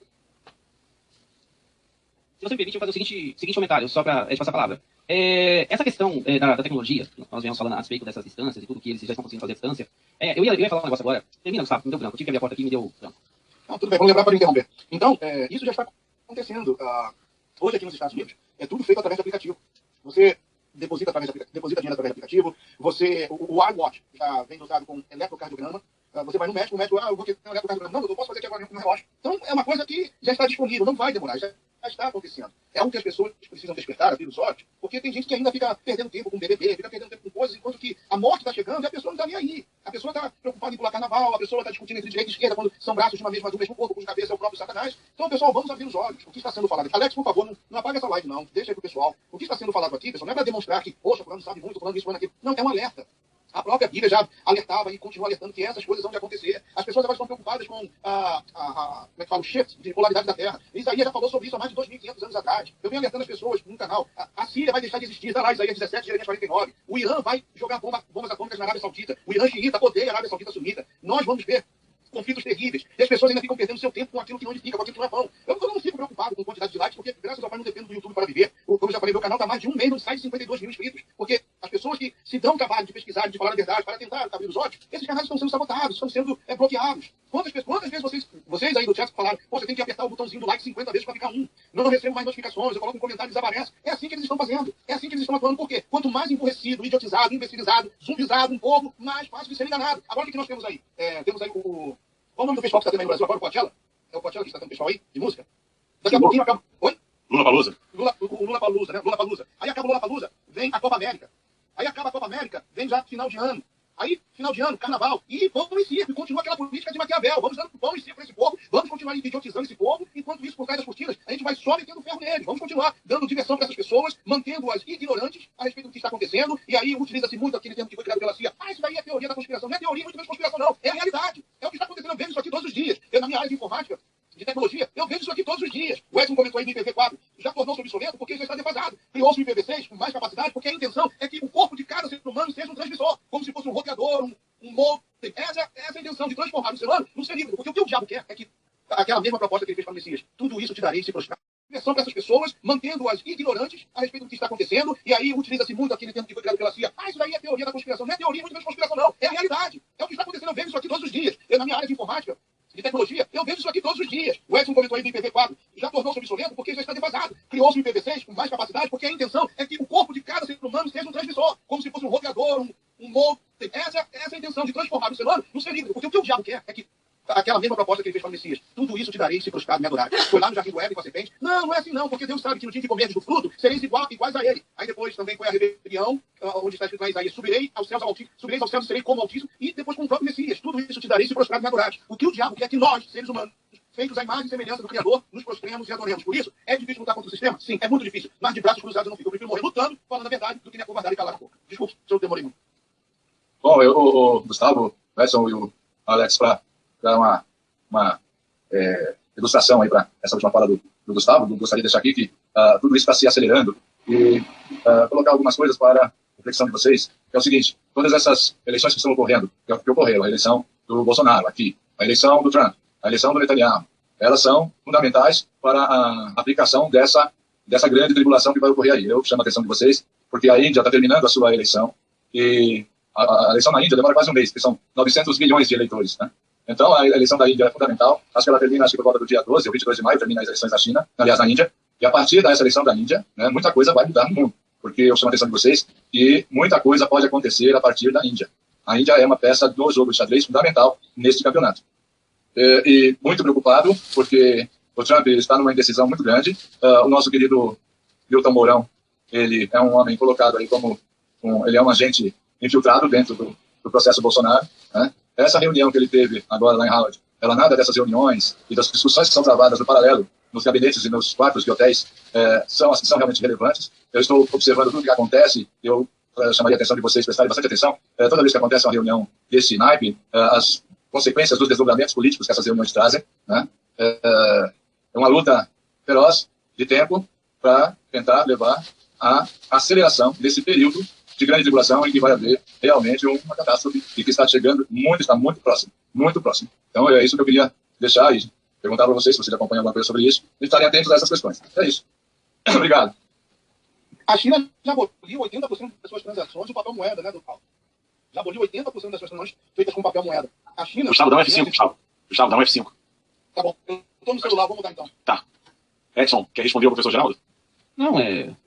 Se você me permite, eu vou fazer o seguinte comentário, só para te passar a palavra. Essa questão da tecnologia, nós viemos falando a respeito dessas distâncias e tudo que eles já estão conseguindo fazer à distância. Eu ia falar um negócio agora. Termina, Gustavo, me deu branco. Eu tive que abrir a porta aqui e me deu branco. Não, tudo bem, vamos lembrar para interromper. Então, isso já está acontecendo. Hoje aqui nos Estados Unidos, é tudo feito através de aplicativo. Você deposita dinheiro através de aplicativo. O iWatch já vem usado com eletrocardiograma. Você vai no médico, o médico, eu vou ter um eletrocardiograma. Não, eu posso fazer aqui agora no relógio. Então, é uma coisa que já está disponível, não vai demorar, já está acontecendo. É algo que as pessoas precisam despertar, abrir os olhos, porque tem gente que ainda fica perdendo tempo com BBB, fica perdendo tempo com coisas, enquanto que a morte está chegando e a pessoa não está nem aí. A pessoa está preocupada em pular carnaval, a pessoa está discutindo entre direita e esquerda, quando são braços do mesmo corpo, cuja cabeça é o próprio Satanás. Então, pessoal, vamos abrir os olhos. O que está sendo falado? Alex, por favor, não apaga essa live, não. Deixa aí pro pessoal. O que está sendo falado aqui, pessoal, não é para demonstrar que, poxa, fulano sabe muito, fulano isso, fulano aquilo. Não, é um alerta. A própria Bíblia já alertava e continua alertando que essas coisas vão de acontecer. As pessoas agora estão preocupadas com como é que fala, o shift de polaridade da Terra. Isaías já falou sobre isso há mais de 2.500 anos atrás. Eu venho alertando as pessoas no canal. A Síria vai deixar de existir, está lá Isaías 17, Jeremias 49. O Irã vai jogar bombas atômicas na Arábia Saudita. O Irã xiita odeia a Arábia Saudita sunita. Nós vamos ver conflitos terríveis. E as pessoas ainda ficam perdendo seu tempo com aquilo que não edifica, com aquilo que não é bom. Eu não fico preocupado com quantidade de likes, porque graças ao Pai não dependo do YouTube para viver. Como eu já falei, meu canal está mais de um mês, não sai de 52 mil inscritos. Porque as pessoas que se dão o trabalho de pesquisar, de falar a verdade, para tentar abrir os olhos, esses canais estão sendo sabotados, estão sendo bloqueados. Quantas vezes vocês aí do chat falaram, pô, você tem que apertar o botãozinho do like 50 vezes para ficar um. Não recebo mais notificações, eu coloco um comentário e desaparece. É assim que eles estão fazendo. É assim que eles estão atuando. Por quê? Quanto mais emburrecido, idiotizado, imbecilizado, zumbizado um povo, mais fácil de ser enganado. Agora o que nós temos aí? Temos aí qual o nome do festival que está tendo aí no Brasil agora, o Coachella? É o Coachella que está tendo festival aí, de música? Daqui a pouquinho acaba... Oi? Lollapalooza. O Lollapalooza, né? Lollapalooza. Aí acaba o Lollapalooza, vem a Copa América. Aí acaba a Copa América, vem já final de ano. Aí, final de ano, carnaval. E vamos em circo, e continua aquela política de Maquiavel. Vamos dando pão em circo para esse povo, vamos continuar idiotizando esse povo. Enquanto isso, por trás das cortinas, a gente vai só metendo ferro neles. Vamos continuar dando diversão para essas pessoas, mantendo-as ignorantes a respeito do que está acontecendo. E aí utiliza-se muito aquele termo que foi criado pela CIA. Isso daí é teoria da conspiração. Não é teoria, muito menos conspiração, não. É a realidade. É o que está acontecendo. Eu vejo isso aqui todos os dias. Eu, na minha área de informática, de tecnologia, eu vejo isso aqui todos os dias. O Edson comentou aí do IPv4, já tornou-se obsoleto porque já está defasado. Criou-se o IPv6 com mais capacidade, porque a intenção é que o corpo de cada ser humano seja um transmissor, como se fosse um roteador, um modem. Essa é a intenção de transformar o ser humano num ser livre. Porque o que o diabo quer é que aquela mesma proposta que ele fez para o Messias, tudo isso te darei se prostrar. Versão para essas pessoas, mantendo-as ignorantes a respeito do que está acontecendo, e aí utiliza-se muito aquele termo que foi criado pela CIA. Isso daí é teoria da conspiração. Não é teoria, muito menos conspiração, não. É a realidade. É o que está acontecendo. Eu vejo isso aqui todos os dias. Eu, na minha área de informática, de tecnologia, eu vejo isso aqui todos os dias. O Edson comentou aí do IPv4, já tornou-se obsoleto porque já está defasado. Criou-se o IPv6 com mais capacidade, porque a intenção é que o corpo de cada ser humano seja um transmissor, como se fosse um roteador, um modem. Essa é a intenção de transformar o ser humano num ser livre. Porque o que o diabo quer é que aquela mesma proposta que ele fez para o Messias, tudo isso te darei se prostrar me adorar. Foi lá no jardim do Éden com a serpente. Não é assim não, porque Deus sabe que no dia que comerdes do fruto, sereis iguais a ele. Aí depois também foi a rebelião, onde está escrito lá em Isaías, subireis aos céus e serei como Altíssimo, e depois com o próprio Messias, tudo isso te darei se prostrar me adorar. O que o diabo quer é que nós, seres humanos, feitos à imagem e semelhança do Criador, nos prostremos e adoremos. Por isso, é difícil lutar contra o sistema? Sim, é muito difícil. Mas de braços cruzados eu não fico. Eu prefiro morrer lutando, falando a verdade, do que me acovardar e calar a boca. Desculpe se eu demorei muito. Bom, o Gustavo, o Edson e o Alex, para dar uma ilustração aí para essa última fala do Gustavo, gostaria de deixar aqui que tudo isso está se acelerando e colocar algumas coisas para a reflexão de vocês, que é o seguinte: todas essas eleições que estão ocorrendo, que ocorreram, a eleição do Bolsonaro aqui, a eleição do Trump, a eleição do Netanyahu, elas são fundamentais para a aplicação dessa grande tribulação que vai ocorrer aí. Eu chamo a atenção de vocês, porque a Índia está terminando a sua eleição e a eleição na Índia demora quase um mês, porque são 900 milhões de eleitores, né? Então, a eleição da Índia é fundamental. Acho que ela termina, por volta do dia 12 ou 22 de maio, termina as eleições da China, aliás, na Índia. E a partir dessa eleição da Índia, né, muita coisa vai mudar no mundo. Porque eu chamo a atenção de vocês que muita coisa pode acontecer a partir da Índia. A Índia é uma peça do jogo de xadrez fundamental neste campeonato. E muito preocupado, porque o Trump está numa indecisão muito grande. O nosso querido Milton Mourão, ele é um homem colocado aí como ele é um agente infiltrado dentro do processo Bolsonaro, né? Essa reunião que ele teve agora lá em Harvard, ela nada dessas reuniões e das discussões que são travadas no paralelo, nos gabinetes e nos quartos de hotéis, são as que são realmente relevantes. Eu estou observando tudo que acontece, eu chamaria a atenção de vocês, prestarem bastante atenção, toda vez que acontece uma reunião desse naipe, as consequências dos desdobramentos políticos que essas reuniões trazem, né? É uma luta feroz de tempo para tentar levar à aceleração desse período de grande tribulação em que vai haver realmente uma catástrofe e que está chegando está muito próximo, muito próximo. Então é isso que eu queria deixar e perguntar para vocês se vocês acompanham alguma coisa sobre isso e estarem atentos a essas questões. É isso. Obrigado. A China já aboliu 80% das suas transações no papel moeda, né, do Paulo? Já aboliu 80% das suas transações feitas com papel moeda. A China... Gustavo, dá um F5, Gustavo. Gustavo, dá um F5. Tá bom. Eu estou no celular, vou mudar então. Tá. Edson, quer responder ao professor Geraldo? Não,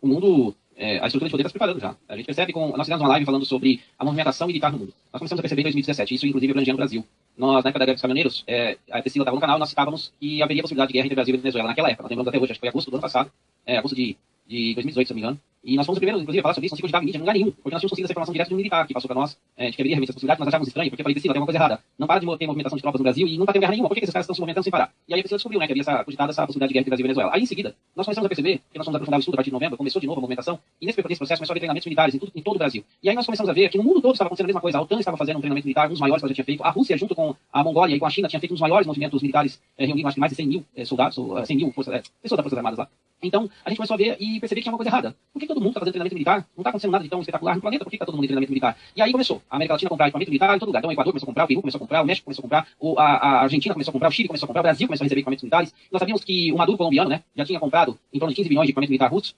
o mundo... a estrutura de poder está se preparando já. A gente percebe nós fizemos uma live falando sobre a movimentação militar no mundo. Nós começamos a perceber em 2017, isso inclusive abrangia no Brasil. Nós, na época da Guerra dos Caminhoneiros, a Priscila estava no canal e nós citávamos que haveria possibilidade de guerra entre Brasil e Venezuela naquela época. Nós lembramos até hoje, acho que foi agosto do ano passado, agosto de 2018, se não me engano. E nós fomos o primeiro, inclusive, a falar sobre isso no ciclo de Davi Mídia, em lugar nenhum, porque nós tínhamos conseguido essa informação direta de um militar que passou para nós, de que haveria realmente essa possibilidade, nós achávamos estranho, porque eu falei, Priscila, tem alguma coisa errada. Não para de ter movimentação de tropas no Brasil e nunca tem guerra nenhuma. Por que esses caras estão se movimentando sem parar? E aí a Priscila descobriu, né, que havia essa cogitada, essa possibilidade de guerra entre Brasil e Venezuela. Aí, em seguida, nós começamos a perceber, que nós fomos aprofundar o estudo a partir de novembro, começou de novo a movimentação, e nesse processo começou a haver treinamentos militares em todo o Brasil. E aí nós começamos a ver que no mundo todo estava acontecendo a mesma coisa. A OTAN estava fazendo um treinamento militar, um dos maiores que ela já tinha feito. A Rússia, junto com a Mongólia e com a China, tinha feito um dos maiores movimentos militares, reunindo acho que mais de 100 mil soldados, ou 100 mil pessoas das Forças Armadas lá. Então, a gente começou a ver e perceber que tinha uma coisa errada. Por que todo mundo está fazendo treinamento militar? Não está acontecendo nada de tão espetacular no planeta. Por que está todo mundo em treinamento militar? E aí começou. A América Latina a comprar equipamento militar em todo lugar. Então, o Equador começou a comprar, o Peru começou a comprar, o México começou a comprar, a Argentina começou a comprar, o Chile começou a comprar, o Brasil começou a receber equipamentos militares. Nós sabíamos que o Maduro colombiano, né, já tinha comprado em torno de 15 bilhões de equipamento militar russo.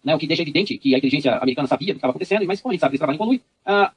Né, o que deixa evidente que a inteligência americana sabia do que estava acontecendo, mas como a gente sabe que esse trabalho incolui,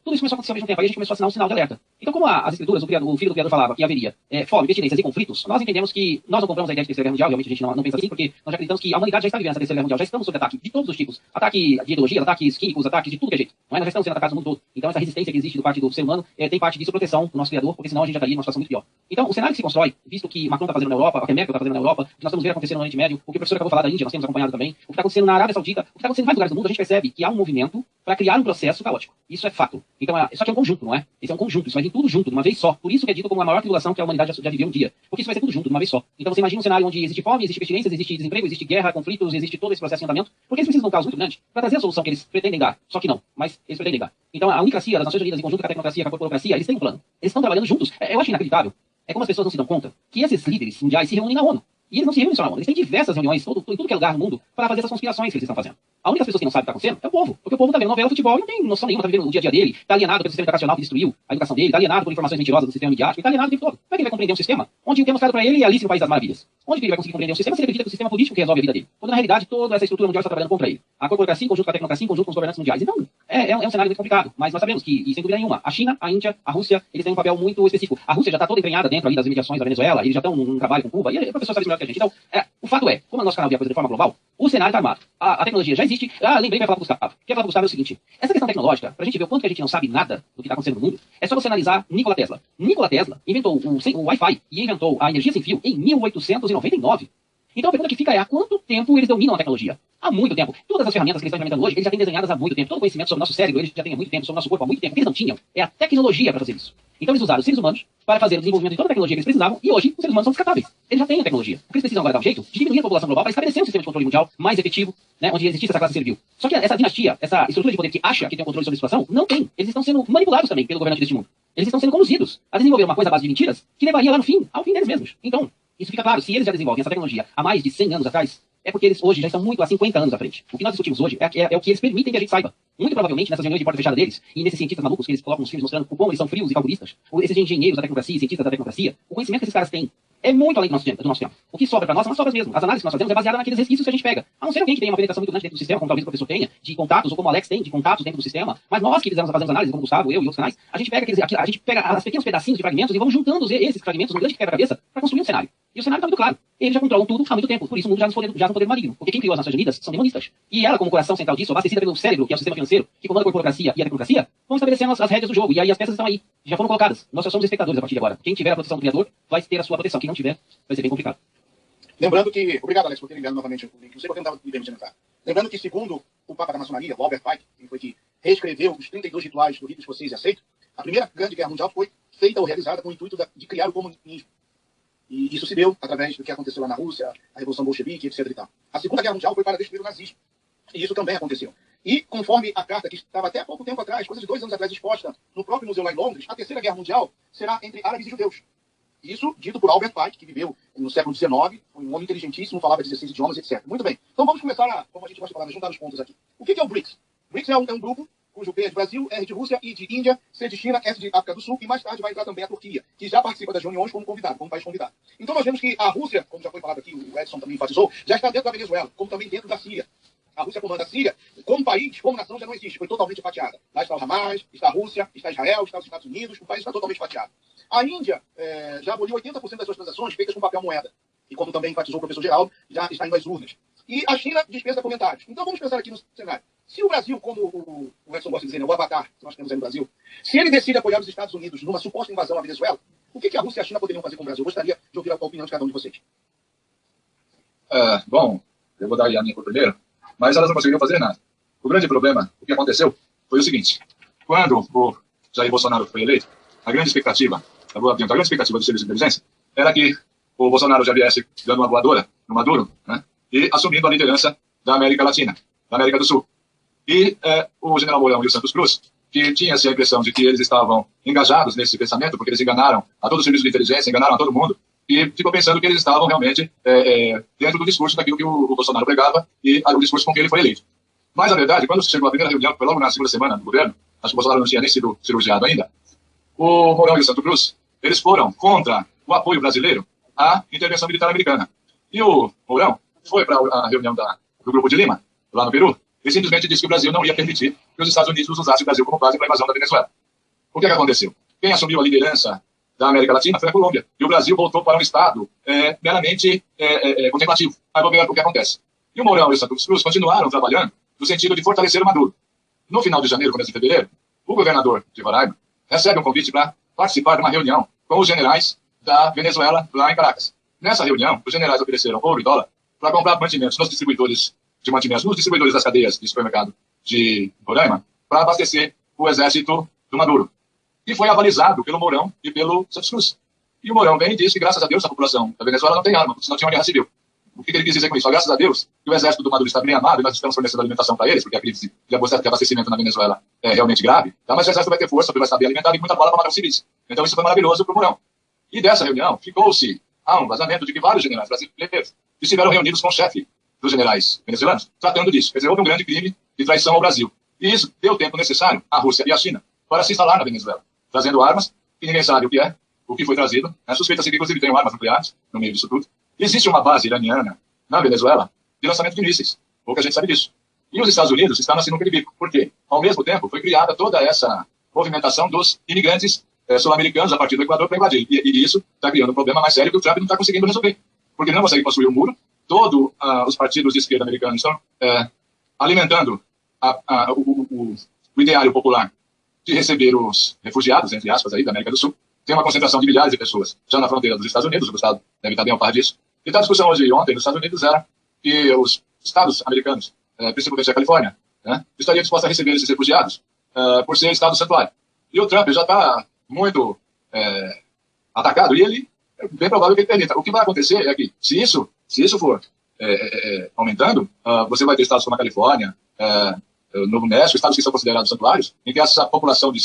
tudo isso começou a acontecer ao mesmo tempo. Aí a gente começou a assinar um sinal de alerta. Então, como as escrituras, o filho do criador falava que haveria fome, pestilências e conflitos, nós entendemos que nós não compramos a ideia de terceira guerra mundial, realmente a gente não pensa assim, porque nós já acreditamos que a humanidade já está vivendo essa terceira guerra mundial, já estamos sob ataque de todos os tipos. Ataque de ideologia, ataques químicos, ataques de tudo que é jeito. Não é? Nós já estamos sendo atacados no mundo todo. Então, essa resistência que existe do parte do ser humano tem parte disso proteção do nosso criador, porque senão a gente já estaria numa situação muito pior. Então, o cenário que se constrói, visto que Macron está fazendo na Europa, o que a Merkel está fazendo na Europa, o que nós estamos vendo acontecer no Oriente Médio, o que o professor acabou de falar da Índia, nós temos acompanhado também, o que está acontecendo na Arábia Saudita, o que está acontecendo em vários lugares do mundo, a gente percebe que há um movimento para criar um processo caótico. Isso é fato. Então, só que é um conjunto, não é? Esse é um conjunto, isso vai vir tudo junto, de uma vez só. Por isso que é dito como a maior tribulação que a humanidade já viveu um dia. Porque isso vai ser tudo junto, de uma vez só. Então você imagina um cenário onde existe fome, existe pestilências, existe desemprego, existe guerra, conflitos, existe todo esse processo em andamento, porque eles precisam de um caos muito grande para trazer a solução que eles pretendem dar. Só que não, mas eles pretendem dar. Então a unicracia das Nações Unidas, em conjunto com a tecnocracia, com a corporocracia, eles têm um plano. Eles estão trabalhando juntos. Eu acho inacreditável. É como as pessoas não se dão conta que esses líderes mundiais se reúnem na ONU. E eles não se reúnem só na ONU, eles têm diversas reuniões em tudo que é lugar no mundo para fazer essas conspirações que eles estão fazendo. A única pessoa que não sabe o que está acontecendo é o povo. Porque o povo está vendo novela, futebol e não tem noção nenhuma, está vivendo o dia a dia dele, está alienado pelo sistema educacional que destruiu a educação dele, está alienado por informações mentirosas do sistema midiático, está alienado o tempo todo. Como é que ele vai compreender um sistema onde o que é mostrado para ele é Alice no País das Maravilhas? Onde que ele vai conseguir compreender um sistema se ele acredita que o sistema político que resolve a vida dele? Quando na realidade toda essa estrutura mundial está trabalhando contra ele. A corporacia em conjunto com a tecnocracia, em conjunto com os governantes mundiais. Então, é um cenário muito complicado. Mas nós sabemos que, e sem dúvida nenhuma, a China, a Índia, a Rússia, eles têm um papel muito específico. A Rússia já está toda entranhada dentro ali das imediações da Venezuela, eles já estão num trabalho com Cuba, e o professor sabe isso melhor que a gente. Então, o fato é, como o nosso canal via coisa de forma global, o cenário está armado. A tecnologia já existe. Lembrei que ia falar para o Gustavo. Quer falar para o Gustavo é o seguinte: essa questão tecnológica, para a gente ver o quanto que a gente não sabe nada do que está acontecendo no mundo, é só você analisar Nikola Tesla. Nikola Tesla inventou o Wi-Fi e inventou a energia sem fio em 1899. Então a pergunta que fica é: há quanto tempo eles dominam a tecnologia? Há muito tempo. Todas as ferramentas que eles estão implementando hoje, eles já têm desenhadas há muito tempo. Todo o conhecimento sobre o nosso cérebro, eles já têm há muito tempo, sobre o nosso corpo há muito tempo. O que eles não tinham é a tecnologia para fazer isso. Então eles usaram os seres humanos para fazer o desenvolvimento de toda a tecnologia que eles precisavam, e hoje os seres humanos são descartáveis. Eles já têm a tecnologia. O que eles precisam agora é dar um jeito de diminuir a população global para estabelecer um sistema de controle mundial mais efetivo, né, onde existisse essa classe servil. Só que essa dinastia, essa estrutura de poder que acha que tem um controle sobre a situação, não tem. Eles estão sendo manipulados também pelo governante deste mundo. Eles estão sendo conduzidos a desenvolver uma coisa à base de mentiras que levaria lá no fim, ao fim deles mesmos. Então, isso fica claro. Se eles já desenvolvem essa tecnologia há mais de 100 anos atrás, é porque eles hoje já estão muito há 50 anos à frente. O que nós discutimos hoje é o que eles permitem que a gente saiba. Muito provavelmente nessas reuniões de porta fechada deles, e nesses cientistas malucos que eles colocam nos filmes mostrando como eles são frios e calculistas, esses engenheiros da tecnocracia e cientistas da tecnocracia, o conhecimento que esses caras têm é muito além do nosso tempo. O que sobra para nós são as sobras mesmo. As análises que nós fazemos é baseada naqueles resquícios que a gente pega. A não ser alguém que tenha uma penetração muito grande dentro do sistema, como talvez o professor tenha, de contatos, ou como o Alex tem, de contatos dentro do sistema. Mas nós que fazemos análises, como o Gustavo, eu e outros canais, a gente pega as pequenos pedacinhos de fragmentos e vamos juntando esses fragmentos num grande quebra-cabeça para construir um cenário. E o cenário está muito claro. Eles já controlam tudo há muito tempo. Por isso o mundo já não poder maligno. Porque quem criou as Nações Unidas são demonistas. E ela, como coração central disso, abastecida pelo cérebro, que é o sistema financeiro, que comanda a corporocracia e a tecnocracia, vão estabelecendo as rédeas do jogo. E aí as peças estão aí. Já foram colocadas. Nós só somos espectadores a partir de agora. Quem tiver a proteção do criador vai ter a sua proteção. Quem não tiver, vai ser bem complicado. Lembrando que... Obrigado, Alex, por ter enviado novamente o link. Não sei porque eu não estava me permitindo entrar. Lembrando que, segundo o Papa da Maçonaria, o Albert Pike, que foi que reescreveu os 32 rituais do rito escocês e aceito, a primeira grande guerra mundial foi feita ou realizada com o intuito de criar o comunismo. E isso se deu através do que aconteceu lá na Rússia, a Revolução Bolchevique, etc. E tal. A Segunda Guerra Mundial foi para destruir o nazismo. E isso também aconteceu. E, conforme a carta que estava até há pouco tempo atrás, coisa de 2 anos atrás, exposta no próprio museu lá em Londres, a Terceira Guerra Mundial será entre árabes e judeus. Isso dito por Albert Pike, que viveu no século XIX, foi um homem inteligentíssimo, falava 16 idiomas, etc. Muito bem. Então vamos começar como a gente gosta de falar, juntar os pontos aqui. O que é o BRICS? O BRICS é um grupo cujo P é de Brasil, R de Rússia, I de Índia, C de China, S de África do Sul, e mais tarde vai entrar também a Turquia, que já participa das reuniões como convidado, como país convidado. Então nós vemos que a Rússia, como já foi falado aqui, o Edson também enfatizou, já está dentro da Venezuela, como também dentro da Síria. A Rússia comanda a Síria, como país, como nação, já não existe, foi totalmente fatiada. Lá está o Hamas, está a Rússia, está Israel, está os Estados Unidos, o país está totalmente fatiado. A Índia já aboliu 80% das suas transações feitas com papel moeda. E como também enfatizou o professor Geraldo, já está indo às urnas. E a China dispensa comentários. Então vamos pensar aqui no cenário. Se o Brasil, como o Edson gosta de dizer, né, o avatar que nós temos aí no Brasil, se ele decide apoiar os Estados Unidos numa suposta invasão à Venezuela, o que a Rússia e a China poderiam fazer com o Brasil? Eu gostaria de ouvir a opinião de cada um de vocês. Bom, eu vou dar aí a minha por primeiro, mas elas não conseguiriam fazer nada. O grande problema, o que aconteceu, foi o seguinte. Quando o Jair Bolsonaro foi eleito, a grande expectativa do serviço de inteligência era que o Bolsonaro já viesse dando uma voadora no Maduro, né, e assumindo a liderança da América Latina, da América do Sul. E o general Mourão e o Santos Cruz, que tinha-se a impressão de que eles estavam engajados nesse pensamento, porque eles enganaram a todo o serviço de inteligência, enganaram a todo mundo, e ficou pensando que eles estavam realmente dentro do discurso daquilo que o Bolsonaro pregava e o discurso com que ele foi eleito. Mas, na verdade, quando chegou a primeira reunião, que foi logo na segunda semana do governo, acho que o Bolsonaro não tinha nem sido cirurgiado ainda, o Mourão e o Santos Cruz, eles foram contra o apoio brasileiro à intervenção militar americana. E o Mourão foi para a reunião do Grupo de Lima, lá no Peru, e simplesmente disse que o Brasil não ia permitir que os Estados Unidos usassem o Brasil como base para a invasão da Venezuela. O que aconteceu? Quem assumiu a liderança da América Latina foi a Colômbia, e o Brasil voltou para um estado meramente contemplativo. Aí vamos ver o que acontece. E o Mourão e o Santos Cruz continuaram trabalhando no sentido de fortalecer o Maduro. No final de janeiro, começo de fevereiro, o governador de Roraima recebe um convite para participar de uma reunião com os generais da Venezuela, lá em Caracas. Nessa reunião, os generais ofereceram ouro e dólar para comprar mantimentos nos distribuidores de mantimentos, nos distribuidores das cadeias de supermercado de Roraima, para abastecer o exército do Maduro. E foi avalizado pelo Mourão e pelo Santos Cruz. E o Mourão vem e diz que, graças a Deus, a população da Venezuela não tem arma, porque senão tinha uma guerra civil. O que ele quis dizer com isso? Graças a Deus, que o exército do Maduro está bem armado e nós estamos fornecendo alimentação para eles, porque a crise de abastecimento na Venezuela é realmente grave, tá? Mas o exército vai ter força, vai estar bem alimentado e muita bala para matar os civis. Então isso foi maravilhoso para o Mourão. E dessa reunião ficou-se um vazamento de que vários generais brasileiros estiveram reunidos com o chefe dos generais venezuelanos, tratando disso. Quer dizer, houve um grande crime de traição ao Brasil. E isso deu o tempo necessário à Rússia e à China para se instalar na Venezuela, trazendo armas, que ninguém sabe o que é, o que foi trazido. Suspeita-se que, inclusive, tem armas nucleares no meio disso tudo. Existe uma base iraniana na Venezuela de lançamento de mísseis. Pouca gente sabe disso. E os Estados Unidos estão na sinuca de bico. Por quê? Ao mesmo tempo, foi criada toda essa movimentação dos imigrantes sul-americanos a partir do Equador para invadir. E isso está criando um problema mais sério que o Trump não está conseguindo resolver. Porque ele não consegue construir um muro. Todos os partidos de esquerda americanos estão alimentando o ideário popular de receber os refugiados, entre aspas, aí, da América do Sul. Tem uma concentração de milhares de pessoas já na fronteira dos Estados Unidos. O Gustavo deve estar bem ao par disso. E a discussão hoje e ontem nos Estados Unidos era que os estados americanos, principalmente a Califórnia, estariam dispostos a receber esses refugiados por ser estado santuário. E o Trump já está muito atacado e ele é bem provável que ele permita. O que vai acontecer é que, se isso for aumentando, você vai ter estados como a Califórnia, Novo México, estados que são considerados santuários, em que essa população de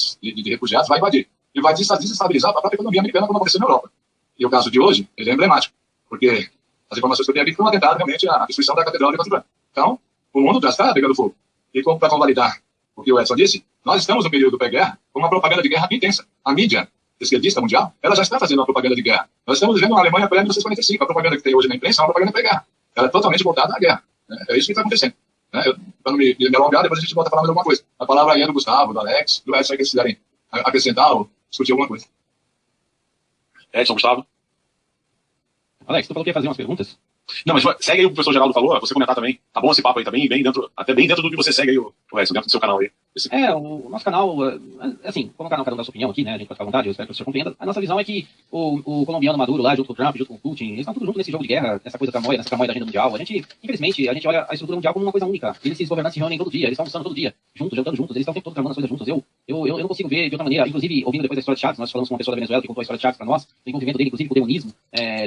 refugiados vai invadir. E vai desestabilizar a própria economia americana, como aconteceu na Europa. E o caso de hoje, ele é emblemático, porque as informações que eu tenho aqui foi um atentado realmente à destruição da Catedral de Notre Dame. Então, o mundo já está pegando fogo. E para convalidar o que o Edson disse, nós estamos no período pré-guerra com uma propaganda de guerra intensa. A mídia esquerdista mundial, ela já está fazendo uma propaganda de guerra. Nós estamos vivendo uma Alemanha pré-1945. A propaganda que tem hoje na imprensa é uma propaganda pré-guerra. Ela é totalmente voltada à guerra. É isso que está acontecendo. Para não me alongar, depois a gente volta a falar mais alguma coisa. A palavra aí é do Gustavo, do Alex, do Edson, que eles quiserem acrescentar ou discutir alguma coisa. Edson, Gustavo. Alex, tu falou que ia fazer umas perguntas? Não, mas segue aí o que o professor Geraldo falou, você comentar também. Tá bom esse papo aí também, até bem dentro do que você segue aí, o Edson, dentro do seu canal aí. O nosso canal, assim, como o canal cada um dá sua opinião aqui, né, a gente pode ficar à vontade, eu espero que o senhor compreenda. A nossa visão é que o colombiano Maduro lá, junto com o Trump, junto com o Putin, eles estão tudo junto nesse jogo de guerra, nessa coisa nessa camóia da agenda mundial. Infelizmente, a gente olha a estrutura mundial como uma coisa única. Esses governantes se reúnem todo dia, eles estão almoçando todo dia, juntos, jantando juntos, eles estão o tempo todo tramando as coisas juntos. Eu não consigo ver de outra maneira, inclusive, ouvindo depois da história de Chaves, nós falamos com uma pessoa da Venezuela que contou a história de Chaves para nós, o envolvimento dele, inclusive, com o demonismo,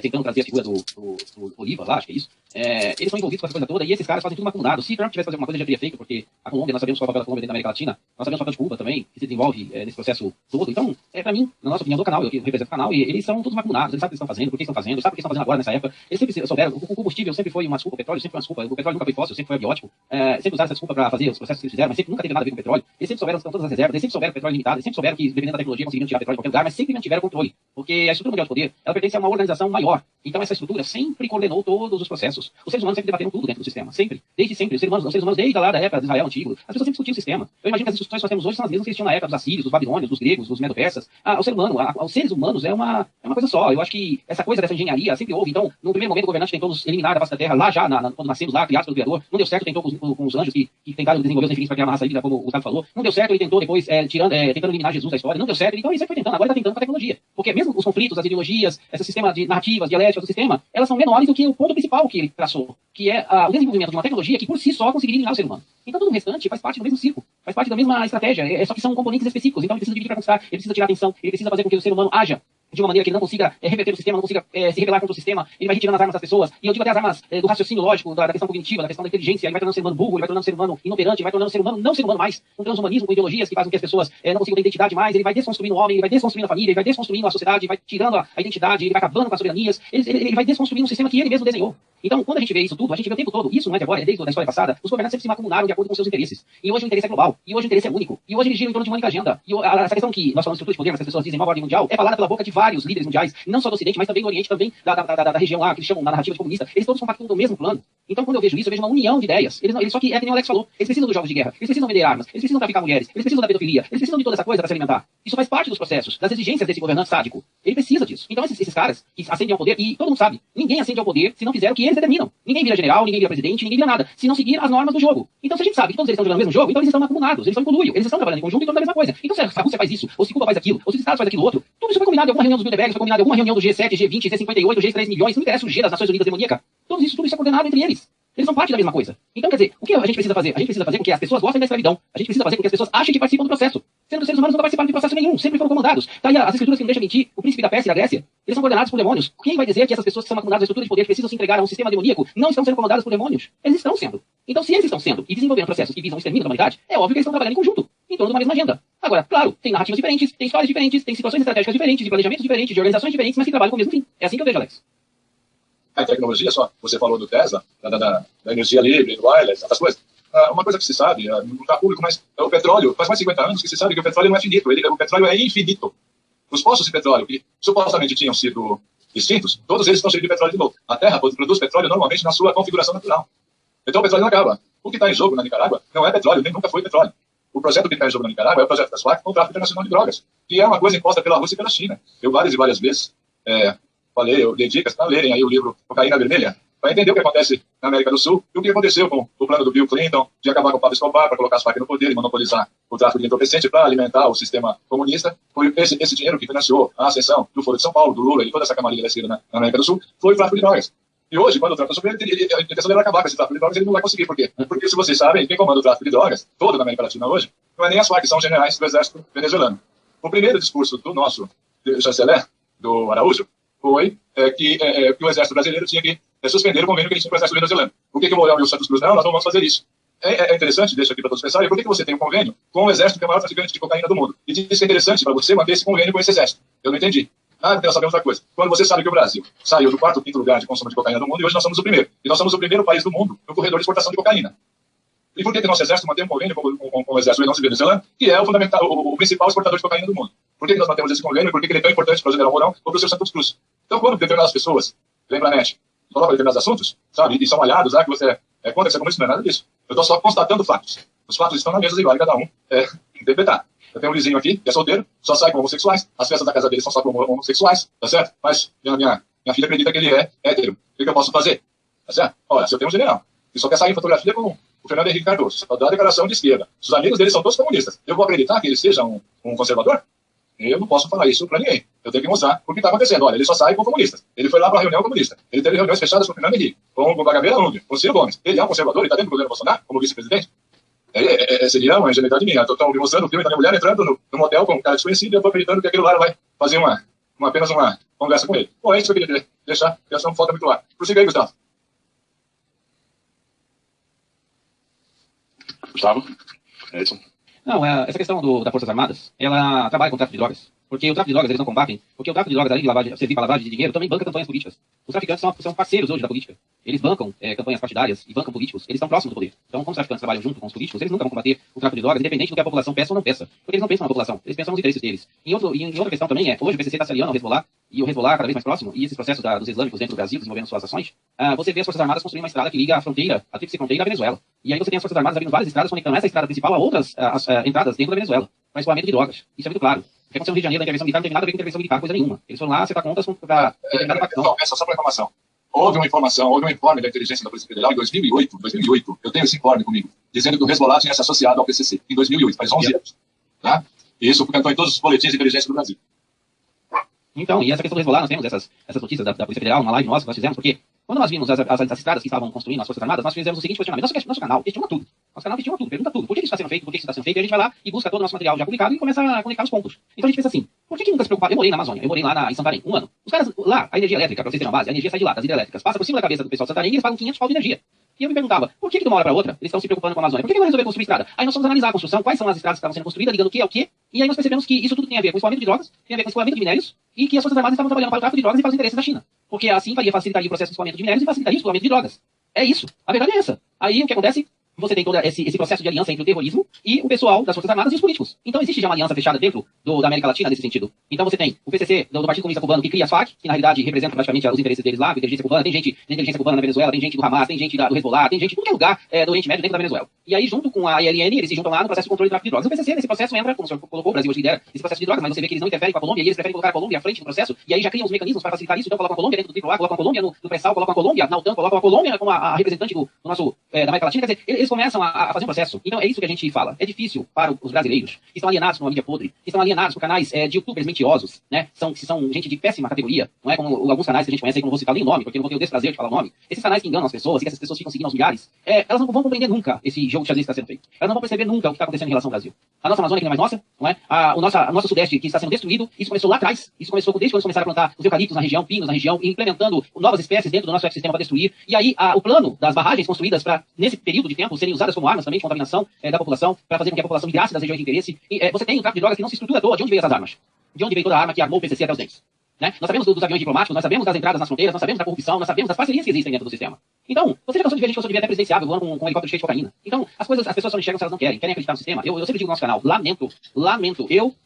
tentando trazer a figura do Oliva lá, acho que é isso. Eles são envolvidos com essa coisa toda e esses caras fazem tudo maculado. Se Trump tivesse fazer alguma coisa, já teria feito, porque a Colômbia, nós sabemos qual é o papel da Colômbia dentro da América Latina, nós sabemos o papel de Cuba também, que se desenvolve nesse processo todo. Então, pra mim, na nossa opinião do canal, eu represento o canal, e eles são todos maculados, eles sabem o que estão fazendo, por que estão fazendo, sabem o que estão fazendo agora nessa época. Eles sempre souberam, o combustível sempre foi uma desculpa, o petróleo sempre foi uma desculpa, o petróleo nunca foi fóssil, sempre foi abiótico, sempre usaram essa desculpa para fazer os processos que eles fizeram, mas sempre nunca teve nada a ver com o petróleo. Eles sempre souberam que estão todas as reservas, eles sempre souberam que o petróleo é limitado, eles sempre souberam que, dependendo da tecnologia, conseguiram tirar petróleo de qualquer lugar, mas sempre mantiveram o controle, porque a estrutura mundial de poder, ela pertence a uma organização maior. Então essa estrutura sempre coordenou todos os processos. Os seres humanos sempre debateram tudo dentro do sistema, sempre, desde sempre. Os seres humanos desde lá da época de Israel antigo, as pessoas sempre discutiam o sistema. Eu imagino que as discussões que nós temos hoje são as mesmas que existiam na época dos assírios, dos babilônios, dos gregos, dos medo-persas. O ser humano, os seres humanos é uma coisa só. Eu acho que essa coisa dessa engenharia sempre houve. Então, no primeiro momento, o governante tentou nos eliminar da face da terra, lá já, quando nascemos lá, criados pelo Criador. Não deu certo, tentou com os anjos que tentaram desenvolver os infinitos para criar uma raça híbrida, como o Gustavo falou. Não deu certo, ele tentou depois, tentando eliminar Jesus da história. Não deu certo, então ele sempre foi tentando. Agora ele está tentando com a tecnologia. Porque mesmo os conflitos, as ideologias, esse sistema de narrativas, dialéticas do sistema, elas são menores do que o ponto principal que ele traçou, que é o desenvolvimento de uma tecnologia que por si só conseguiria eliminar o ser humano. Então todo o restante faz parte do mesmo circo, faz parte da mesma estratégia, só que são componentes específicos. Então ele precisa dividir para conquistar, ele precisa tirar atenção, ele precisa fazer com que o ser humano haja de uma maneira que ele não consiga reverter o sistema, não consiga se rebelar contra o sistema, ele vai retirando as armas das pessoas, e eu digo até as armas do raciocínio lógico, da questão cognitiva, da questão da inteligência, ele vai tornando o ser humano burro, ele vai tornando o ser humano inoperante, ele vai tornando o ser humano não ser humano mais, um transhumanismo com ideologias que fazem com que as pessoas não consigam ter identidade mais, ele vai desconstruindo o homem, ele vai desconstruindo a família, ele vai desconstruindo a sociedade, vai tirando a identidade, ele vai acabando com as soberanias, ele vai desconstruindo um sistema que ele mesmo desenhou. Então, quando a gente vê isso tudo, a gente vê o tempo todo, isso não é de agora, é desde a história passada, os governantes sempre se macumunaram de acordo com seus interesses. E hoje o interesse é global, e hoje o interesse é único, e hoje eles giram em torno de uma única agenda. E essa questão que nós falamos de estrutura de poder, mas as pessoas dizem nova ordem mundial, é falada pela boca de vários líderes mundiais, não só do Ocidente, mas também do Oriente, também da região lá, que eles chamam na narrativa de comunista. Eles todos compactam do mesmo plano. Então, quando eu vejo isso, eu vejo uma união de ideias. Eles só que é que nem o Alex falou, eles precisam dos jogos de guerra, eles precisam vender armas, eles precisam traficar mulheres, eles precisam da pedofilia, eles precisam de toda essa coisa para se alimentar. Isso faz parte dos processos, das exigências desse governante sádico. Ele precisa disso. Então, esses caras que ascendem ao poder, e todo mundo sabe, ninguém ascende ao poder se não fizer o que eles determinam. Ninguém vira general, ninguém vira presidente, ninguém vira nada, se não seguir as normas do jogo. Então, se a gente sabe que todos eles estão jogando o mesmo jogo, então eles estão macumunados, eles estão em conluio, eles estão trabalhando em conjunto e tornando a mesma coisa. Então, se a Rússia faz isso, ou se Cuba faz aquilo, ou se os Estados faz aquilo outro, tudo isso foi combinado em alguma reunião dos Bilderbergs, foi combinado em alguma reunião do G7, G20, G58, G3 milhões, não interessa o G das Nações Unidas demoníaca. Tudo isso é coordenado entre eles. Eles são parte da mesma coisa. Então, quer dizer, o que a gente precisa fazer? A gente precisa fazer com que as pessoas gostem da escravidão. A gente precisa fazer com que as pessoas achem que participam do processo. Sendo que os seres humanos nunca participaram de processo nenhum, sempre foram comandados. Tá aí as escrituras que não deixam mentir, o príncipe da Pérsia e da Grécia, eles são coordenados por demônios. Quem vai dizer que essas pessoas que são acumuladas à estrutura de poder, que precisam se entregar a um sistema demoníaco, não estão sendo comandadas por demônios? Eles estão sendo. Então, se eles estão sendo e desenvolvendo processos que visam o extermínio da humanidade, é óbvio que eles estão trabalhando em conjunto, em torno de uma mesma agenda. Agora, claro, tem narrativas diferentes, tem histórias diferentes, tem situações estratégicas diferentes, de planejamentos diferentes, de organizações diferentes, mas que trabalham com o mesmo fim. É assim que eu vejo, Alex. A tecnologia, só você falou do Tesla, da energia livre, do wireless, essas coisas. Uma coisa que se sabe, não está público, mas o petróleo, faz mais de 50 anos que se sabe que o petróleo não é finito, o petróleo é infinito. Os poços de petróleo que supostamente tinham sido extintos, todos eles estão cheios de petróleo de novo. A Terra produz petróleo normalmente na sua configuração natural. Então o petróleo não acaba. O que está em jogo na Nicarágua não é petróleo, nem nunca foi petróleo. O projeto que está em jogo na Nicarágua é o projeto das FARC com o tráfico internacional de drogas, que é uma coisa imposta pela Rússia e pela China. Eu várias e várias vezes eu dei dicas para lerem aí o livro Cocaína Vermelha, para entender o que acontece na América do Sul e o que aconteceu com o plano do Bill Clinton de acabar com o Pablo Escobar para colocar as FARC no poder e monopolizar o tráfico de entorpecente para alimentar o sistema comunista. Foi esse dinheiro que financiou a ascensão do Foro de São Paulo, do Lula e toda essa camarilha da esquerda na América do Sul, foi o tráfico de drogas. E hoje, quando o Trump está sobre ele, a intenção dele era acabar com esse tráfico de drogas, ele não vai conseguir. Por quê? Porque, se vocês sabem, quem comanda o tráfico de drogas, todo na América Latina hoje, não é nem as FARC, são generais do exército venezuelano. O primeiro discurso do nosso chanceler, do Araújo, foi que o exército brasileiro tinha que suspender o convênio que ele tinha com o exército venezuelano. Por que o Mourão e o Santos Cruz não? Nós não vamos fazer isso. É interessante, deixa aqui para todos pensarem, por que você tem um convênio com o exército que é o maior traficante de cocaína do mundo? E diz que é interessante para você manter esse convênio com esse exército. Eu não entendi. Porque nós sabemos outra coisa. Quando você sabe que o Brasil saiu do 4º ou 5º lugar de consumo de cocaína do mundo, e hoje nós somos o primeiro. E nós somos o primeiro país do mundo no corredor de exportação de cocaína. E por que o nosso exército mantém um convênio com o exército venezuelano, que é o principal exportador de cocaína do mundo? Por que nós mantemos esse convênio e por que ele é tão importante para o general Mourão ou para o seu Santos Cruz? Então, quando determinadas pessoas vêm para a net, colocam determinados assuntos, sabe, e são aliados, que você é contra, que você é comunista, não é nada disso. Eu estou só constatando fatos. Os fatos estão na mesa e vale cada um interpretar. Eu tenho um vizinho aqui, que é solteiro, só sai com homossexuais, as festas da casa dele são só com homossexuais, tá certo? Mas minha filha acredita que ele é hétero. O que eu posso fazer? Tá certo? Olha, se eu tenho um general que só quer sair em fotografia com o Fernando Henrique Cardoso, só dá a declaração de esquerda, se os amigos dele são todos comunistas, eu vou acreditar que ele seja um conservador? Eu não posso falar isso para ninguém. Eu tenho que mostrar o que está acontecendo. Olha, ele só sai com comunistas. Ele foi lá para a reunião comunista. Ele teve reuniões fechadas com o Fernando Henrique, com o Bagabeira Lund, com o Ciro Gomes. Ele é um conservador e está dentro do governo Bolsonaro, como vice-presidente? Seria uma ingenuidade minha. Estou me mostrando o filme da minha mulher entrando no motel com um cara desconhecido e eu estou acreditando que aquele lá vai fazer apenas uma conversa com ele. Bom, é isso que eu queria deixar, porque essa não falta muito lá. Prossiga aí, Gustavo. Gustavo? Edson? Não, essa questão das Forças Armadas, ela trabalha com o tráfico de drogas. Porque o tráfico de drogas eles não combatem, porque o tráfico de drogas, além de servir para lavagem de dinheiro, também banca campanhas políticas. Os traficantes são parceiros hoje da política. Eles bancam campanhas partidárias e bancam políticos. Eles estão próximos do poder. Então, como os traficantes trabalham junto com os políticos, eles nunca vão combater o tráfico de drogas, independente do que a população peça ou não peça. Porque eles não pensam na população, eles pensam nos interesses deles. E outra questão também hoje o PCC está se aliando ao Hezbollah, e o Hezbollah cada vez mais próximo, e esses processos dos islâmicos dentro do Brasil, desenvolvendo suas ações, você vê as Forças Armadas construindo uma estrada que liga a fronteira, a tríplice fronteira à Venezuela. E aí você tem as Forças Armadas abrindo várias estradas, conectando essa estrada principal a outras entradas dentro da Venezuela, para escoamento de drogas. Isso é muito claro. O que aconteceu no Rio de Janeiro da intervenção militar não tem nada a ver com intervenção militar, coisa nenhuma. Eles foram lá acertar contas para determinada facção. Só para informação. Houve um informe da inteligência da Polícia Federal em 2008, eu tenho esse informe comigo, dizendo que o Hezbollah tinha se associado ao PCC, em 2008, faz 11 anos. Tá? E isso cantou em todos os boletins de inteligência do Brasil. Então, e essa questão do Hezbollah, nós temos essas notícias da Polícia Federal, uma live nossa que nós fizemos, porque quando nós vimos as estradas que estavam construindo as Forças Armadas, nós fizemos o seguinte questionamento. Nosso canal questiona tudo. Nosso canal questiona tudo, pergunta tudo. Por que isso está sendo feito? Por que isso está sendo feito? E a gente vai lá e busca todo o nosso material já publicado e começa a conectar os pontos. Então a gente pensa assim, por que nunca se preocupar? Eu morei na Amazônia, eu morei lá em Santarém, 1 ano. Os caras lá, a energia elétrica, pra vocês terem uma base, a energia sai de lá, das hidrelétricas, passa por cima da cabeça do pessoal de Santarém e eles pagam 500 pau de energia. E eu me perguntava, por que de uma hora para outra eles estão se preocupando com a Amazônia? Por que não resolver construir estrada? Aí nós fomos analisar a construção, quais são as estradas que estavam sendo construídas, ligando o que é o que, e aí nós percebemos que isso tudo tem a ver com escoamento de drogas, tem a ver com escoamento de minérios, e que as Forças Armadas estavam trabalhando para o tráfico de drogas e para os interesses da China. Porque assim facilitaria o processo de escoamento de minérios e facilitaria o escoamento de drogas. É isso. A verdade é essa. Aí o que acontece? Você tem todo esse processo de aliança entre o terrorismo e o pessoal das Forças Armadas e os políticos. Então existe já uma aliança fechada dentro da América Latina nesse sentido. Então você tem o PCC, do Partido Comunista Cubano, que cria as FARC, que na realidade representa praticamente os interesses deles lá, a inteligência cubana, tem gente da inteligência cubana na Venezuela, tem gente do Hamas, tem gente do Hezbollah, tem gente de qualquer lugar do Oriente Médio dentro da Venezuela. E aí junto com a ILN, eles se juntam lá no processo de controle do tráfico de drogas. O PCC nesse processo entra, como o senhor colocou, o Brasil hoje lidera esse processo de drogas, mas você vê que eles não interferem com a Colômbia, e eles preferem colocar a Colômbia à frente do processo, e aí já criam os mecanismos para facilitar isso, então colocam a Colômbia dentro do AAA, colocam a Colômbia no pré-sal, colocam a Colômbia na OTAN, colocam a Colômbia como a representante do nosso, da América Latina, quer dizer, eles começam a fazer um processo. Então é isso que a gente fala. É difícil para os brasileiros que estão alienados com uma mídia podre, que estão alienados por canais de youtubers mentirosos, né? Que são gente de péssima categoria, não é como alguns canais que a gente conhece aí, que eu não vou citar nem o nome, porque eu não vou ter o desprazer de falar o nome. Esses canais que enganam as pessoas e que essas pessoas ficam seguindo aos milhares, elas não vão compreender nunca esse jogo de xadrez que está sendo feito. Elas não vão perceber nunca o que está acontecendo em relação ao Brasil. A nossa Amazônia que não é mais nossa, não é? O nosso Sudeste que está sendo destruído, isso começou lá atrás, isso começou desde quando começaram a plantar os eucaliptos na região, pinos na região, implementando novas espécies dentro do nosso ecossistema para destruir. E aí o plano das barragens construídas para, nesse período de tempo, serem usadas como armas também de contaminação da população, para fazer com que a população migrasse das regiões de interesse. E você tem o tráfico de drogas que não se estrutura todo. De onde veio essas armas? De onde veio toda a arma que armou o PCC até os dentes? Né? Nós sabemos dos aviões diplomáticos, nós sabemos das entradas nas fronteiras, nós sabemos da corrupção, nós sabemos das parcerias que existem dentro do sistema. Então, você já cansou de ver gente que passou de ver até presidenciável voando com um helicóptero cheio de cocaína. Então, as pessoas só enxergam se elas não querem acreditar no sistema. Eu sempre digo no nosso canal, lamento,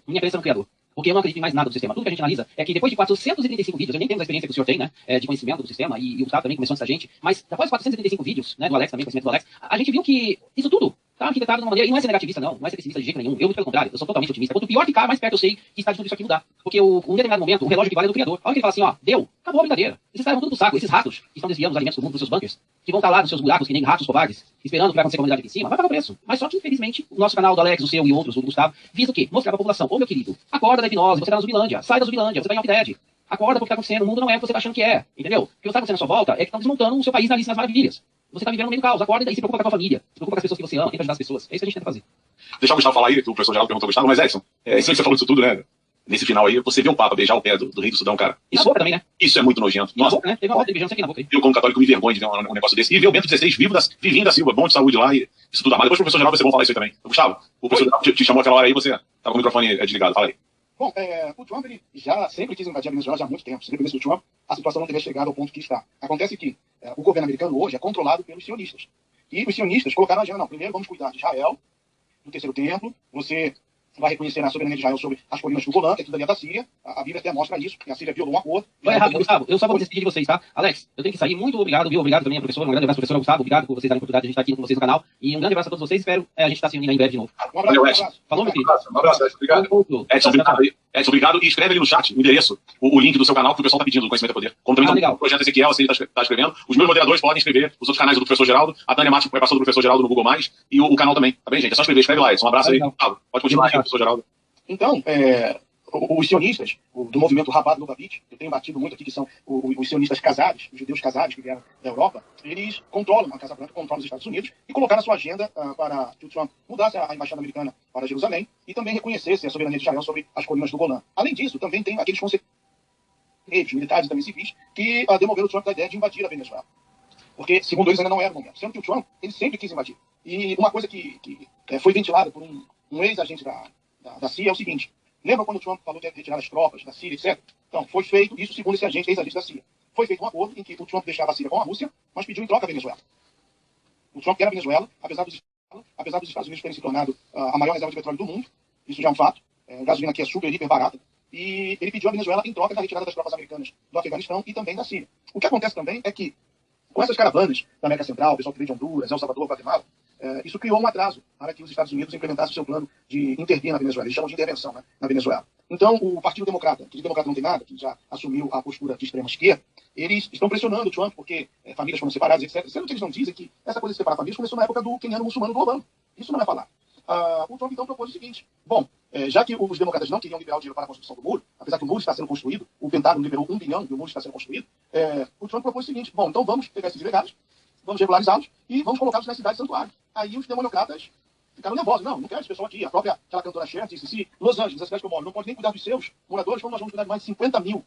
minha crença no Criador. Porque eu não acredito em mais nada do sistema. Tudo que a gente analisa é que depois de 435 vídeos, eu nem tenho a experiência que o senhor tem, né, de conhecimento do sistema, e o Gustavo também começou antes da gente, mas após 435 vídeos, né, do Alex também, conhecimento do Alex, a gente viu que isso tudo tá arquitetado de uma maneira, e não é ser negativista não é ser pessimista de jeito nenhum, eu muito pelo contrário, eu sou totalmente otimista. Quanto pior ficar, mais perto eu sei que está de tudo isso aqui mudar. Porque um determinado momento, o relógio que vale é do Criador. A hora que ele fala assim, ó, deu, acabou a brincadeira. Esses caras vão tudo pro saco, esses ratos que estão desviando os alimentos do mundo dos seus bunkers, que vão estar lá nos seus buracos, que nem ratos covardes, esperando o que vai acontecer com a comunidade aqui em cima, vai pagar o preço. Mas só que, infelizmente, o nosso canal do Alex, o seu e outros, o do Gustavo, visa o quê? Mostrar pra população, ô meu querido, acorda da hipnose, você tá na Zubilândia, sai da Zubilândia, você tá em Walking Dead. Acorda porque tá acontecendo, o mundo não é o que você tá achando que é, entendeu? O que está acontecendo à sua volta é que estão desmontando o seu país na Alice nas Maravilhas. Você tá vivendo no meio do caos, acorda e se preocupa com a tua família, se preocupa com as pessoas que você ama, tenta ajudar as pessoas. É isso que a gente tenta fazer. Deixar o Gustavo falar aí, que o professor Geraldo perguntou ao Gustavo, mas Edson, isso que você falou disso tudo, né? Nesse final aí, você vê um Papa beijar o pé do rei do Sudão, cara. E na boca também, né? Isso é muito nojento. E Nossa, na boca, né? Teve uma outra beijando aqui na boca aí. eu como católico me envergonho de ver um negócio desse. E ver o Bento XVI vivinho da Silva, bom de saúde lá, e isso tudo amado. Depois o professor Geraldo vai ser bom falar isso aí também. Gustavo, o professor Geraldo te chamou aquela hora aí, você tava com o microfone desligado, fala aí. Bom, o Trump ele já sempre quis invadir a Venezuela já há muito tempo. Se dependesse do Trump, a situação não teria chegado ao ponto que está. Acontece que o governo americano hoje é controlado pelos sionistas. E os sionistas colocaram a agenda, não, primeiro vamos cuidar de Israel, do terceiro templo, você vai reconhecer a soberania de Israel sobre as colinas do Golã, que é tudo ali da Síria. A Bíblia até mostra isso, que a Síria violou um acordo. Vai rápido, Gustavo. Eu só vou despedir de vocês, tá? Alex, eu tenho que sair. Muito obrigado, viu? Obrigado também, professor. Um grande abraço, professor Gustavo. Obrigado por vocês darem a oportunidade de a gente estar aqui com vocês no canal. E um grande abraço a todos vocês. Espero a gente estar se unindo em breve de novo. Um abraço, Valeu, Edson. Falou, meu querido. Um abraço, Edson. Obrigado. Edson, obrigado aí. Edson, obrigado. E escreve ali no chat o endereço, o link do seu canal, que o pessoal tá pedindo do Conhecimento é Poder. Como também legal. o projeto Ezequiel, assim, ele tá escrevendo. Os meus moderadores podem escrever, os outros canais do professor Geraldo. A Tânia Márcio é passou do professor Geraldo no Google+, e o canal também. Tá bem, gente? É só escrever. Escreve lá, Edson. Um abraço aí. Gustavo, pode continuar aí, professor Geraldo. Então, os sionistas do movimento Rabat Lubavitch, que eu tenho batido muito aqui, que são os sionistas casados, os judeus casados que vieram da Europa, eles controlam a Casa Branca, controlam os Estados Unidos e colocaram a sua agenda para que o Trump mudasse a embaixada americana para Jerusalém e também reconhecesse a soberania de Israel sobre as colinas do Golã. Além disso, também tem aqueles conselheiros militares e também civis que demoveram o Trump da ideia de invadir a Venezuela. Porque, segundo eles, ainda não era o momento. Sendo que o Trump, ele sempre quis invadir. E uma coisa que foi ventilada por um ex-agente da CIA é o seguinte: lembra quando o Trump falou que ia retirar as tropas da Síria, etc? Então, foi feito isso segundo esse ex-agente da CIA. Foi feito um acordo em que o Trump deixava a Síria com a Rússia, mas pediu em troca a Venezuela. O Trump quer a Venezuela, apesar dos Estados Unidos terem se tornado a maior reserva de petróleo do mundo, isso já é um fato, a gasolina aqui é super, hiper barata, e ele pediu a Venezuela em troca da retirada das tropas americanas do Afeganistão e também da Síria. O que acontece também é que, com essas caravanas da América Central, o pessoal que veio de Honduras, El Salvador, Guatemala, isso criou um atraso para que os Estados Unidos implementassem o seu plano de intervir na Venezuela. Eles chamam de intervenção, né, na Venezuela. Então, o Partido Democrata, que de democrata não tem nada, que já assumiu a postura de extrema esquerda, eles estão pressionando o Trump porque famílias foram separadas, etc. Sendo que eles não dizem que essa coisa de separar famílias começou na época do queniano muçulmano do Obama. Isso não é falar. O Trump, então, propôs o seguinte: bom, já que os democratas não queriam liberar o dinheiro para a construção do muro, apesar que o muro está sendo construído, o Pentágono liberou 1 bilhão e o muro está sendo construído, o Trump propôs o seguinte: bom, então vamos pegar esses ilegais, vamos regularizá-los e vamos colocá-los nas cidades santuário. Aí os democratas ficaram nervosos. Não quero esse pessoal aqui. A própria aquela cantora Cher disse: se Los Angeles, a cidade que eu moro, não pode nem cuidar dos seus moradores, como nós vamos cuidar de mais de 50 mil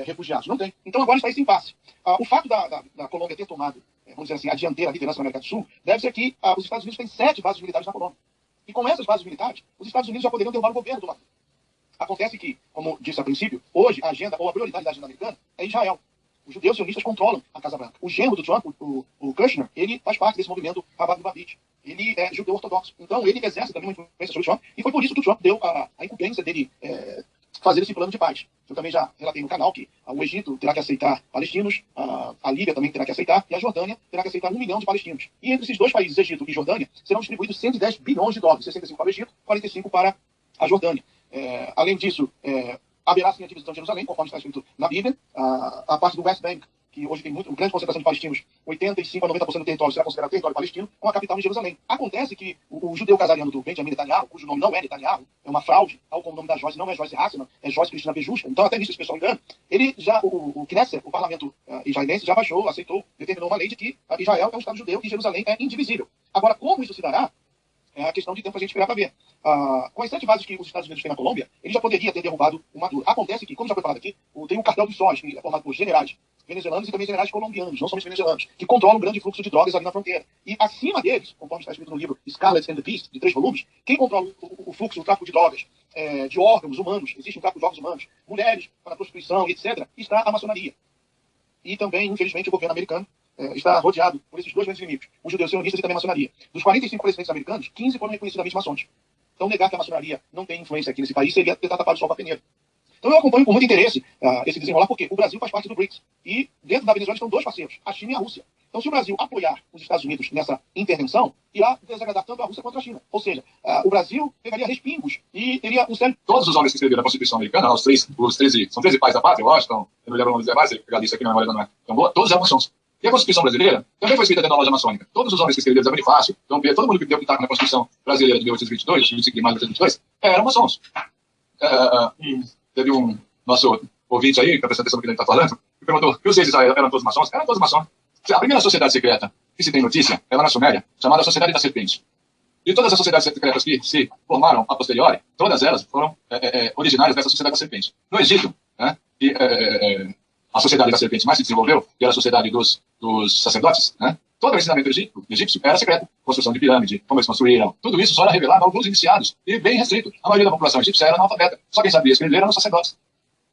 refugiados? Não tem. Então agora está esse impasse. O fato da Colômbia ter tomado, vamos dizer assim, a dianteira, a liderança na América do Sul, deve ser que os Estados Unidos têm 7 bases militares na Colômbia. E com essas bases militares, os Estados Unidos já poderiam derrubar o governo do Maduro. Acontece que, como disse a princípio, hoje a agenda, ou a prioridade da agenda americana, é Israel. Os judeus sionistas controlam a Casa Branca. O genro do Trump, o Kushner, ele faz parte desse movimento Chabad Lubavitch. Ele é judeu ortodoxo. Então ele exerce também uma influência sobre o Trump, e foi por isso que o Trump deu a incumbência dele fazer esse plano de paz. Eu também já relatei no canal que o Egito terá que aceitar palestinos, a Líbia também terá que aceitar, e a Jordânia terá que aceitar 1 milhão de palestinos. E entre esses dois países, Egito e Jordânia, serão distribuídos 110 bilhões de dólares, 65 para o Egito, 45 para a Jordânia. Além disso, haverá sim a divisão de Jerusalém, conforme está escrito na Bíblia. A parte do West Bank, que hoje tem grande concentração de palestinos, 85% a 90% do território será considerado território palestino, com a capital em Jerusalém. Acontece que o judeu casariano do Benjamin Netanyahu, cujo nome não é Netanyahu, é uma fraude, tal como o nome da Joyce não é Joyce Hasselman, é Joyce Cristina Bejusta, então até nisso esse pessoal engana, ele já, o Knesset, o parlamento israelense, já baixou, aceitou, determinou uma lei de que Israel é um Estado judeu e Jerusalém é indivisível. Agora, como isso se dará? É a questão de tempo para a gente esperar para ver. Com as 7 bases que os Estados Unidos têm na Colômbia, ele já poderia ter derrubado o Maduro. Acontece que, como já foi falado aqui, tem o cartel dos sóis, que é formado por generais venezuelanos e também generais colombianos, não somente venezuelanos, que controlam um grande fluxo de drogas ali na fronteira. E acima deles, conforme está escrito no livro Scarlet and the Beast, de 3 volumes, quem controla o fluxo, o tráfico de drogas, de órgãos humanos, existe um tráfico de órgãos humanos, mulheres para a prostituição, etc., está a maçonaria. E também, infelizmente, o governo americano está rodeado por esses dois grandes inimigos, os judeus sionistas e também a maçonaria. Dos 45 presidentes americanos, 15 foram reconhecidamente maçons. Então, negar que a maçonaria não tem influência aqui nesse país seria tentar tapar o sol com a peneira. Então, eu acompanho com muito interesse esse desenrolar, porque o Brasil faz parte do BRICS. E dentro da Venezuela estão 2 parceiros, a China e a Rússia. Então, se o Brasil apoiar os Estados Unidos nessa intervenção, irá desagradar tanto a Rússia quanto a China. Ou seja, o Brasil pegaria respingos e teria um sério... Todos os homens que escreveram a Constituição Americana, os 13 são 13 pais da pátria, Washington, eu não lembro o nome dizer mais, pegar isso aqui na memória não é tão boa, todos eram maçons. E a Constituição brasileira também foi escrita dentro da loja maçônica. Todos os homens que escreveram Zé Bonifácio, Dom Pedro, todo mundo que deu pitaco na Constituição brasileira de 1822, 25 de maio de 1822, eram maçons. Teve um nosso ouvinte aí, que prestando atenção no que ele está falando, que perguntou: e os reis de Israel eram todos maçons? Eram todos maçons. A primeira sociedade secreta que se tem notícia é lá na Suméria, chamada Sociedade da Serpente. E todas as sociedades secretas que se formaram a posteriori, todas elas foram originárias dessa Sociedade da Serpente. No Egito, a Sociedade da Serpente mais se desenvolveu, que era a Sociedade dos Sacerdotes, todo o ensinamento egípcio era secreto. Construção de pirâmide, como eles construíram, tudo isso só era revelado a alguns iniciados, e bem restrito. A maioria da população egípcia era analfabeta. Só quem sabia escrever eram os sacerdotes.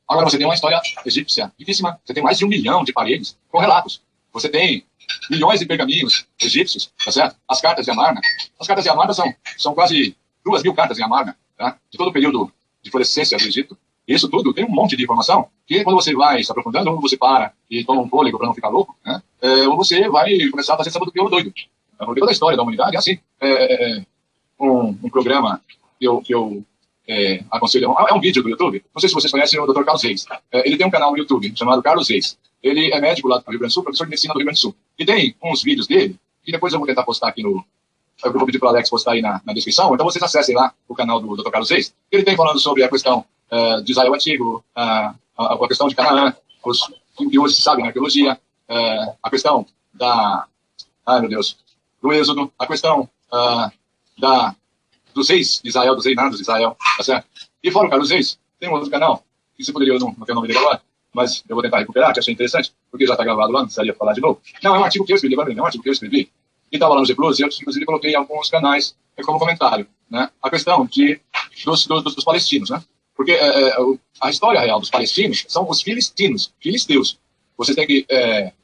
Agora você tem uma história egípcia riquíssima. Você tem mais de 1 milhão de paredes com relatos. Você tem milhões de pergaminhos egípcios, tá certo? As cartas de Amarna. As cartas de Amarna são quase 2.000 cartas de Amarna, tá? De todo o período de florescência do Egito. Isso tudo tem um monte de informação que, quando você vai se aprofundando, ou você para e toma um fôlego para não ficar louco, ou você vai começar a fazer samba do pior doido. Porque toda a história da humanidade é assim. Um programa que eu aconselho, é um vídeo do YouTube, não sei se vocês conhecem o Dr. Carlos Reis. Ele tem um canal no YouTube chamado Carlos Reis. Ele é médico lá do Rio Grande do Sul, professor de medicina do Rio Grande do Sul. E tem uns vídeos dele, que depois eu vou tentar postar aqui eu vou pedir para o Alex postar aí na descrição, então vocês acessem lá o canal do Dr. Carlos Reis. Ele tem falando sobre a questão de Israel Antigo, a questão de Canaã, que hoje se sabe na arqueologia, a questão do Êxodo, a questão dos reis de Israel, dos reinados de Israel, tá certo? E fora o Carlos Reis, tem um outro canal, que você poderia, eu não tenho o nome dele agora, mas eu vou tentar recuperar, que achei interessante, porque já está gravado lá, não precisaria falar de novo. Não, é um artigo que eu escrevi, é um artigo que eu escrevi, e estava lá no G+, e eu inclusive coloquei alguns canais como comentário, a questão dos palestinos, Porque a história real dos palestinos são os filisteus. Você tem que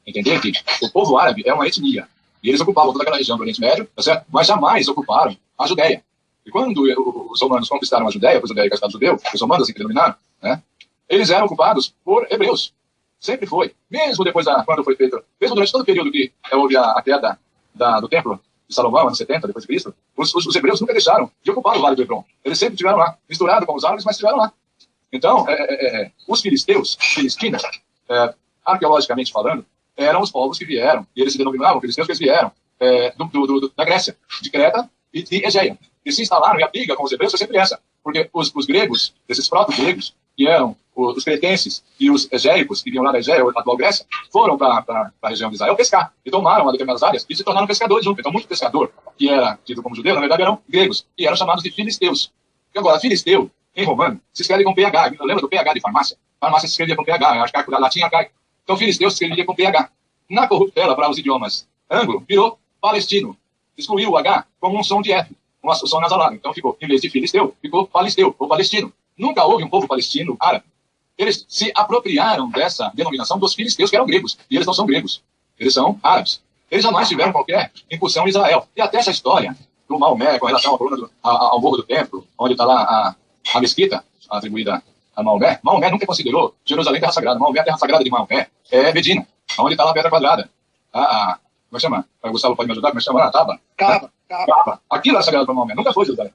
entender que o povo árabe é uma etnia, e eles ocupavam toda aquela região do Oriente Médio, tá certo? Mas jamais ocuparam a Judéia. E quando os romanos conquistaram a Judéia, pois a Judéia é Estado judeu, os romanos assim que denominaram, eles eram ocupados por hebreus. Sempre foi. Mesmo depois quando foi feito, mesmo durante todo o período que houve a queda do templo de Salomão, anos 70, depois de Cristo, os hebreus nunca deixaram de ocupar o Vale do Hebron. Eles sempre estiveram lá, misturado com os árabes, mas estiveram lá. Então, os filisteus, arqueologicamente falando, eram os povos que vieram, e eles se denominavam filisteus, que eles vieram da Grécia, de Creta e de Egeia. E se instalaram, e a briga com os hebreus foi sempre essa. Porque os gregos, esses proto-gregos, que eram os cretenses e os egéicos, que vinham lá da Egéia, a atual Grécia, foram para a região de Israel pescar, e tomaram determinadas áreas e se tornaram pescadores juntos. Então, muito pescador, que era tido como judeu, na verdade eram gregos, e eram chamados de filisteus. E agora, filisteu, em romano, se escreve com PH. Lembra do PH de farmácia? Farmácia se escrevia com PH, arcaico, latim arcaico. Então, filisteu se escrevia com PH. Na corruptela, para os idiomas anglo, virou palestino. Excluiu o H como um som de F, um som nasalado. Então, ficou, em vez de filisteu, ficou palesteu, ou palestino. Nunca houve um povo palestino árabe. Eles se apropriaram dessa denominação dos filisteus, que eram gregos. E eles não são gregos. Eles são árabes. Eles jamais tiveram qualquer incursão em Israel. E até essa história do Maomé com relação à coluna ao morro do templo, onde está lá a mesquita atribuída a Maomé. Maomé nunca considerou Jerusalém terra sagrada. Maomé, a terra sagrada de Maomé, é Medina, onde está lá a pedra quadrada. Como é que chama? O Gustavo pode me ajudar? Como é que chama? Caba. Aquilo era sagrado para Maomé. Nunca foi Jerusalém.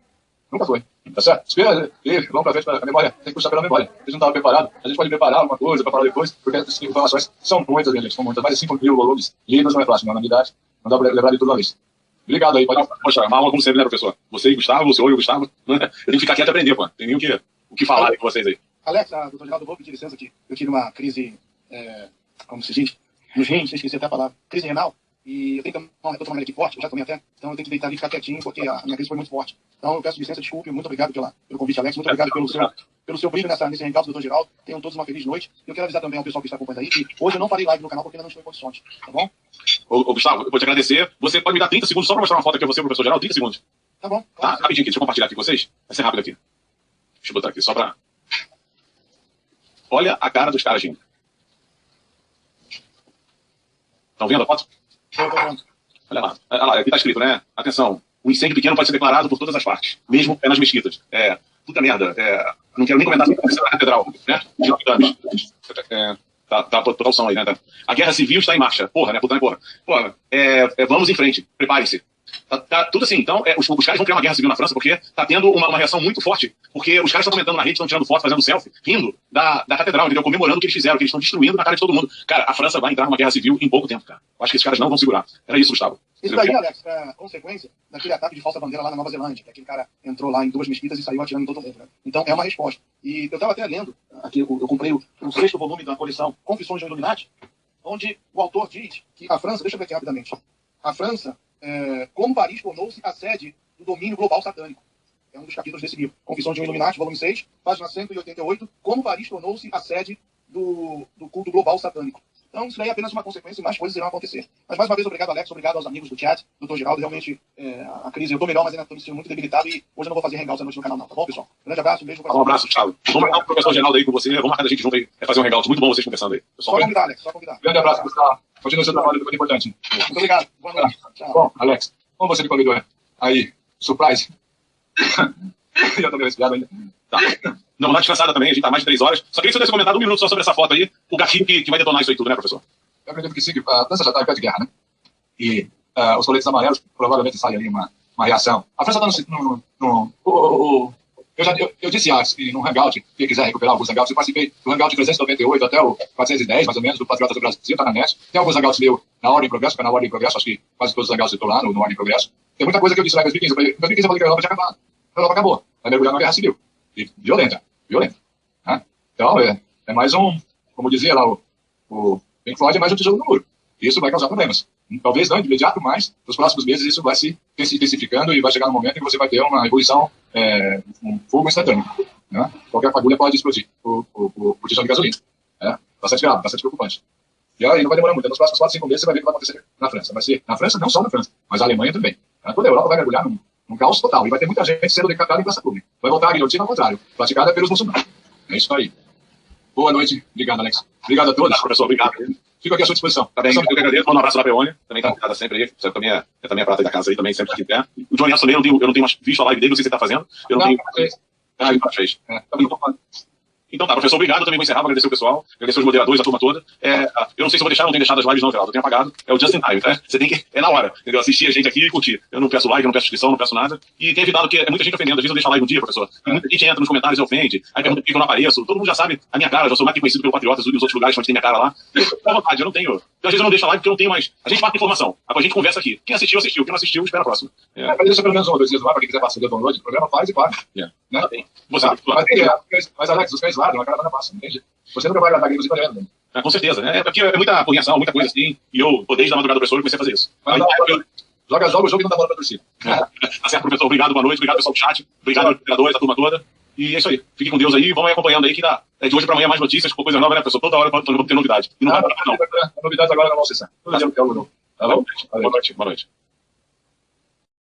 Nunca foi. Tá certo? Espera, vamos para frente, para a memória. Tem que puxar pela memória. A gente não estava preparado. A gente pode preparar alguma coisa para falar depois, porque essas informações são muitas, minha gente. São muitas. Mais de 5.000 volumes. Livros não é fácil, não. Na minha idade, não dá para lembrar de tudo uma vez. Obrigado aí. Poxa, uma aula como sempre, né, professor? Você e o Gustavo, o senhor e o Gustavo. Eu tenho que ficar quieto e aprender, pô. Tem nem o que falar aí com vocês aí. Alex, doutor Geraldo, eu vou pedir licença aqui. Eu tive uma crise, como se diz, nos rins, esqueci até a palavra, crise renal. E eu tenho que tomar uma remédio aqui forte, eu já tomei até. Então eu tenho que deitar ali e ficar quietinho, porque a minha crise foi muito forte. Então eu peço licença, desculpe, muito obrigado pelo convite, Alex. Muito obrigado pelo seu brilho nesse hangout, doutor Geraldo. Tenham todos uma feliz noite. E eu quero avisar também ao pessoal que está acompanhando aí que hoje eu não farei live no canal porque ainda não estou em condições, tá bom? Ô Gustavo, eu vou te agradecer. Você pode me dar 30 segundos só para mostrar uma foto aqui a você, o professor Geraldo? 30 segundos. Tá bom. Tá? Rapidinho aqui, deixa eu compartilhar aqui com vocês. Vai ser rápido aqui. Deixa eu botar aqui, só pra... Olha a cara dos caras, gente. Estão vendo a foto? Olha lá, aqui tá escrito, né? Atenção, o incêndio pequeno pode ser declarado por todas as partes, mesmo nas mesquitas. Puta merda, não quero nem comentar sobre a catedral, né? De Notre Dame. Tá total som aí, né? A guerra civil está em marcha. Porra, né? Porra. Vamos em frente, preparem-se. Tá tudo assim. Então, os caras vão criar uma guerra civil na França porque tá tendo uma reação muito forte. Porque os caras estão comentando na rede, estão tirando foto, fazendo selfie, rindo da catedral, entendeu? Comemorando o que eles fizeram, que eles estão destruindo na cara de todo mundo. Cara, a França vai entrar numa guerra civil em pouco tempo, cara. Eu acho que esses caras não vão segurar. Era isso, Gustavo. Isso daí, Alex, é consequência daquele ataque de falsa bandeira lá na Nova Zelândia, que aquele cara entrou lá em 2 mesquitas e saiu atirando em todo mundo, né? Então, é uma resposta. E eu estava até lendo, aqui eu comprei o 6º volume da coleção Confissões de um Illuminati, onde o autor diz que a França, deixa eu ver aqui rapidamente, a França, como Paris tornou-se a sede do domínio global satânico. É um dos capítulos desse livro. Confissões de um Illuminati, volume 6, página 188, como Paris tornou-se a sede do culto global satânico. Então, isso daí é apenas uma consequência e mais coisas irão acontecer. Mas, mais uma vez, obrigado, Alex. Obrigado aos amigos do chat, doutor Geraldo. Realmente, a crise, eu estou melhor, mas ainda estou me sentindo muito debilitado e hoje eu não vou fazer hangout à noite no canal, não. Tá bom, pessoal? Um grande abraço, um beijo. Um abraço, Thiago. Vamos marcar o professor Geraldo aí com você. Vamos marcar a gente junto aí. Fazer um hangout. Muito bom vocês conversando aí. Só convidar, Alex. Só convidar. Grande abraço, Gustavo. Continua seu trabalho, muito importante. Muito obrigado. Boa noite. Tchau. Bom, Alex, como você me convidou aí, surprise. Já tô meio respirado ainda. Tá. Não, vou dar descansada também, a gente tá mais de 3 horas. Só queria que você desse comentado 1 minuto só sobre essa foto aí, o gatilho que vai detonar isso aí tudo, né, professor? Eu acredito que sim, que a França já está em pé de guerra, né? E os coletes amarelos provavelmente saem ali uma reação. A França está eu disse no hangout, quem quiser recuperar alguns hangouts, eu participei do hangout 398 até o 410, mais ou menos, do Patriotas do Brasil, está na net. Tem alguns hangouts meus na Ordem e Progresso, canal Ordem e Progresso, acho que quase todos os hangouts eu estou lá no Ordem e Progresso. Tem muita coisa que eu disse lá em 2015. Em 2015 eu falei que a Europa tinha acabado. A Europa acabou. Vai mergulhar numa guerra civil. E violenta. Né? Então, é mais um, como dizia lá o Pink Floyd, é mais um tijolo no muro. Isso vai causar problemas. Talvez não de imediato, mas nos próximos meses isso vai se intensificando e vai chegar no momento em que você vai ter uma ebulição, um fogo instantâneo. Né? Qualquer fagulha pode explodir o tijolo de gasolina. Bastante grave, bastante preocupante. E aí não vai demorar muito. Nos próximos 4, 5 meses você vai ver o que vai acontecer na França. Vai ser na França, não só na França, mas a Alemanha também. Toda a Europa vai mergulhar num caos total. E vai ter muita gente sendo decapitada em praça pública. Vai voltar a guilhotina ao contrário, praticada pelos muçulmanos. É isso aí. Boa noite. Obrigado, Alex. Obrigado a todos. Professor, obrigado. Fico aqui à sua disposição. Tá bem, eu que agradeço. Manda um abraço da Peone. Também tá convidada sempre aí. Você também é a prata aí da casa aí, também, sempre que quiser. O Johnny Nelson também, eu não tenho mais visto a live dele, não sei se ele tá fazendo. Eu não tenho. Fez. Tá fez. Tá muito ocupado. Então tá, professor, obrigado. Eu também vou encerrar, vou agradecer o pessoal, agradecer os moderadores, a turma toda. Eu não sei se eu vou deixar, não tenho deixado as lives não, Everaldo. Eu tenho apagado. É o just in time, tá? Você tem que, na hora, entendeu? Assistir a gente aqui e curtir. Eu não peço like, não peço inscrição, não peço nada. E tem evitado que é muita gente ofendendo. Às vezes eu deixo a live um dia, professor. E muita gente entra nos comentários e ofende. Aí pergunta por que eu não apareço. Todo mundo já sabe a minha cara. Eu já sou mais que conhecido pelo Patriotas e os outros lugares onde tem minha cara lá. Fica à vontade, eu não tenho. Então, às vezes eu não deixo a live porque eu não tenho mais. A gente passa informação. A gente conversa aqui. Quem assistiu, assistiu. Quem não assistiu, espera a próxima. Mas deixa pelo menos 1 ou 2 dias no ar, para quem quiser passar o download do programa, faz e paga. Né? Você, mas, Alex, os cães ladram, a caravana passa, entende? Você nunca vai agradar gregos italianos. Com certeza, né? Porque é muita apurreação, muita coisa assim. E eu, desde a madrugada do professor, comecei a fazer isso. Mas joga o jogo e não dá bola pra torcida. Tá certo, professor. Obrigado, boa noite. Obrigado, pessoal do chat. Obrigado, aos moderadores, a turma toda. E é isso aí. Fiquem com Deus aí. Vamos aí acompanhando aí que dá. De hoje pra amanhã mais notícias, coisa nova, né, professor? Toda hora vamos ter novidade. E não vai parar, não. Novidades agora na nossa sessão. Todo dia tem algo novo. Tá bom? Boa noite. Boa noite.